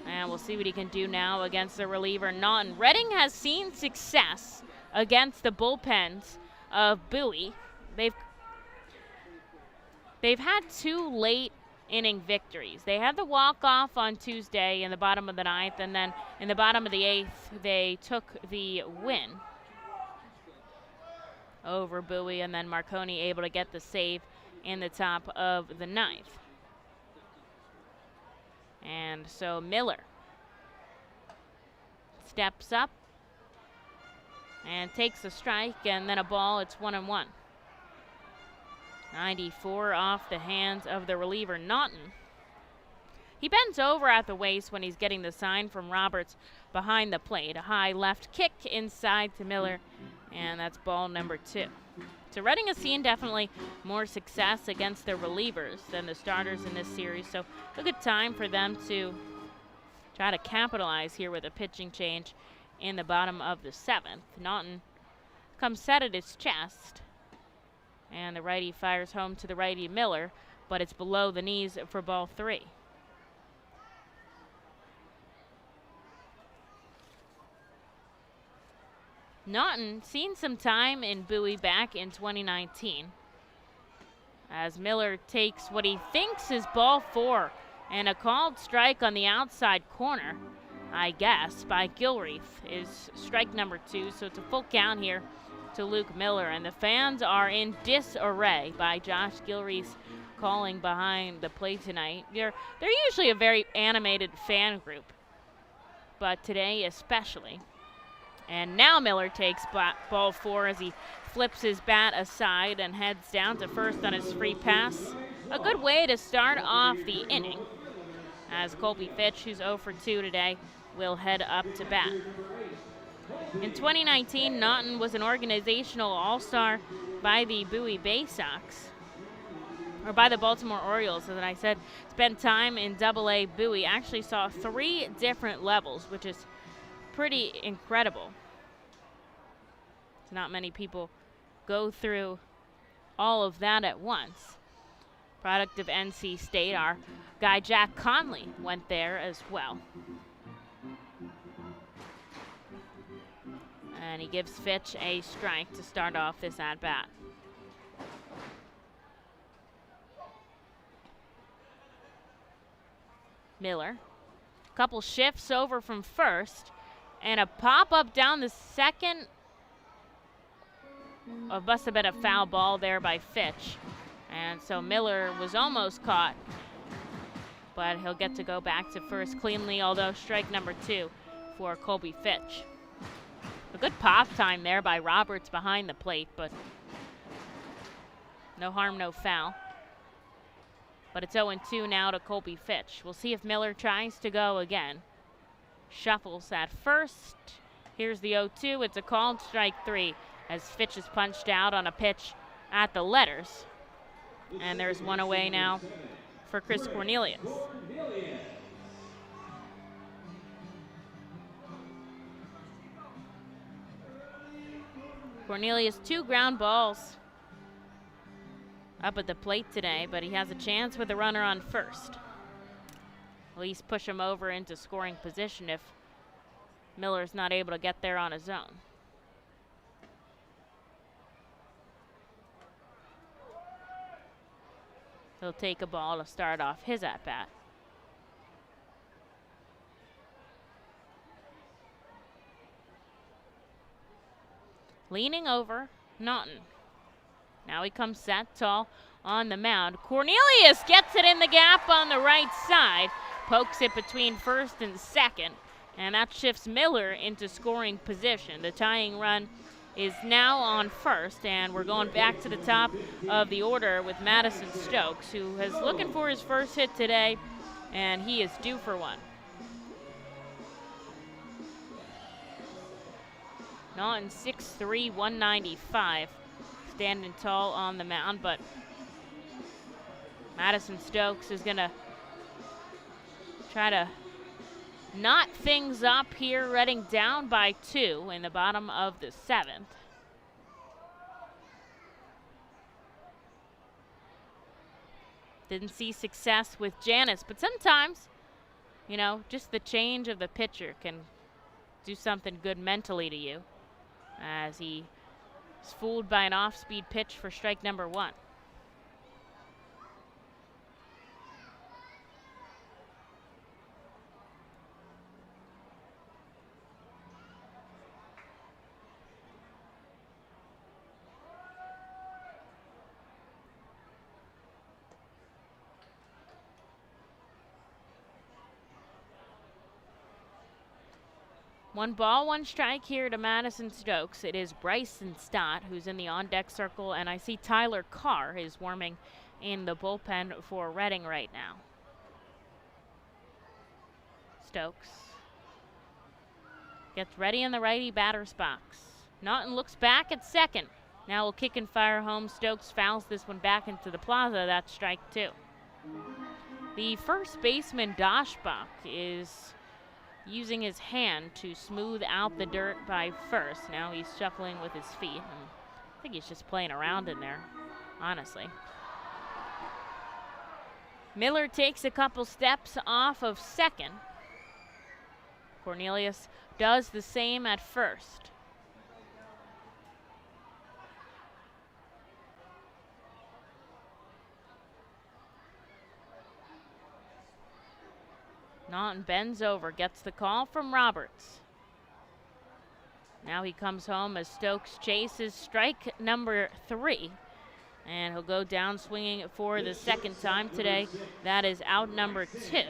And we'll see what he can do now against the reliever, Naughton. Reading has seen success against the bullpens of Bowie. They've had 2 late inning victories. They had the walk-off on Tuesday in the bottom of the 9th, and then in the bottom of the 8th, they took the win over Bowie, and then Marconi able to get the save in the top of the 9th. And so Miller steps up and takes a strike, and then a ball. It's 1-1. 94 off the hands of the reliever, Naughton. He bends over at the waist when he's getting the sign from Roberts behind the plate. A high left kick inside to Miller, and that's ball number 2. So Reading has seen definitely more success against the relievers than the starters in this series, so a good time for them to try to capitalize here with a pitching change in the bottom of the 7th. Naughton comes set at his chest, and the righty fires home to the righty Miller, but it's below the knees for ball 3. Naughton seen some time in Bowie back in 2019 as Miller takes what he thinks is ball 4 and a called strike on the outside corner, I guess, by Gilreath is strike number 2, so it's a full count here to Luke Miller, and the fans are in disarray by Josh Gilreath calling behind the plate tonight. They're usually a very animated fan group, but today especially. And now Miller takes ball 4 as he flips his bat aside and heads down to first on his free pass. A good way to start off the inning, as Colby Fitch, who's 0 for 2 today, will head up to bat. In 2019, Naughton was an organizational all-star by the Bowie Baysox, or by the Baltimore Orioles, as I said. Spent time in Double-A Bowie. Actually saw 3 different levels, which is pretty incredible. Not many people go through all of that at once. Product of NC State, our guy Jack Conley went there as well. And he gives Fitch a strike to start off this at-bat. Miller, couple shifts over from first, and a pop-up down the second. Must have been a foul ball there by Fitch. And so Miller was almost caught, but he'll get to go back to first cleanly, although strike number 2 for Colby Fitch. A good pop time there by Roberts behind the plate, but no harm, no foul. But it's 0-2 now to Colby Fitch. We'll see if Miller tries to go again. Shuffles at first. Here's the 0-2. It's a called strike 3 as Fitch is punched out on a pitch at the letters. And there's one away now for Chris Cornelius. Cornelius 2 ground balls up at the plate today, but he has a chance with a runner on first. At least push him over into scoring position if Miller's not able to get there on his own. He'll take a ball to start off his at-bat. Leaning over, Naughton. Now he comes set tall on the mound. Cornelius gets it in the gap on the right side, pokes it between first and second, and that shifts Miller into scoring position. The tying run is now on first, and we're going back to the top of the order with Madison Stokes, who is looking for his first hit today, and he is due for one. Naughton 6'3", 195, standing tall on the mound, but Madison Stokes is going to try to knot things up here. Reading down by 2 in the bottom of the 7th. Didn't see success with Janice, but sometimes, you know, just the change of the pitcher can do something good mentally to you, as he is fooled by an off-speed pitch for strike number 1. One ball, one strike here to Madison Stokes. It is Bryson Stott who's in the on-deck circle, and I see Tyler Carr is warming in the bullpen for Reading right now. Stokes gets ready in the righty batter's box. Naughton looks back at second. Now will kick and fire home. Stokes fouls this one back into the plaza. That's strike 2. The first baseman, Doshbach, is using his hand to smooth out the dirt by first. Now he's shuffling with his feet. I think he's just playing around in there, honestly. Miller takes a couple steps off of second. Cornelius does the same at first. Naughton bends over, gets the call from Roberts. Now he comes home as Stokes chases strike number 3. And he'll go down swinging for the second time today. That is out number 2.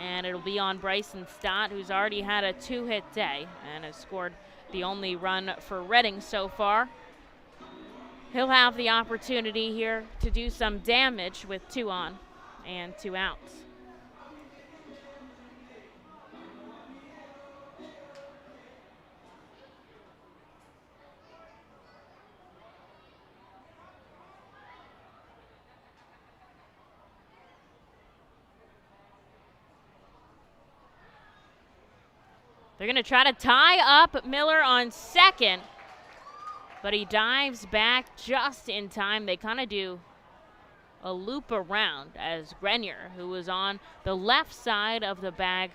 And it'll be on Bryson Stott, who's already had a 2-hit day and has scored the only run for Reading so far. He'll have the opportunity here to do some damage with 2 on and 2 outs. They're going to try to tie up Miller on second, but he dives back just in time. They kind of do a loop around as Grenier, who was on the left side of the bag,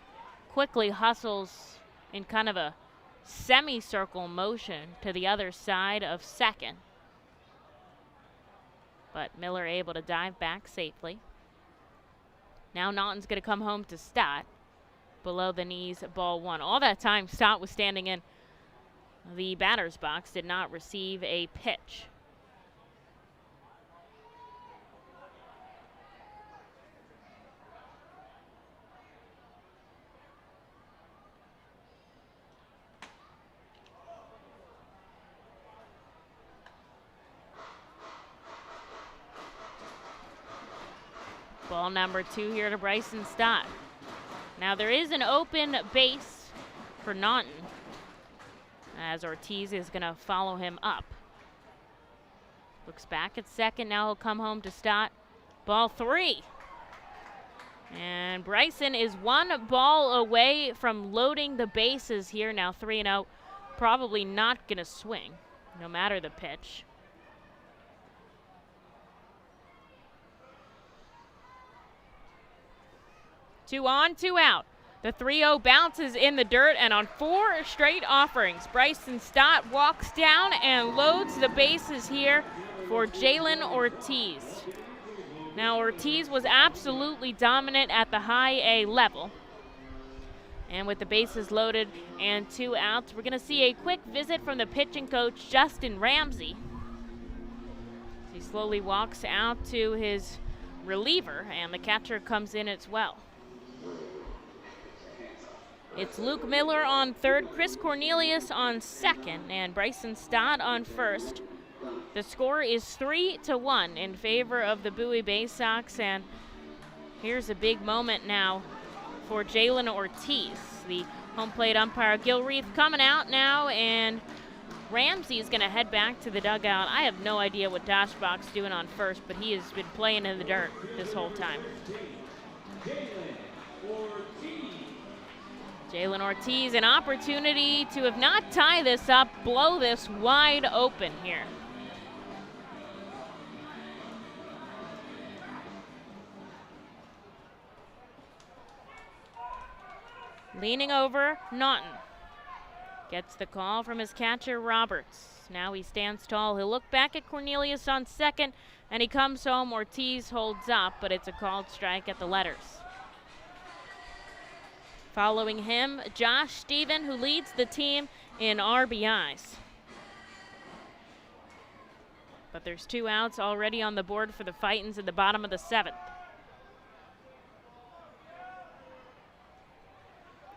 quickly hustles in kind of a semicircle motion to the other side of second. But Miller able to dive back safely. Now Naughton's going to come home to Stott. Below the knees, ball 1. All that time, Stott was standing in the batter's box, did not receive a pitch. Ball number 2 here to Bryson Stott. Now there is an open base for Naughton, as Ortiz is going to follow him up. Looks back at second, now he'll come home to Stott. Ball 3. And Bryson is 1 ball away from loading the bases here. Now 3-0, probably not going to swing, no matter the pitch. Two on, 2 out. The 3-0 bounces in the dirt, and on 4 straight offerings, Bryson Stott walks down and loads the bases here for Jalen Ortiz. Now Ortiz was absolutely dominant at the high A level. And with the bases loaded and 2 outs, we're going to see a quick visit from the pitching coach, Justin Ramsey. He slowly walks out to his reliever, and the catcher comes in as well. It's Luke Miller on third, Chris Cornelius on second, and Bryson Stott on first. The score is 3-1 in favor of the Bowie Baysox, and here's a big moment now for Jalen Ortiz. The home plate umpire, Gil Reith, coming out now, and Ramsey is going to head back to the dugout. I have no idea what Doshbach's doing on first, but he has been playing in the dirt this whole time. Jalen Ortiz, an opportunity to, if not tie this up, blow this wide open here. Leaning over, Naughton. Gets the call from his catcher, Roberts. Now he stands tall. He'll look back at Cornelius on second, and he comes home. Ortiz holds up, but it's a called strike at the letters. Following him, Josh Steven, who leads the team in RBIs. But there's 2 outs already on the board for the Fightins in the bottom of the 7th.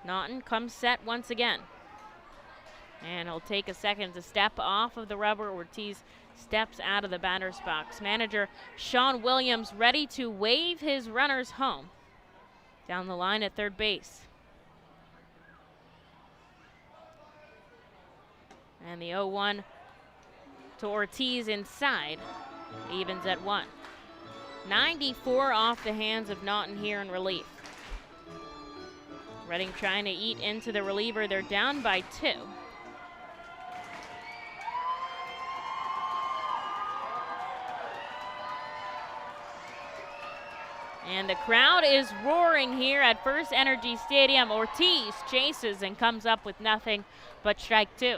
Naughton comes set once again. And he'll take a second to step off of the rubber. Ortiz steps out of the batter's box. Manager Sean Williams ready to wave his runners home. Down the line at third base. And the 0-1 to Ortiz inside. Evens at 1. 94 off the hands of Naughton here in relief. Reading trying to eat into the reliever. They're down by 2. And the crowd is roaring here at FirstEnergy Stadium. Ortiz chases and comes up with nothing but strike 2.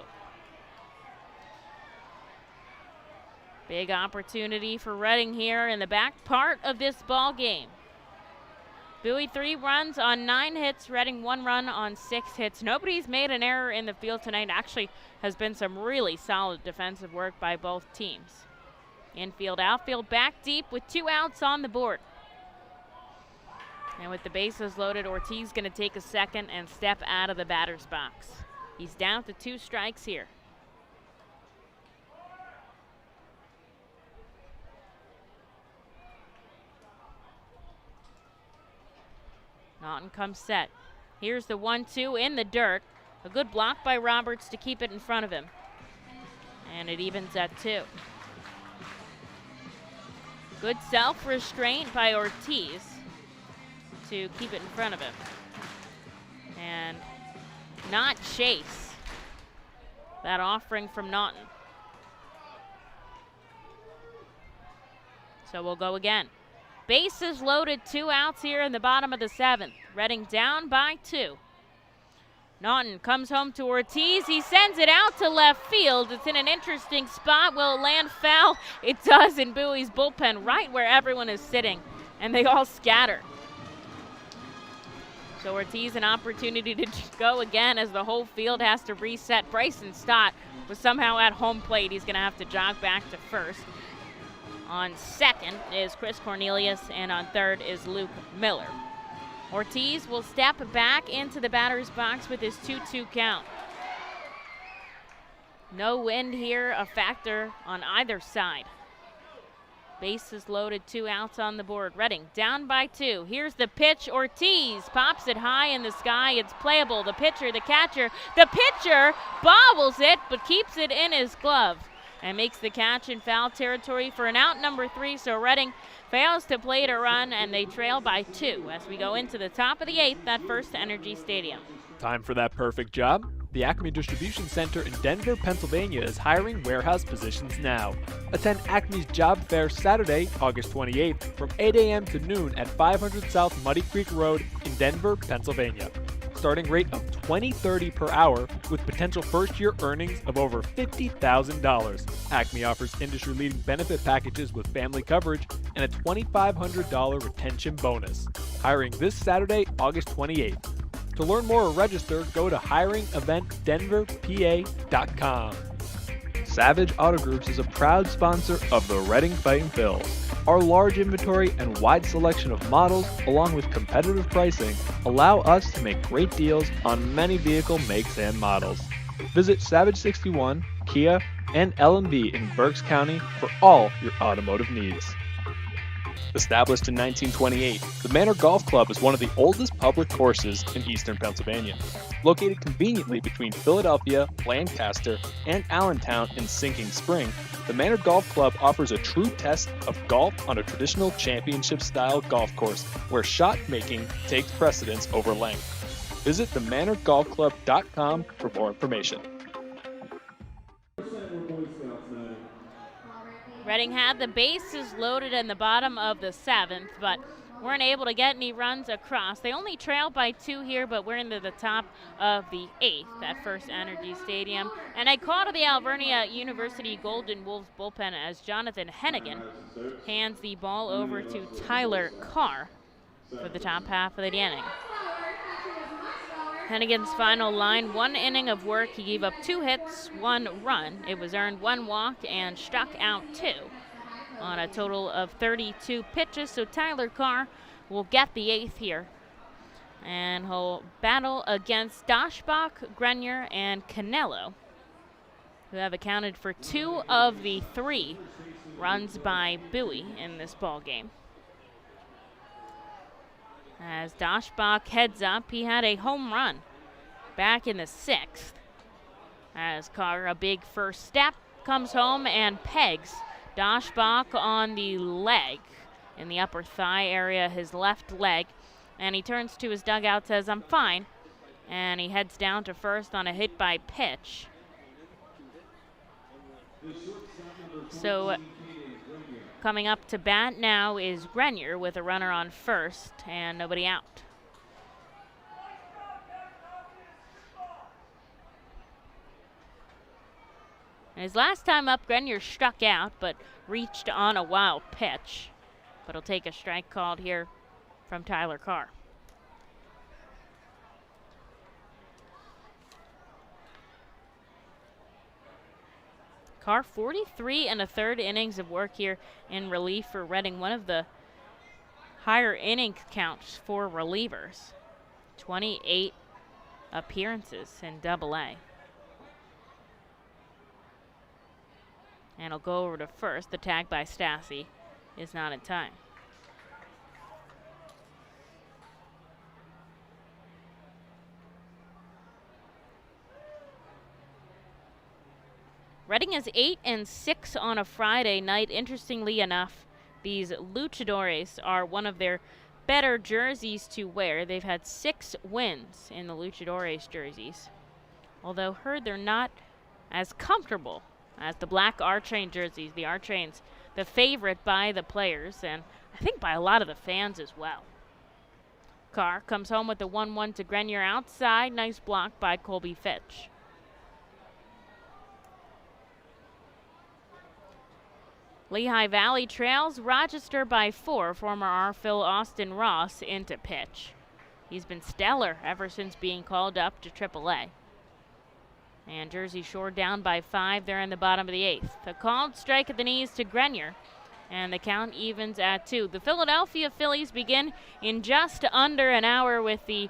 Big opportunity for Reading here in the back part of this ball game. Bowie 3 runs on 9 hits, Reading 1 run on 6 hits. Nobody's made an error in the field tonight. Actually has been some really solid defensive work by both teams. Infield, outfield, back deep with 2 outs on the board. And with the bases loaded, Ortiz going to take a second and step out of the batter's box. He's down to 2 strikes here. Naughton comes set. Here's the 1-2 in the dirt. A good block by Roberts to keep it in front of him. And it evens at 2. Good self-restraint by Ortiz to keep it in front of him. And not chase that offering from Naughton. So we'll go again. Bases loaded, 2 outs here in the bottom of the 7th. Reading down by 2. Naughton comes home to Ortiz. He sends it out to left field. It's in an interesting spot. Will it land foul? It does in Bowie's bullpen, right where everyone is sitting, and they all scatter. So Ortiz an opportunity to go again as the whole field has to reset. Bryson Stott was somehow at home plate. He's going to have to jog back to first. On second is Chris Cornelius, and on third is Luke Miller. Ortiz will step back into the batter's box with his 2-2 count. No wind here, a factor on either side. Bases loaded, 2 outs on the board. Reading down by 2. Here's the pitch. Ortiz pops it high in the sky. It's playable. The pitcher, the catcher. The pitcher bobbles it, but keeps it in his glove and makes the catch in foul territory for an out number 3. So Reading fails to play to run, and they trail by 2 as we go into the top of the 8th at FirstEnergy Stadium. Time for that perfect job. The Acme Distribution Center in Denver, Pennsylvania is hiring warehouse positions now. Attend Acme's Job Fair Saturday, August 28th from 8 a.m. to noon at 500 South Muddy Creek Road in Denver, Pennsylvania. Starting rate of $20.30 per hour with potential first-year earnings of over $50,000. Acme offers industry-leading benefit packages with family coverage and a $2,500 retention bonus. Hiring this Saturday, August 28th. To learn more or register, go to hiringeventdenverpa.com. Savage Auto Groups is a proud sponsor of the Reading Fightin' Phils. Our large inventory and wide selection of models, along with competitive pricing, allow us to make great deals on many vehicle makes and models. Visit Savage 61, Kia, and L&B in Berks County for all your automotive needs. Established in 1928, the Manor Golf Club is one of the oldest public courses in eastern Pennsylvania. Located conveniently between Philadelphia, Lancaster, and Allentown in Sinking Spring, the Manor Golf Club offers a true test of golf on a traditional championship-style golf course where shot making takes precedence over length. Visit themanorgolfclub.com for more information. Reading had the bases loaded in the bottom of the 7th, but weren't able to get any runs across. They only trailed by 2 here, but we're into the top of the 8th at FirstEnergy Stadium. And a call to the Alvernia University Golden Wolves bullpen as Jonathan Hennigan hands the ball over to Tyler Carr for the top half of the inning. Hennigan's final line, 1 inning of work. He gave up 2 hits, 1 run. It was earned 1 walk and struck out 2 on a total of 32 pitches. So Tyler Carr will get the 8th here. And he'll battle against Doshbach, Grenier, and Canelo, who have accounted for 2 of the 3 runs by Bowie in this ball game. As Doshbach heads up, he had a home run back in the 6th. As Carr, a big first step, comes home and pegs Doshbach on the leg, in the upper thigh area, his left leg. And he turns to his dugout, says, "I'm fine." And he heads down to first on a hit by pitch. So coming up to bat now is Grenier with a runner on first and nobody out. And his last time up, Grenier struck out but reached on a wild pitch. But he'll take a strike called here from Tyler Carr. Carr, 43 1/3 innings of work here in relief for Reading, one of the higher inning counts for relievers. 28 appearances in Double-A. And he'll go over to first. The tag by Stassi is not in time. Reading is 8-6 on a Friday night. Interestingly enough, these luchadores are one of their better jerseys to wear. They've had 6 wins in the luchadores jerseys. Although heard they're not as comfortable as the black R-Train jerseys. The R-Train's the favorite by the players and I think by a lot of the fans as well. Carr comes home with the 1-1 to Grenier outside. Nice block by Colby Fitch. Lehigh Valley trails Rochester by 4. Former R-Phil Austin Ross into pitch. He's been stellar ever since being called up to AAA. And Jersey Shore down by 5. They're in the bottom of the 8th. A called strike at the knees to Grenier, and the count evens at 2. The Philadelphia Phillies begin in just under an hour with the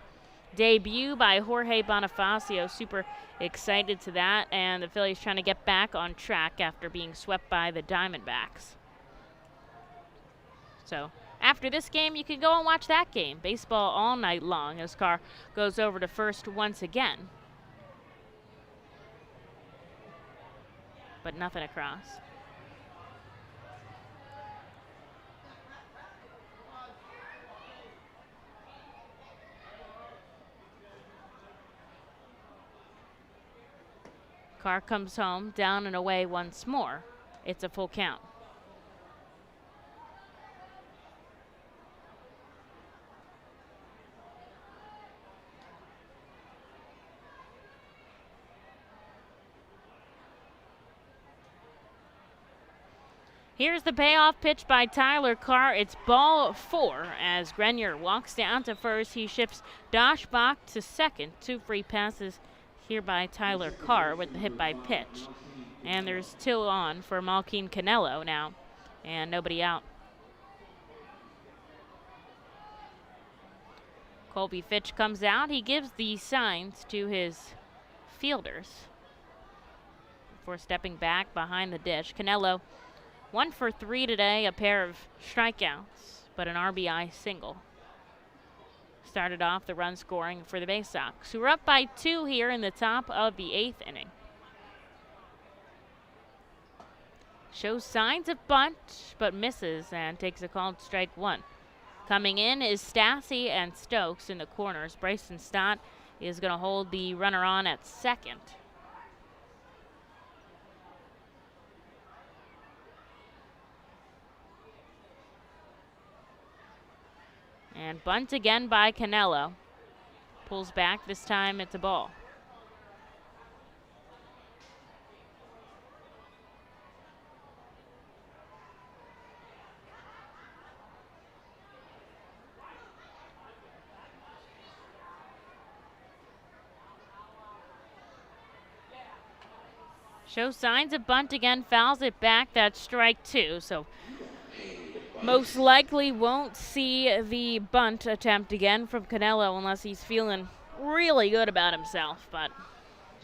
debut by Jorge Bonifacio. Super excited to that, and the Phillies trying to get back on track after being swept by the Diamondbacks. So after this game, you can go and watch that game. Baseball all night long as Carr goes over to first once again. But nothing across. Carr comes home, down and away once more. It's a full count. Here's the payoff pitch by Tyler Carr. It's ball 4 as Grenier walks down to first. He shifts Doshbach to second. 2 free passes here by Tyler Carr with the hit by pitch. And there's 2 on for Malkin Canelo now, and nobody out. Colby Fitch comes out. He gives the signs to his fielders before stepping back behind the dish. Canelo 1 for 3 today, a pair of strikeouts, but an RBI single. Started off the run scoring for the Baysox, who are up by 2 here in the top of the 8th inning. Shows signs of bunt, but misses and takes a called strike 1. Coming in is Stassi and Stokes in the corners. Bryson Stott is going to hold the runner on at second. And bunt again by Canelo. Pulls back, this time it's a ball. Shows signs of bunt again, fouls it back. That's strike two. So most likely won't see the bunt attempt again from Canelo unless he's feeling really good about himself, but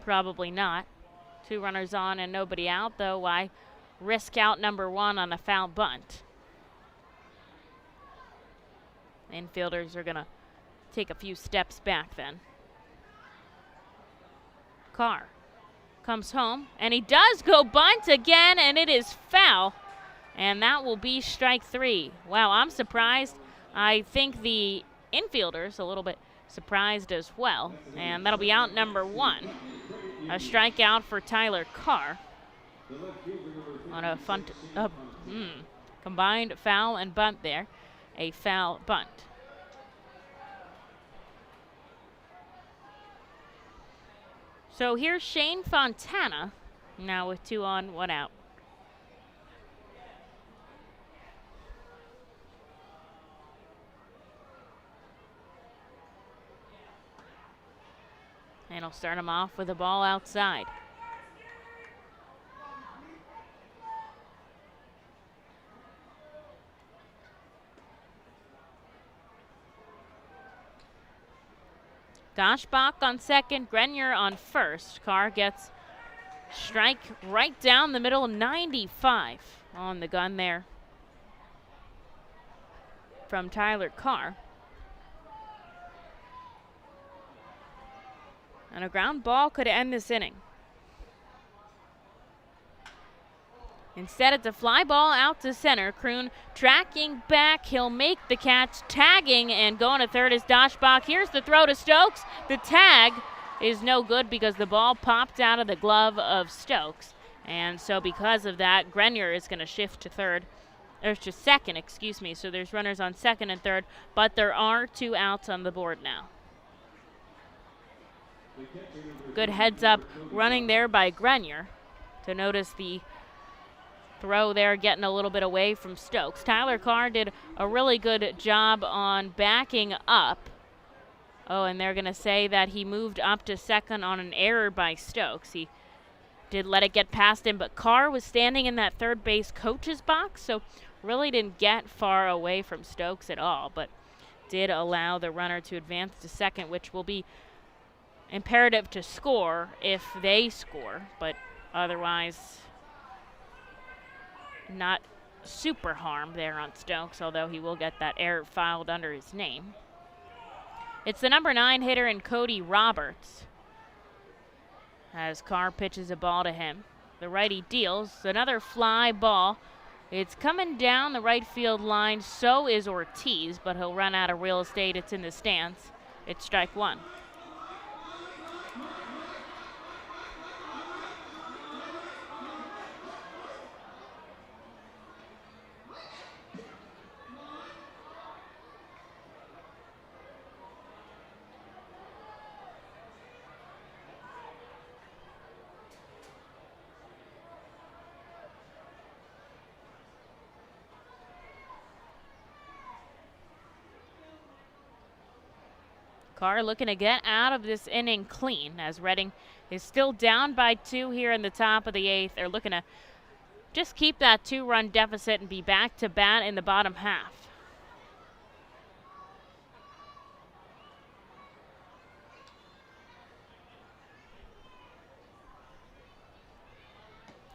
probably not. 2 runners on and nobody out, though. Why risk out number 1 on a foul bunt? Infielders are going to take a few steps back then. Carr comes home, and he does go bunt again, and it is foul. And that will be strike 3. Wow, I'm surprised. I think the infielders a little bit surprised as well. And that'll be out number 1. A strikeout for Tyler Carr on a combined foul and bunt there. A foul bunt. So here's Shane Fontana now with 2 on, 1 out. And he'll start him off with a ball outside. Doshbach on second, Grenier on first. Carr gets strike right down the middle, 95 on the gun there from Tyler Carr. And a ground ball could end this inning. Instead, it's a fly ball out to center. Kroon tracking back. He'll make the catch, tagging, and going to third is Doshbach. Here's the throw to Stokes. The tag is no good because the ball popped out of the glove of Stokes. And so because of that, Grenier is going to shift to second, excuse me. So there's runners on second and third, but there are 2 outs on the board now. Good heads up running there by Grenier to notice the throw there getting a little bit away from Stokes. Tyler Carr did a really good job on backing up. Oh, and they're going to say that he moved up to second on an error by Stokes. He did let it get past him, but Carr was standing in that third base coach's box, so really didn't get far away from Stokes at all, but did allow the runner to advance to second, which will be imperative to score if they score, but otherwise not super harm there on Stokes, although he will get that error filed under his name. It's the number 9 hitter in Cody Roberts as Carr pitches a ball to him. The righty deals another fly ball. It's coming down the right field line. So is Ortiz, but he'll run out of real estate. It's in the stands. It's strike 1. Carr looking to get out of this inning clean as Reading is still down by 2 here in the top of the 8th. They're looking to just keep that 2-run deficit and be back to bat in the bottom half.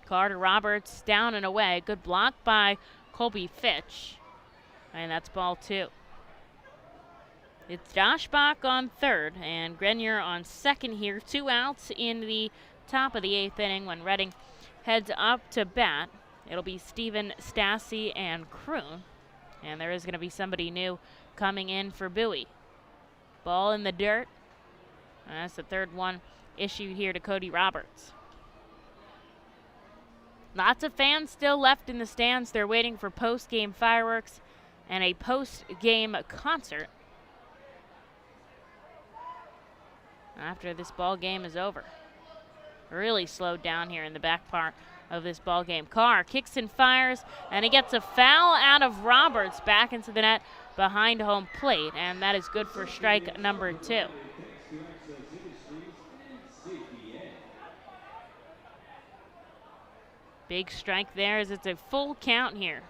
Carr to Roberts, down and away. Good block by Colby Fitch. And that's ball 2. It's Doshbach on third and Grenier on second here. 2 outs in the top of the 8th inning when Reading heads up to bat. It'll be Steven, Stassi, and Kroon. And there is going to be somebody new coming in for Bowie. Ball in the dirt. And that's the third one issued here to Cody Roberts. Lots of fans still left in the stands. They're waiting for post-game fireworks and a post-game concert after this ball game is over. Really slowed down here in the back part of this ball game. Carr kicks and fires, and he gets a foul out of Roberts back into the net behind home plate, and that is good for strike number 2. Big strike there as it's a full count here.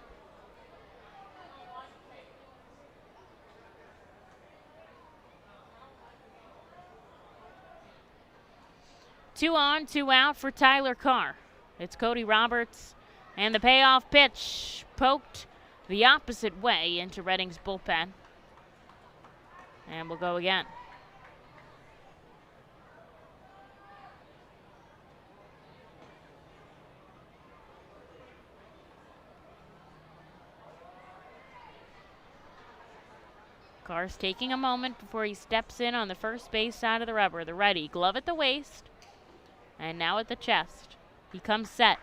Two on, two out for Tyler Carr. It's Cody Roberts, and the payoff pitch poked the opposite way into Reading's bullpen. And we'll go again. Carr's taking a moment before he steps in on the first base side of the rubber. The righty, glove at the waist, and now at the chest. He comes set.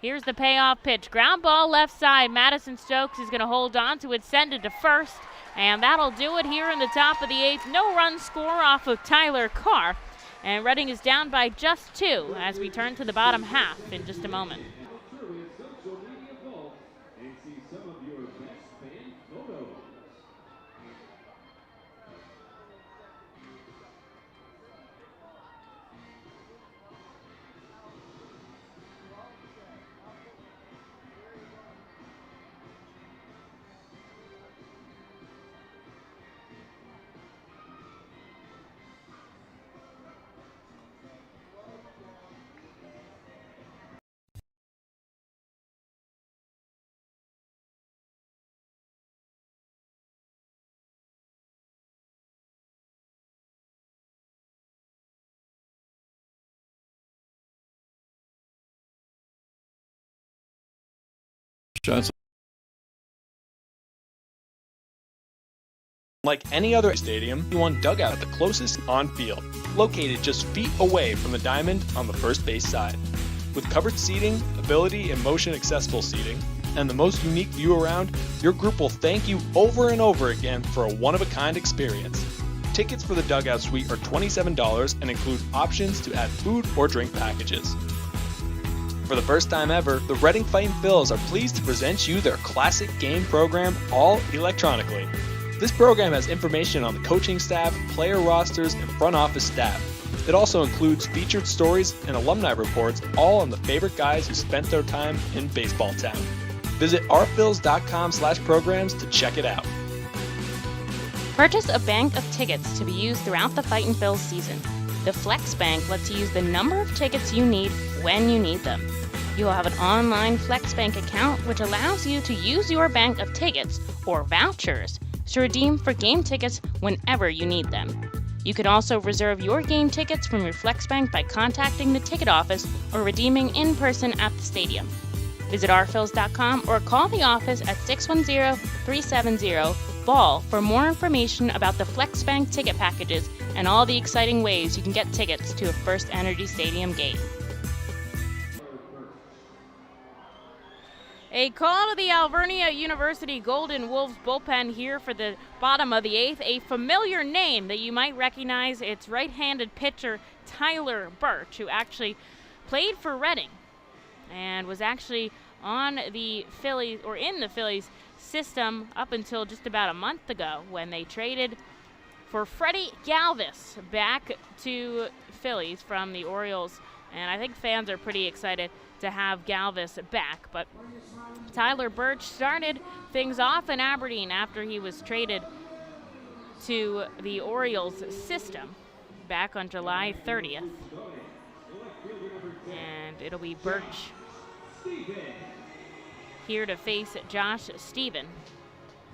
Here's the payoff pitch. Ground ball left side. Madison Stokes is going to hold on to it, send it to first, and that'll do it here in the top of the 8th. No run score off of Tyler Carr, and Reading is down by just 2 as we turn to the bottom half in just a moment. Shots. Like any other stadium, you want dugout at the closest on field, located just feet away from the diamond on the first base side. With covered seating, ability and motion accessible seating, and the most unique view around, your group will thank you over and over again for a one-of-a-kind experience. Tickets for the dugout suite are $27 and include options to add food or drink packages. For the first time ever, the Reading Fightin' Phils are pleased to present you their classic game program all electronically. This program has information on the coaching staff, player rosters, and front office staff. It also includes featured stories and alumni reports, all on the favorite guys who spent their time in baseball town. Visit rphils.com/programs to check it out. Purchase a bank of tickets to be used throughout the Fightin' Phils season. The Flex Bank lets you use the number of tickets you need when you need them. You will have an online Flex Bank account which allows you to use your bank of tickets or vouchers to redeem for game tickets whenever you need them. You can also reserve your game tickets from your Flex Bank by contacting the ticket office or redeeming in person at the stadium. Visit rphils.com or call the office at 610-370-BALL for more information about the Flex Bank ticket packages and all the exciting ways you can get tickets to a FirstEnergy Stadium game. A call to the Alvernia University Golden Wolves bullpen here for the bottom of the 8th. A familiar name that you might recognize. It's right-handed pitcher Tyler Birch, who actually played for Reading and was actually on the Phillies, or in the Phillies system up until just about a month ago when they traded for Freddie Galvis back to Phillies from the Orioles. And I think fans are pretty excited to have Galvis back. But Tyler Birch started things off in Aberdeen after he was traded to the Orioles system back on July 30th. And it'll be Birch here to face Josh Stephen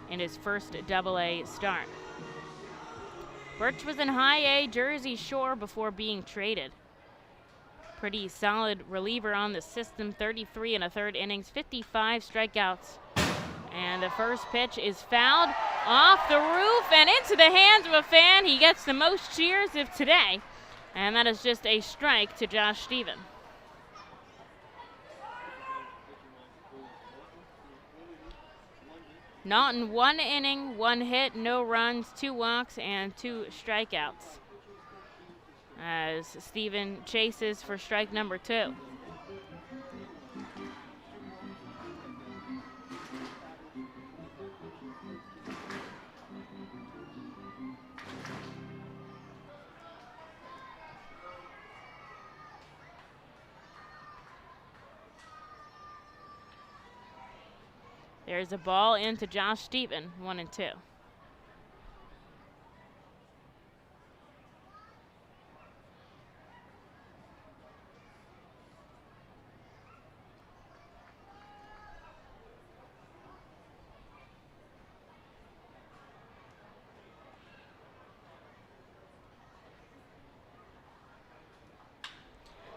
in his first Double-A start. Birch was in High A Jersey Shore before being traded. Pretty solid reliever on the system, 33 1/3 innings, 55 strikeouts. And the first pitch is fouled off the roof and into the hands of a fan. He gets the most cheers of today And that is just a strike to Josh Stephen. Naughton, 1 inning, 1 hit, no runs, 2 walks, and 2 strikeouts, as Stephen chases for strike number 2. There's a ball into Josh Stephen, 1-2.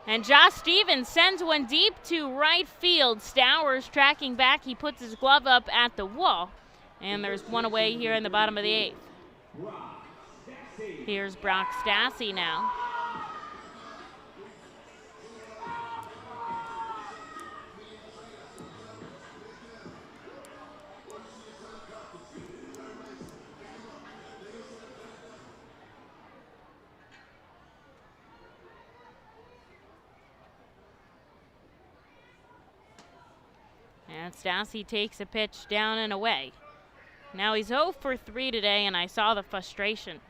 And Josh Stevens sends one deep to right field. Stowers tracking back. He puts his glove up at the wall. And there's one away here in the bottom of the 8th. Here's Brock Stassi now. And Stassi takes a pitch down and away. Now he's 0 for 3 today, and I saw the frustration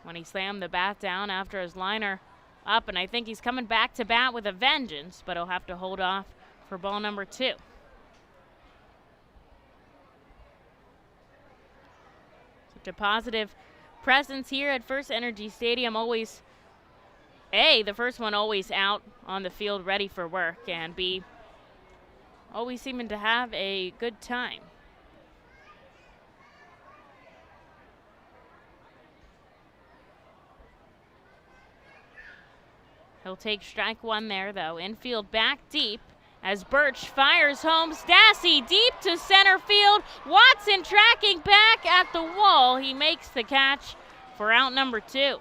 when he slammed the bat down after his liner up, and I think he's coming back to bat with a vengeance, but he'll have to hold off for ball number 2. Such a positive presence here at FirstEnergy Stadium. Always, A, the first one always out on the field ready for work, and B, always seeming to have a good time. He'll take strike 1 there, though. Infield back deep as Birch fires home. Stassi deep to center field. Watson tracking back at the wall. He makes the catch for out number 2.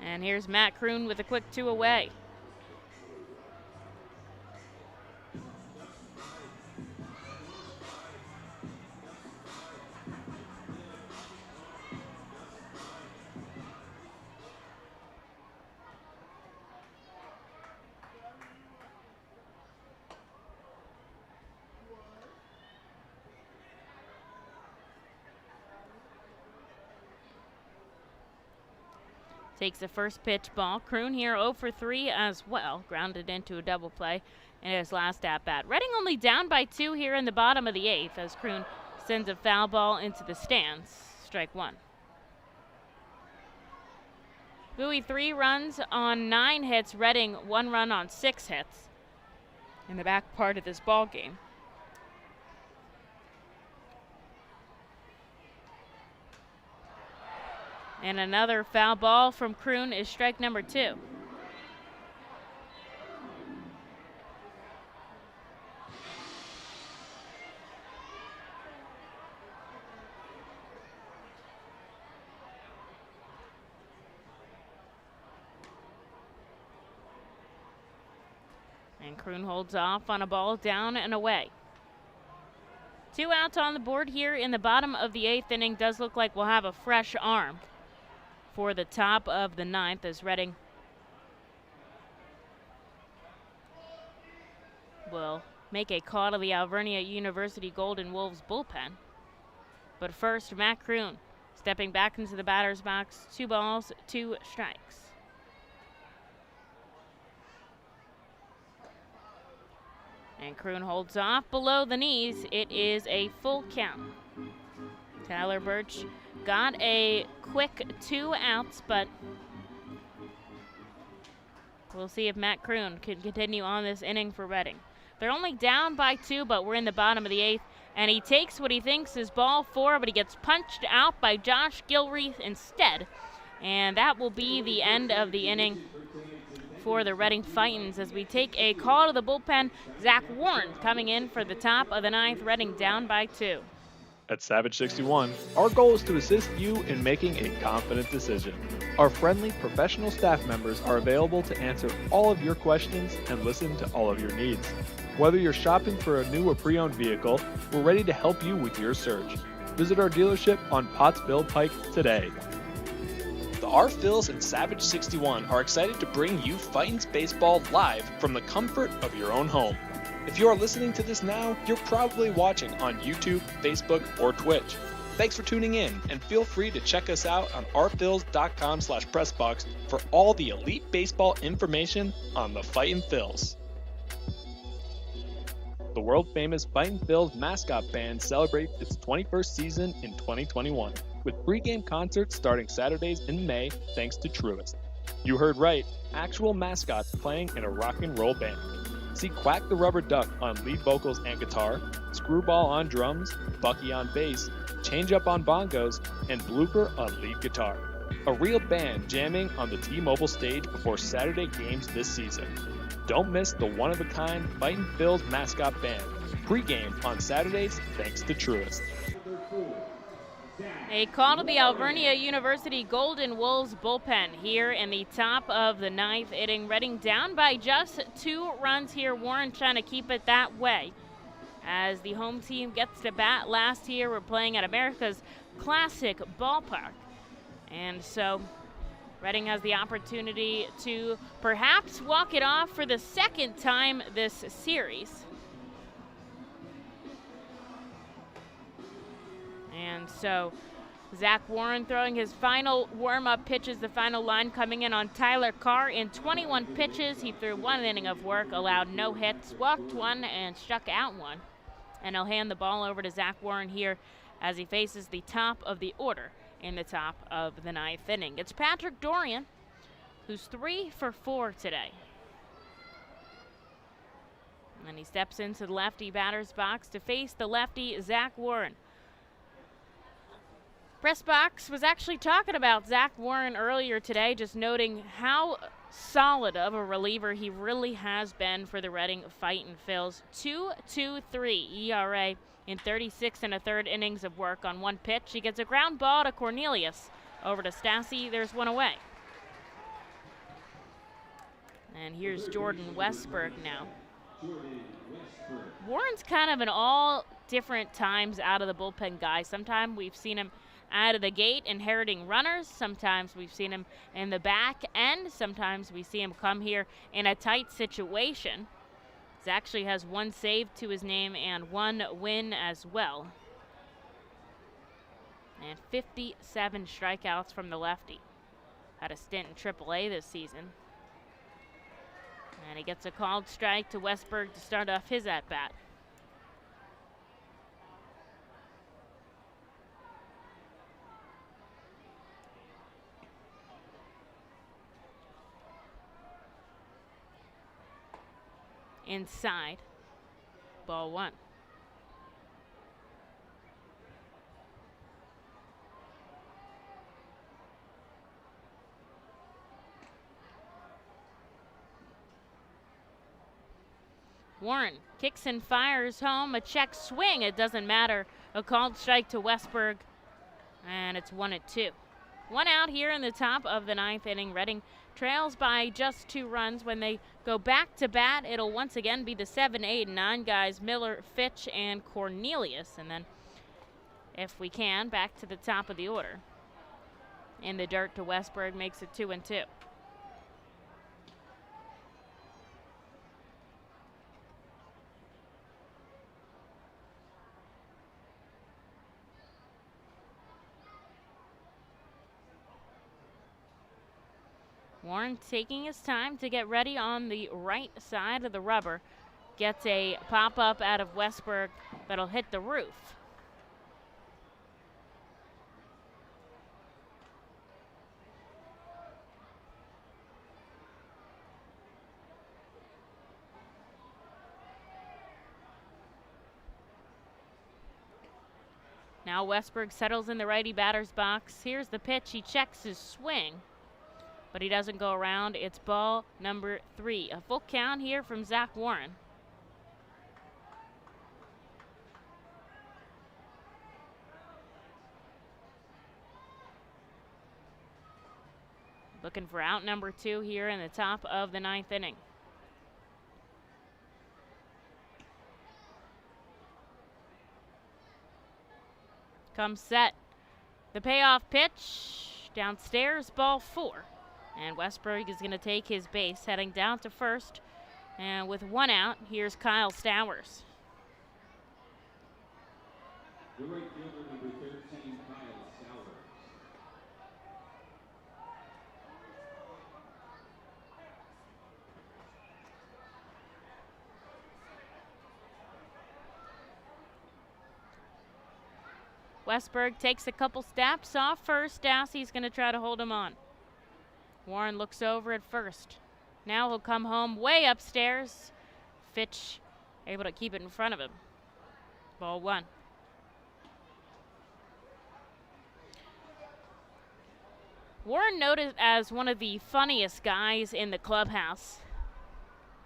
And here's Matt Kroon with a quick 2 away. Takes the first pitch ball. Kroon here 0 for 3 as well. Grounded into a double play in his last at-bat. Reading only down by 2 here in the bottom of the 8th as Kroon sends a foul ball into the stands. Strike 1. Bowie 3 runs on 9 hits. Reading 1 run on 6 hits in the back part of this ball game. And another foul ball from Kroon is strike number 2. And Kroon holds off on a ball down and away. 2 outs on the board here in the bottom of the 8th inning. Does look like we'll have a fresh arm for the top of the 9th as Reading will make a call to the Alvernia University Golden Wolves bullpen. But first, Matt Kroon stepping back into the batter's box. 2 balls, 2 strikes. And Kroon holds off below the knees. It is a full count. Tyler Birch got a quick 2 outs, but we'll see if Matt Kroon can continue on this inning for Reading. They're only down by 2, but we're in the bottom of the 8th, and he takes what he thinks is ball 4, but he gets punched out by Josh Gilreath instead, and that will be the end of the inning for the Reading Fightins as we take a call to the bullpen. Zach Warren coming in for the top of the ninth, Reading down by 2. At Savage 61, our goal is to assist you in making a confident decision. Our friendly, professional staff members are available to answer all of your questions and listen to all of your needs. Whether you're shopping for a new or pre-owned vehicle, we're ready to help you with your search. Visit our dealership on Pottsville Pike today. The R-Phils and Savage 61 are excited to bring you Fightin's baseball live from the comfort of your own home. If you are listening to this now, you're probably watching on YouTube, Facebook, or Twitch. Thanks for tuning in, and feel free to check us out on rphils.com/pressbox for all the elite baseball information on the Fightin' Phils. The world-famous Fightin' Phils mascot band celebrates its 21st season in 2021, with pregame concerts starting Saturdays in May thanks to Truist. You heard right, actual mascots playing in a rock and roll band. See Quack the Rubber Duck on lead vocals and guitar, Screwball on drums, Bucky on bass, Change Up on bongos, and Blooper on lead guitar. A real band jamming on the T-Mobile stage before Saturday games this season. Don't miss the one-of-a-kind Fightin' Phils mascot band. Pre-game on Saturdays thanks to Truist. A call to the Alvernia University Golden Wolves bullpen here in the top of the ninth inning. Reading down by just 2 runs here. Warren trying to keep it that way. As the home team gets to bat, last year we're playing at America's Classic Ballpark. And so Reading has the opportunity to perhaps walk it off for the second time this series. And so Zach Warren throwing his final warm-up pitches, the final line coming in on Tyler Carr. In 21 pitches, he threw 1 inning of work, allowed no hits, walked 1, and struck out 1. And he'll hand the ball over to Zach Warren here as he faces the top of the order in the top of the ninth inning. It's Patrick Dorian, who's 3 for 4 today. And he steps into the lefty batter's box to face the lefty, Zach Warren. Press box was actually talking about Zach Warren earlier today, just noting how solid of a reliever he really has been for the Reading Fightin' Phils. 2.23 ERA in 36 1/3 innings of work on 1 pitch. He gets a ground ball to Cornelius. Over to Stassi, there's 1 away. And here's Jordan Westberg now. Warren's kind of an all different times out of the bullpen guy. Sometimes we've seen him out of the gate inheriting runners. Sometimes we've seen him in the back end. Sometimes we see him come here in a tight situation. He actually has 1 save to his name and 1 win as well. And 57 strikeouts from the lefty. Had a stint in AAA this season. And he gets a called strike to Westberg to start off his at-bat. Inside, ball 1. Warren kicks and fires home, a check swing, it doesn't matter. A called strike to Westberg, and it's 1-2. 1 out here in the top of the ninth inning. Reading trails by just 2 runs. When they go back to bat, it'll once again be the 7, 8, and 9 guys, Miller, Fitch, and Cornelius. And then, if we can, back to the top of the order. In the dirt to Westberg makes it 2-2. Warren taking his time to get ready on the right side of the rubber. Gets a pop-up out of Westberg that'll hit the roof. Now Westberg settles in the righty batter's box. Here's the pitch. He checks his swing. but he doesn't go around. It's ball number 3. A full count here from Zach Warren. Looking for out number 2 here in the top of the 9th inning. Comes set. The payoff pitch downstairs, ball 4. And Westberg is going to take his base, heading down to first. And with 1 out, here's Kyle Stowers. The right fielder, number 13, Kyle Stowers. Westberg takes a couple steps off first. Dassey's going to try to hold him on. Warren looks over at first. Now he'll come home way upstairs. Fitch able to keep it in front of him. Ball 1. Warren noted as one of the funniest guys in the clubhouse.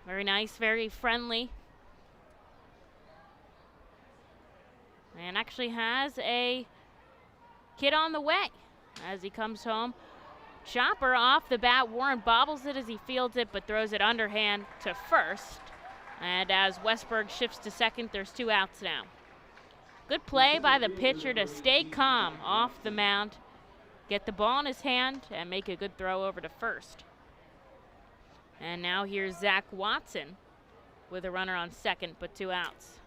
Very nice, very friendly. And actually has a kid on the way as he comes home. Chopper off the bat. Warren bobbles it as he fields it, but throws it underhand to first. And as Westberg shifts to second, there's 2 outs now. Good play by the pitcher to stay calm off the mound, get the ball in his hand, and make a good throw over to first. And now here's Zach Watson with a runner on second, but 2 outs.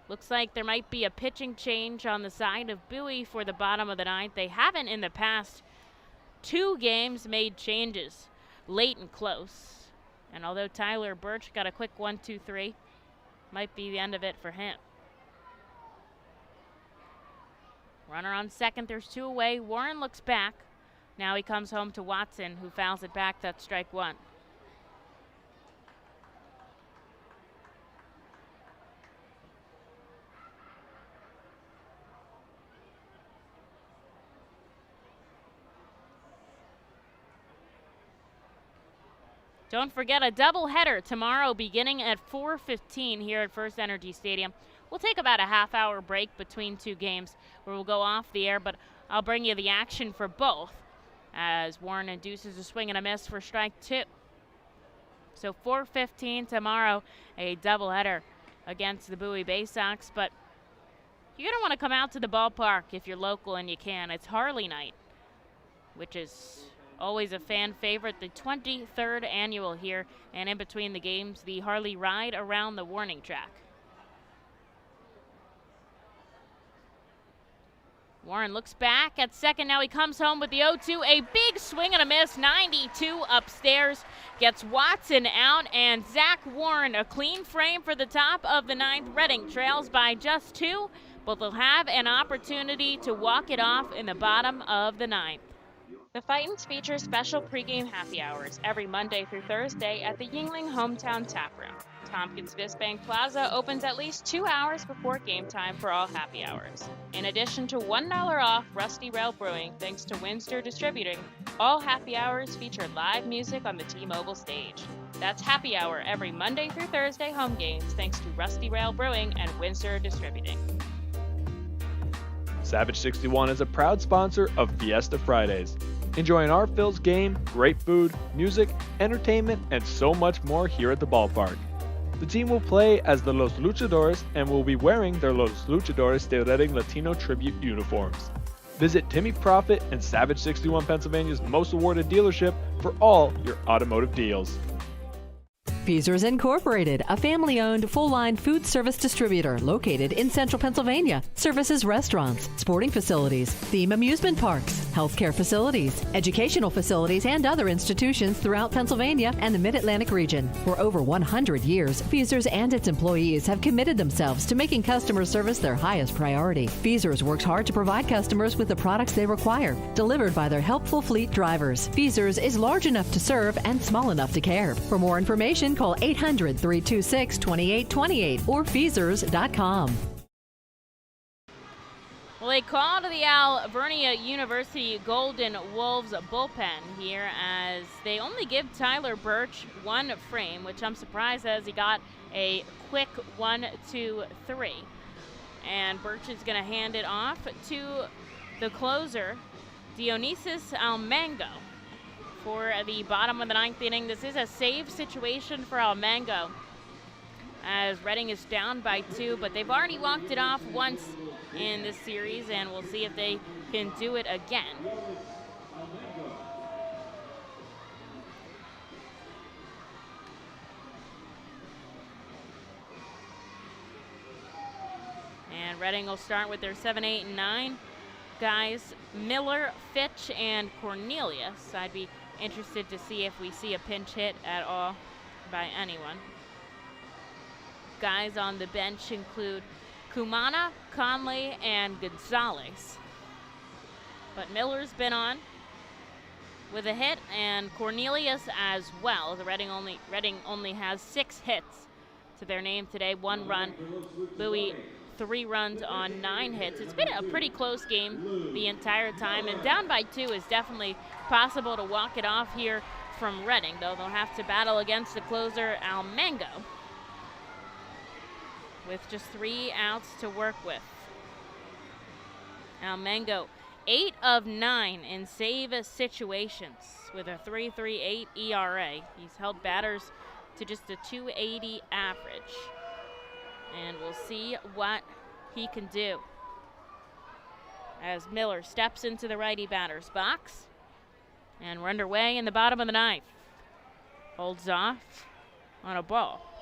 Looks like there might be a pitching change on the side of Bowie for the bottom of the 9th. They haven't in the past 2 games made changes late and close. And although Tyler Birch got a quick 1-2-3, might be the end of it for him. Runner on second, there's 2 away. Warren looks back. Now he comes home to Watson, who fouls it back. That's strike 1. Don't forget a doubleheader tomorrow beginning at 4:15 here at FirstEnergy Stadium. We'll take about a half-hour break between 2 games where we'll go off the air, but I'll bring you the action for both as Warren induces a swing and a miss for strike 2. So 4:15 tomorrow, a doubleheader against the Bowie Baysox, but you're going to want to come out to the ballpark if you're local and you can. It's Harley night, which is always a fan favorite, the 23rd annual here, and in between the games, the Harley ride around the warning track. Warren looks back at second. Now he comes home with the 0-2. A big swing and a miss. 92 upstairs. Gets Watson out. And Zach Warren, a clean frame for the top of the 9th. Reading trails by just 2, but they'll have an opportunity to walk it off in the bottom of the 9th. The Fightins feature special pregame happy hours every Monday through Thursday at the Yuengling Hometown Tap Room. Tompkins Fist Bank Plaza opens at least 2 hours before game time for all happy hours. In addition to $1 off Rusty Rail Brewing thanks to Windsor Distributing, all happy hours feature live music on the T-Mobile stage. That's happy hour every Monday through Thursday home games thanks to Rusty Rail Brewing and Windsor Distributing. Savage 61 is a proud sponsor of Fiesta Fridays. Enjoying our Phil's game, great food, music, entertainment, and so much more here at the ballpark. The team will play as the Los Luchadores and will be wearing their Los Luchadores de Reading Latino tribute uniforms. Visit Timmy Profit and Savage 61 Pennsylvania's most awarded dealership for all your automotive deals. Feasers Incorporated, a family-owned full-line food service distributor located in central Pennsylvania. Services restaurants, sporting facilities, theme amusement parks, healthcare facilities, educational facilities, and other institutions throughout Pennsylvania and the Mid-Atlantic region. For over 100 years, Feasers and its employees have committed themselves to making customer service their highest priority. Feasers works hard to provide customers with the products they require, delivered by their helpful fleet drivers. Feasers is large enough to serve and small enough to care. For more information, call 800-326-2828 or Feasers.com. Well, they call to the Alvernia University Golden Wolves bullpen here as they only give Tyler Birch one frame, which I'm surprised as he got a quick 1-2-3. And Birch is going to hand it off to the closer, Dionysus Almango, for the bottom of the 9th inning. This is a save situation for Almango as Reading is down by 2, but they've already walked it off once in this series, and we'll see if they can do it again. And Reading will start with their 7, 8, and 9 guys, Miller, Fitch, and Cornelius. I'd be interested to see if we see a pinch hit at all by anyone. Guys on the bench include Kumana, Conley, and Gonzalez. But Miller's been on with a hit, and Cornelius as well. The Reading only has 6 hits to their name today. 1 run. Bowie, 3 runs on 9 hits. It's been a pretty close game the entire time, and down by 2 is definitely possible to walk it off here from Reading, though they'll have to battle against the closer, Almango, with just 3 outs to work with. Almango, 8 of 9 in save situations with a 3.38 ERA. He's held batters to just a 280 average. And we'll see what he can do as Miller steps into the righty batter's box. And we're underway in the bottom of the 9th. Holds off on a ball.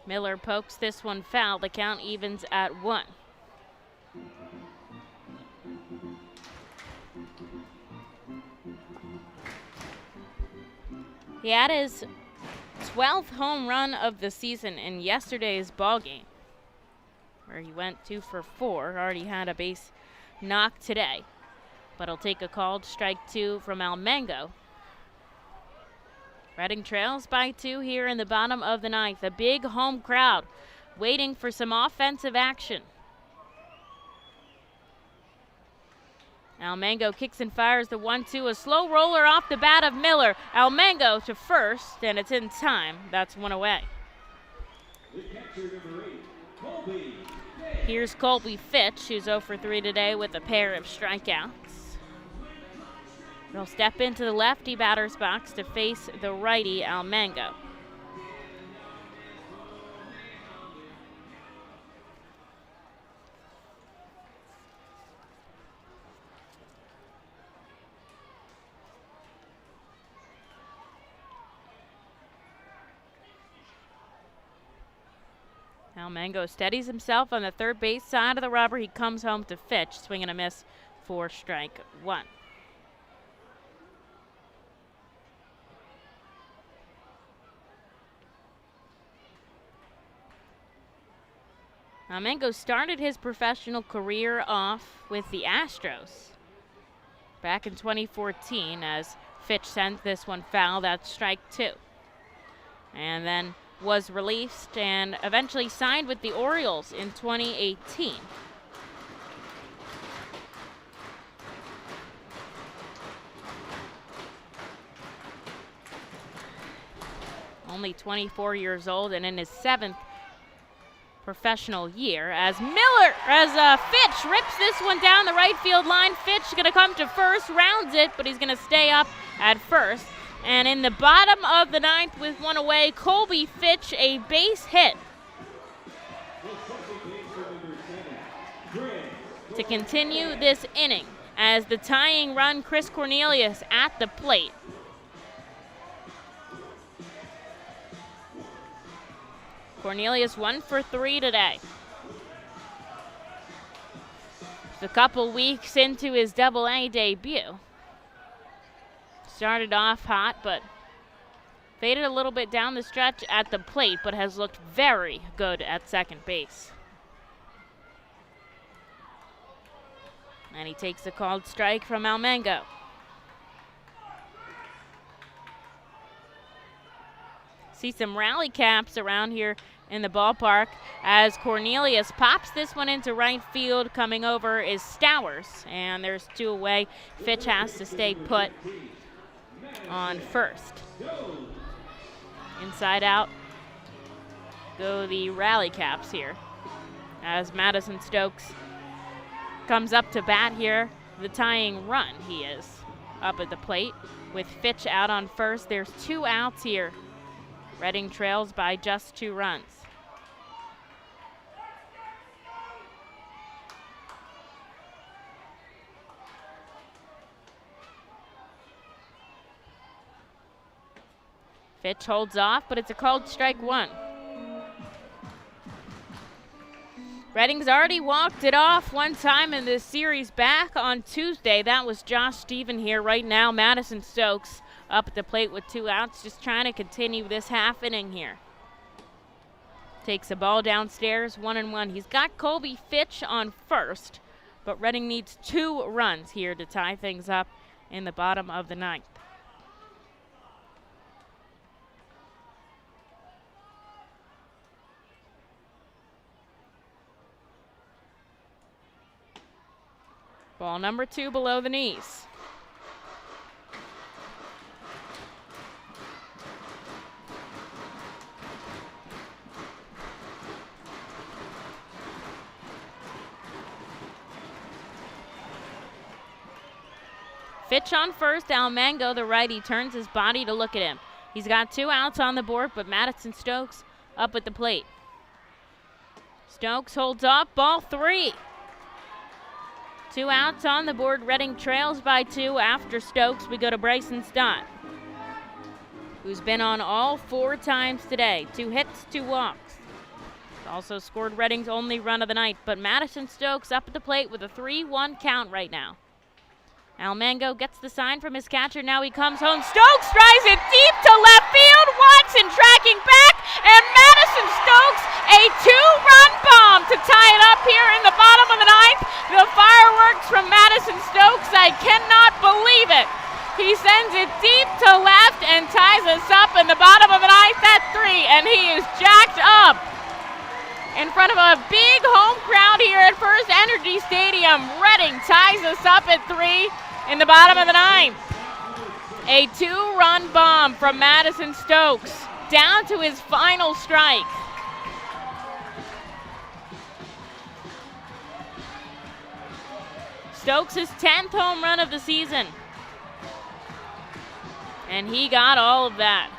Miller pokes this one foul. The count evens at 1. He had his 12th home run of the season in yesterday's ball game, where he went 2 for 4. Already had a base knock today, but he'll take a called strike 2 from Almango. Reading trails by 2 here in the bottom of the 9th. A big home crowd waiting for some offensive action. Almango kicks and fires the 1-2. A slow roller off the bat of Miller. Almango to first, and it's in time. That's 1 away. Here's Colby Fitch, who's 0 for 3 today with a pair of strikeouts. He'll step into the lefty batter's box to face the righty Almango. Almango steadies himself on the third base side of the rubber. He comes home to Fitch, swing and a miss for strike 1. Almango started his professional career off with the Astros back in 2014 as Fitch sent this one foul. That's strike 2. And then was released and eventually signed with the Orioles in 2018. Only 24 years old and in his 7th professional year as Fitch rips this one down the right field line. Fitch is going to come to first, rounds it, but he's going to stay up at first. And in the bottom of the 9th with 1 away, Colby Fitch, a base hit to continue this inning as the tying run, Chris Cornelius at the plate. Cornelius 1 for 3 today. It's a couple weeks into his Double-A debut. Started off hot, but faded a little bit down the stretch at the plate, but has looked very good at second base. And he takes a called strike from Almengo. See some rally caps around here in the ballpark as Cornelius pops this one into right field. Coming over is Stowers, and there's 2 away. Fitch has to stay put on first. Inside out go the rally caps here as Madison Stokes comes up to bat here. The tying run, he is up at the plate with Fitch out on first. There's 2 outs here. Reading trails by just 2 runs. Fitch holds off, but it's a called strike 1. Reading's already walked it off one time in this series back on Tuesday. That was Josh Stephen here. Right now, Madison Stokes up at the plate with 2 outs, just trying to continue this half inning here. Takes a ball downstairs, 1-1. He's got Colby Fitch on first, but Reading needs 2 runs here to tie things up in the bottom of the 9th. Ball number 2 below the knees. Fitch on first. Almengo, the righty, turns his body to look at him. He's got 2 outs on the board, but Madison Stokes up at the plate. Stokes holds off, ball 3. 2 outs on the board. Reading trails by 2 after Stokes. We go to Bryson Stott, who's been on all 4 times today. 2 hits, 2 walks. Also scored Reading's only run of the night, but Madison Stokes up at the plate with a 3-1 count right now. Almengo gets the sign from his catcher. Now he comes home. Stokes drives it deep to left field. Watson tracking back, and Madison Stokes a 2-run bomb to tie it up here in the bottom of the 9th. The fireworks from Madison Stokes, I cannot believe it. He sends it deep to left and ties us up in the bottom of the 9th at 3, and he is jacked up in front of a big home crowd here at FirstEnergy Stadium. Reading ties us up at 3 in the bottom of the 9th. A 2-run bomb from Madison Stokes down to his final strike. Stokes' 10th home run of the season. And he got all of that.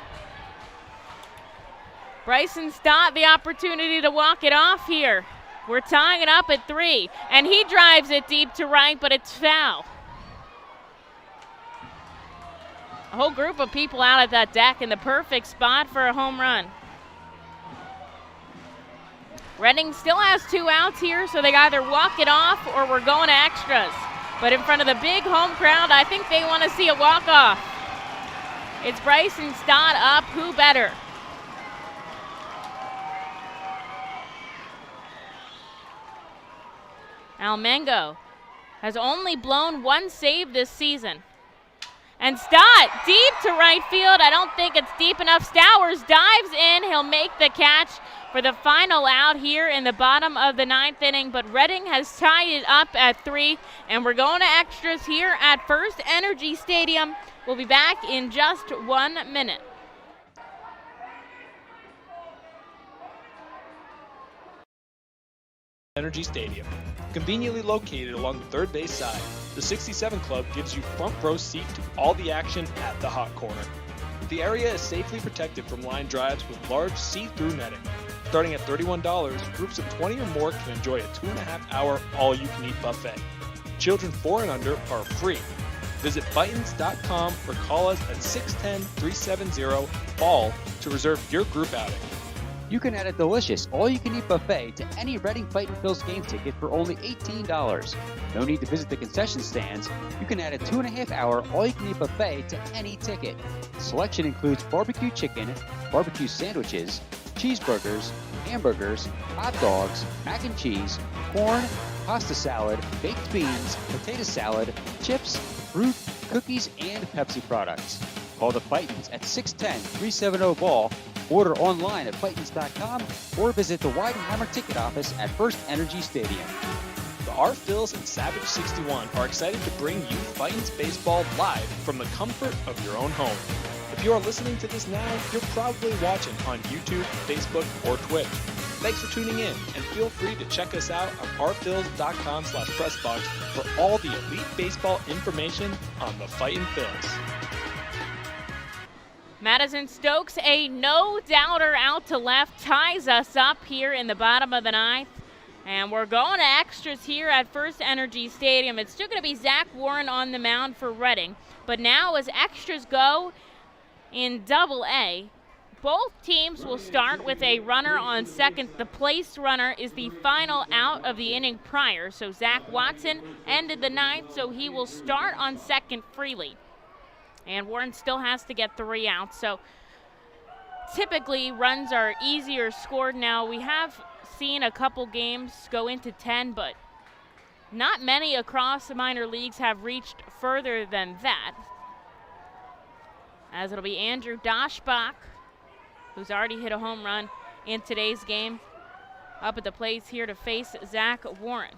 Bryson Stott the opportunity to walk it off here. We're tying it up at 3, and he drives it deep to right, but it's foul. A whole group of people out at that deck in the perfect spot for a home run. Reading still has 2 outs here, so they either walk it off or we're going to extras. But in front of the big home crowd, I think they want to see a walk-off. It's Bryson Stott up, who better? Almengo has only blown 1 save this season. And Stott deep to right field. I don't think it's deep enough. Stowers dives in. He'll make the catch for the final out here in the bottom of the 9th inning. But Reading has tied it up at 3. And we're going to extras here at FirstEnergy Stadium. We'll be back in just 1 minute. FirstEnergy Stadium. Conveniently located along the third base side, the 67 Club gives you front row seat to all the action at the hot corner. The area is safely protected from line drives with large see-through netting. Starting at $31, groups of 20 or more can enjoy a 2.5-hour all-you-can-eat buffet. Children 4 and under are free. Visit Fightins.com or call us at 610-370-BALL to reserve your group outing. You can add a delicious all-you-can-eat buffet to any Reading Fightin' Phil's game ticket for only $18. No need to visit the concession stands. You can add a 2.5-hour all-you-can-eat buffet to any ticket. Selection includes barbecue chicken, barbecue sandwiches, cheeseburgers, hamburgers, hot dogs, mac and cheese, corn, pasta salad, baked beans, potato salad, chips, fruit, cookies, and Pepsi products. Call the Fightins at 610-370-BALL, order online at Fightins.com, or visit the Weidenhammer ticket office at FirstEnergy Stadium. The R. Phils and Savage 61 are excited to bring you Fightins baseball live from the comfort of your own home. If you are listening to this now, you're probably watching on YouTube, Facebook, or Twitch. Thanks for tuning in, and feel free to check us out on rphils.com/pressbox for all the elite baseball information on the Fightin' Phils. Madison Stokes, a no-doubter out to left, ties us up here in the bottom of the ninth. And we're going to extras here at FirstEnergy Stadium. It's still going to be Zach Warren on the mound for Reading. But now as extras go in Double-A, both teams will start with a runner on second. The place runner is the final out of the inning prior. So Zach Watson ended the ninth, so he will start on second freely. And Warren still has to get 3 outs. So typically runs are easier scored now. We have seen a couple games go into 10, but not many across the minor leagues have reached further than that. As it'll be Andrew Doshbach, who's already hit a home run in today's game, up at the plate here to face Zach Warren.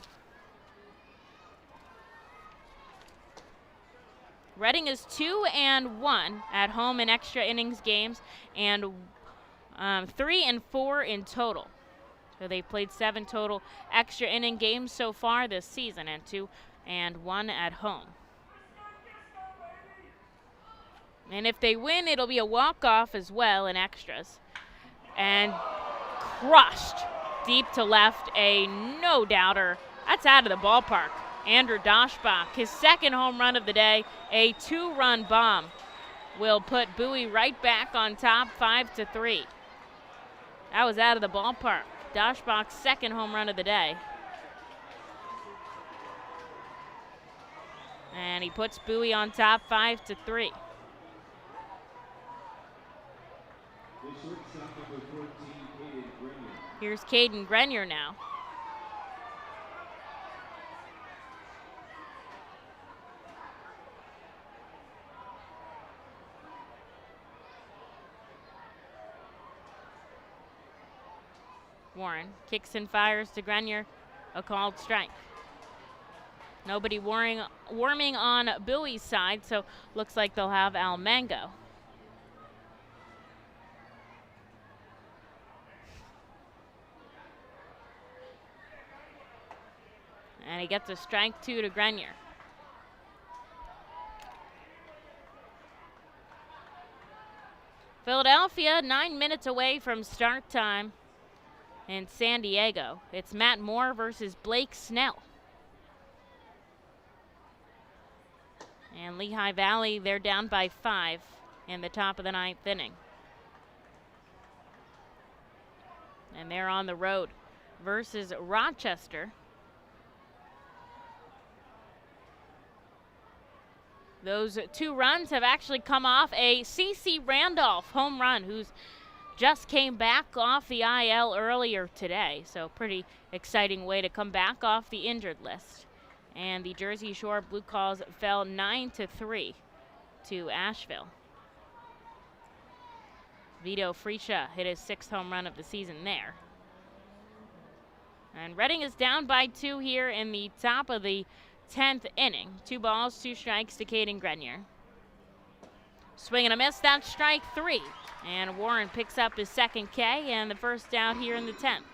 Reading is 2-1 at home in extra innings games, and 3-4 in total. So they've played 7 total extra inning games so far this season, and 2-1 at home. And if they win, it'll be a walk-off as well in extras. And crushed deep to left, a no-doubter. That's out of the ballpark. Andrew Doshbach, his second home run of the day, a 2-run bomb, will put Bowie right back on top, 5-3. That was out of the ballpark. Doshbach's second home run of the day. And he puts Bowie on top, 5-3. Here's Caden Grenier now. Warren kicks and fires to Grenier, a called strike. Nobody warming on Bowie's side, so looks like they'll have Almango. And he gets a strike 2 to Grenier. Philadelphia 9 minutes away from start time in San Diego. It's Matt Moore versus Blake Snell. And Lehigh Valley, they're down by 5 in the top of the 9th inning. And they're on the road versus Rochester. Those 2 runs have actually come off a C.C. Randolph home run, who's just came back off the IL earlier today. So pretty exciting way to come back off the injured list. And the Jersey Shore Blue Calls fell 9-3 to Asheville. Vito Frecia hit his 6th home run of the season there. And Reading is down by 2 here in the top of the 10th inning. 2 balls, 2 strikes to Caden Grenier. Swing and a miss, that's strike 3. And Warren picks up his 2nd K and the first out here in the 10th.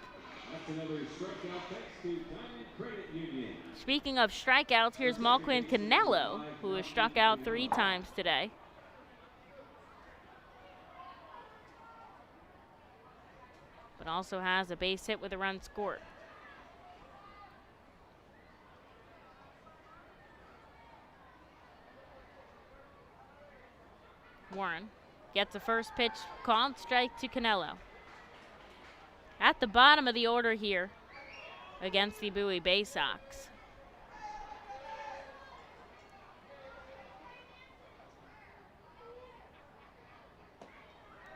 That's another strikeout thanks to Diamond Credit Union. Speaking of strikeouts, here's Malquin Canelo, who has struck out 3 times today. But also has a base hit with a run scored. Warren gets the first pitch called, strike to Canelo. At the bottom of the order here against the Bowie Baysox.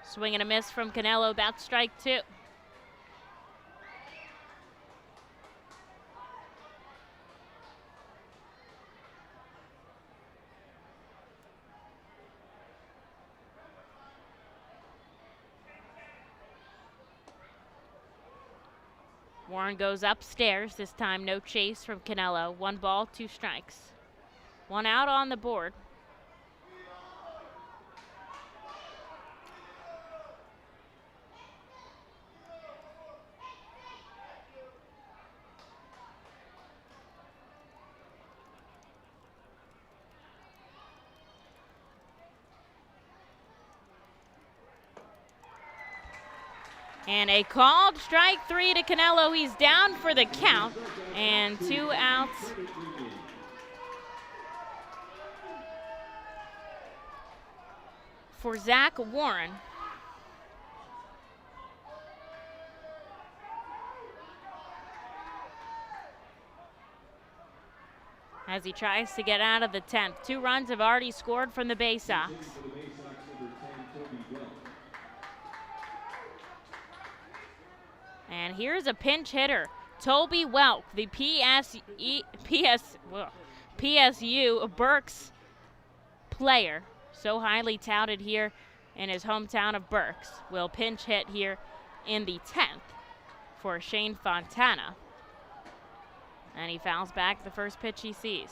Swing and a miss from Canelo, that's strike 2. Warren goes upstairs. This time no chase from Canelo. 1 ball, 2 strikes. 1 out on the board. And a called strike 3 to Canelo. He's down for the count. And 2 outs. For Zach Warren. As he tries to get out of the 10th. 2 runs have already scored from the Baysox. And here's a pinch hitter, Toby Welk, the PSU Berks player, so highly touted here in his hometown of Berks, will pinch hit here in the 10th for Shane Fontana. And he fouls back the first pitch he sees.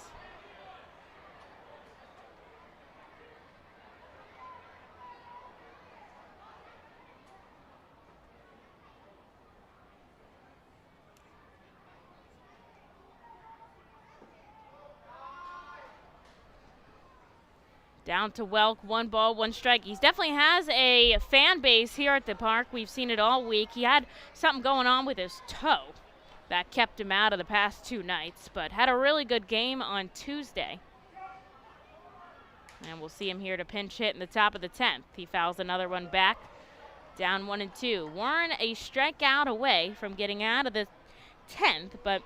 Down to Welk, 1 ball, 1 strike. He definitely has a fan base here at the park. We've seen it all week. He had something going on with his toe that kept him out of the past 2 nights, but had a really good game on Tuesday. And we'll see him here to pinch hit in the top of the 10th. He fouls another one back. Down 1-2. Warren a strikeout away from getting out of the 10th, but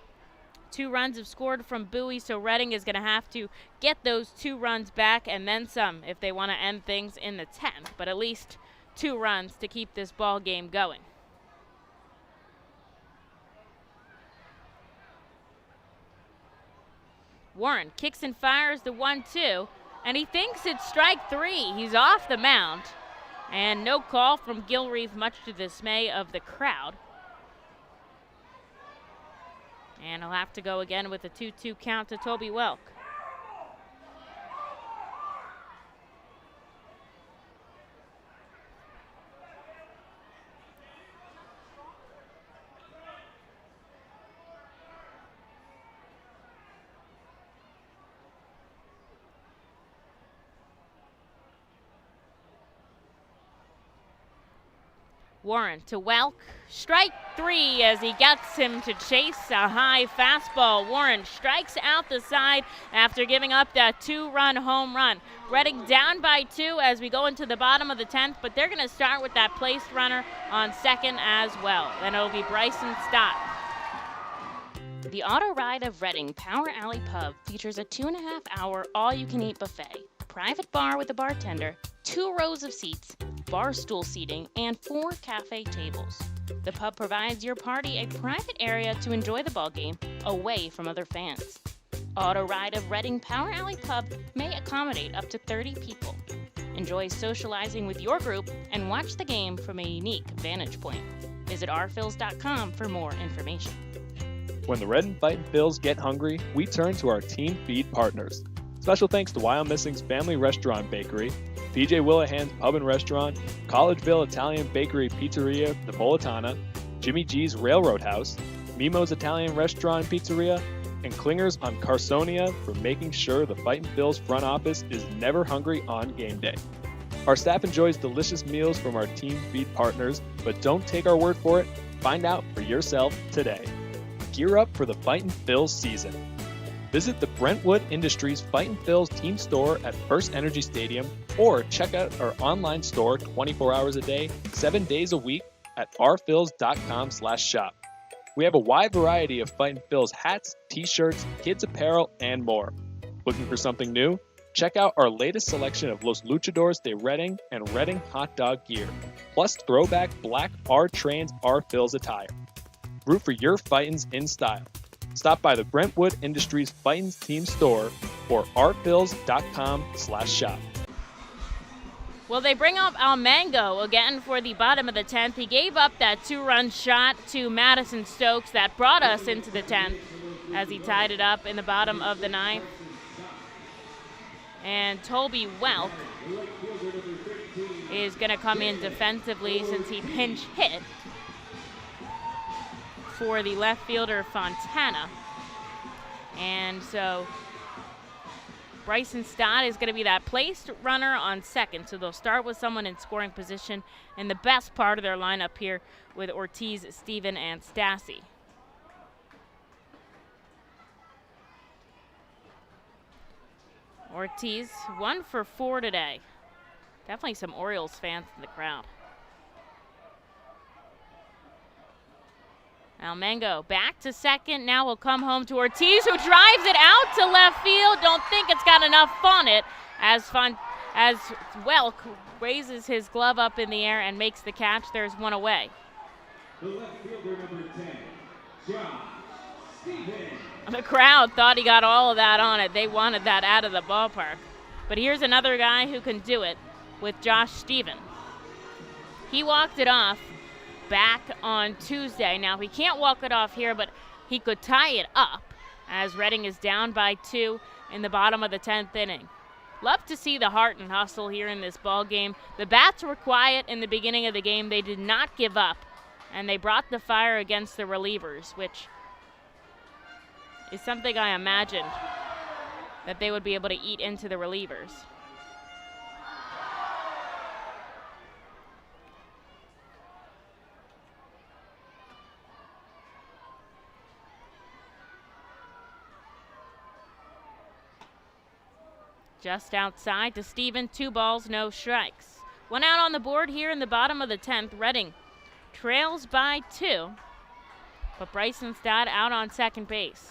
2 runs have scored from Bowie, so Reading is going to have to get those 2 runs back and then some if they want to end things in the 10th, but at least 2 runs to keep this ball game going. Warren kicks and fires the 1-2, and he thinks it's strike 3. He's off the mound, and no call from Gilreath, much to the dismay of the crowd. And he'll have to go again with a 2-2 count to Toby Welk. Warren to Welk, strike 3 as he gets him to chase a high fastball. Warren strikes out the side after giving up that 2-run home run. Reading down by 2 as we go into the bottom of the 10th, but they're going to start with that placed runner on second as well. Then it'll be Bryson Stott. The Auto Ride of Reading Power Alley Pub features a 2.5-hour all-you-can-eat buffet, private bar with a bartender, 2 rows of seats, bar stool seating, and 4 cafe tables. The pub provides your party a private area to enjoy the ball game away from other fans. Auto Ride of Reading Power Alley Pub may accommodate up to 30 people. Enjoy socializing with your group and watch the game from a unique vantage point. Visit rphils.com for more information. When the Red and Fightin' Phils get hungry, we turn to our team feed partners. Special thanks to Wyomissing's Family Restaurant Bakery, PJ Willahan's Pub and Restaurant, Collegeville Italian Bakery Pizzeria The Bolitana, Jimmy G's Railroad House, Mimo's Italian Restaurant and Pizzeria, and Klingers on Carsonia for making sure the Fightin' Phils front office is never hungry on game day. Our staff enjoys delicious meals from our team feed partners, but don't take our word for it. Find out for yourself today. Gear up for the Fightin' Phils season. Visit the Brentwood Industries Fightin' Phils team store at FirstEnergy Stadium, or check out our online store 24 hours a day, 7 days a week at rphils.com/shop. We have a wide variety of Fightin' Phils hats, t-shirts, kids apparel, and more. Looking for something new? Check out our latest selection of Los Luchadores de Reading and Reading hot dog gear, plus throwback black R-Trains R-Phils attire. Root for your Fightins in style. Stop by the Brentwood Industries Fightins team store or rphils.com/shop. Well, they bring up Almango again for the bottom of the 10th. He gave up that 2-run shot to Madison Stokes that brought us into the 10th as he tied it up in the bottom of the 9th. And Toby Welk is going to come in defensively since he pinch hit for the left fielder Fontana. And so Bryson Stott is going to be that placed runner on second. So they'll start with someone in scoring position in the best part of their lineup here with Ortiz, Steven, and Stassi. Ortiz, 1 for 4 today. Definitely some Orioles fans in the crowd. Almango back to second. Now will come home to Ortiz, who drives it out to left field. Don't think it's got enough on it as Welk raises his glove up in the air and makes the catch. There's one away. The left fielder, number 10, Josh Stevens. The crowd thought he got all of that on it. They wanted that out of the ballpark. But here's another guy who can do it with Josh Stevens. He walked it off back on Tuesday. Now, he can't walk it off here, but he could tie it up as Reading is down by 2 in the bottom of the 10th inning. Love to see the heart and hustle here in this ball game. The bats were quiet in the beginning of the game. They did not give up, and they brought the fire against the relievers, which is something I imagined that they would be able to eat into the relievers. Just outside to Steven, 2 balls, no strikes. 1 out on the board here in the bottom of the 10th. Reading trails by 2, but Bryson Stott out on second base.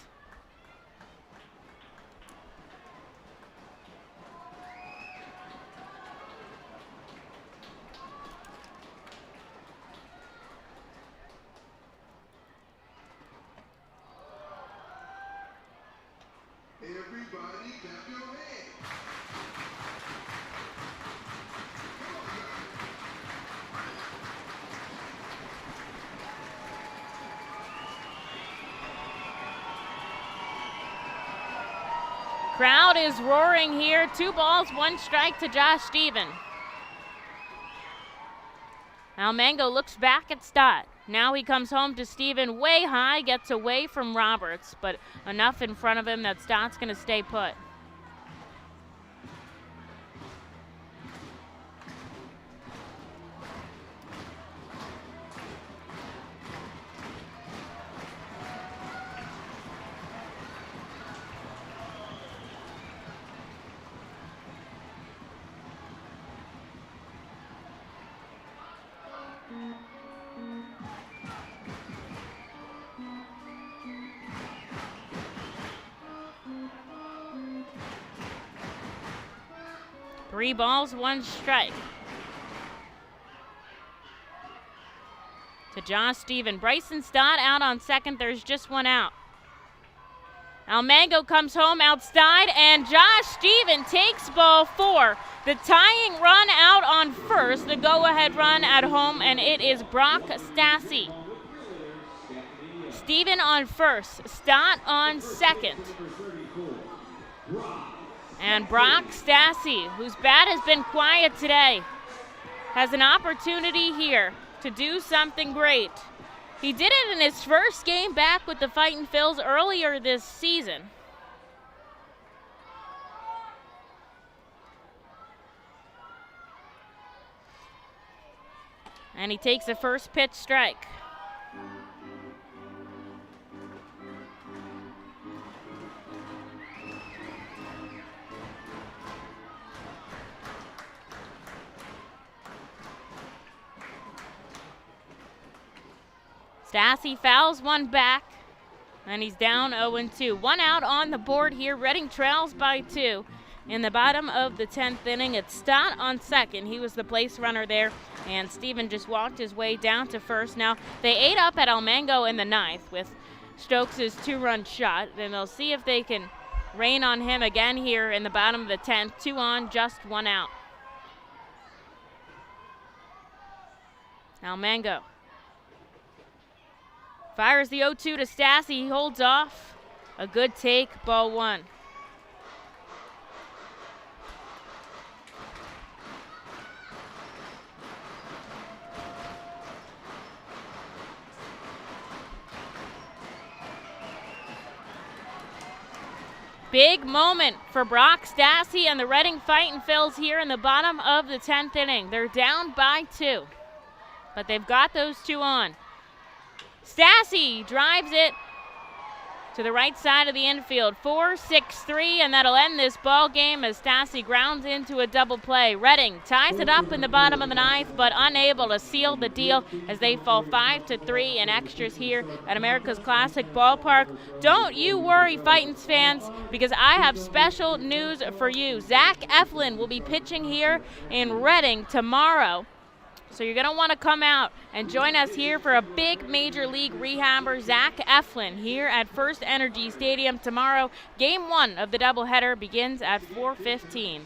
Everybody clap your hands. Crowd is roaring here. 2 balls, 1 strike to Josh Steven. Almango looks back at Stott. Now he comes home to Steven way high, gets away from Roberts, but enough in front of him that Stott's going to stay put. Three balls, 1 strike. To Josh Steven. Bryson Stott out on second. There's just 1 out. Almango comes home outside, and Josh Steven takes ball 4. The tying run out on first, the go-ahead run at home, and it is Brock Stassi. Steven on first, Stott on second. And Brock Stassi, whose bat has been quiet today, has an opportunity here to do something great. He did it in his first game back with the Fightin' Phils earlier this season. And he takes a first pitch strike. Stassi fouls 1 back, and he's down 0-2. 1 out on the board here. Reading trails by 2 in the bottom of the 10th inning. It's Stott on second. He was the place runner there, and Steven just walked his way down to first. Now, they ate up at Almango in the 9th with Stokes' 2-run shot, and they'll see if they can rain on him again here in the bottom of the 10th. 2 on, just 1 out. Now Mango fires the 0-2 to Stassi. He holds off. A good take, ball 1. Big moment for Brock Stassi and the Reading Fightin' Phils here in the bottom of the 10th inning. They're down by 2, but they've got those 2 on. Stassi drives it to the right side of the infield. 4-6-3, and that'll end this ball game as Stassi grounds into a double play. Reading ties it up in the bottom of the 9th, but unable to seal the deal as they fall 5-3 in extras here at America's Classic Ballpark. Don't you worry, Fightins fans, because I have special news for you. Zach Eflin will be pitching here in Reading tomorrow. So you're going to want to come out and join us here for a big Major League rehabber, Zach Eflin, here at FirstEnergy Stadium tomorrow. Game 1 of the doubleheader begins at 4:15.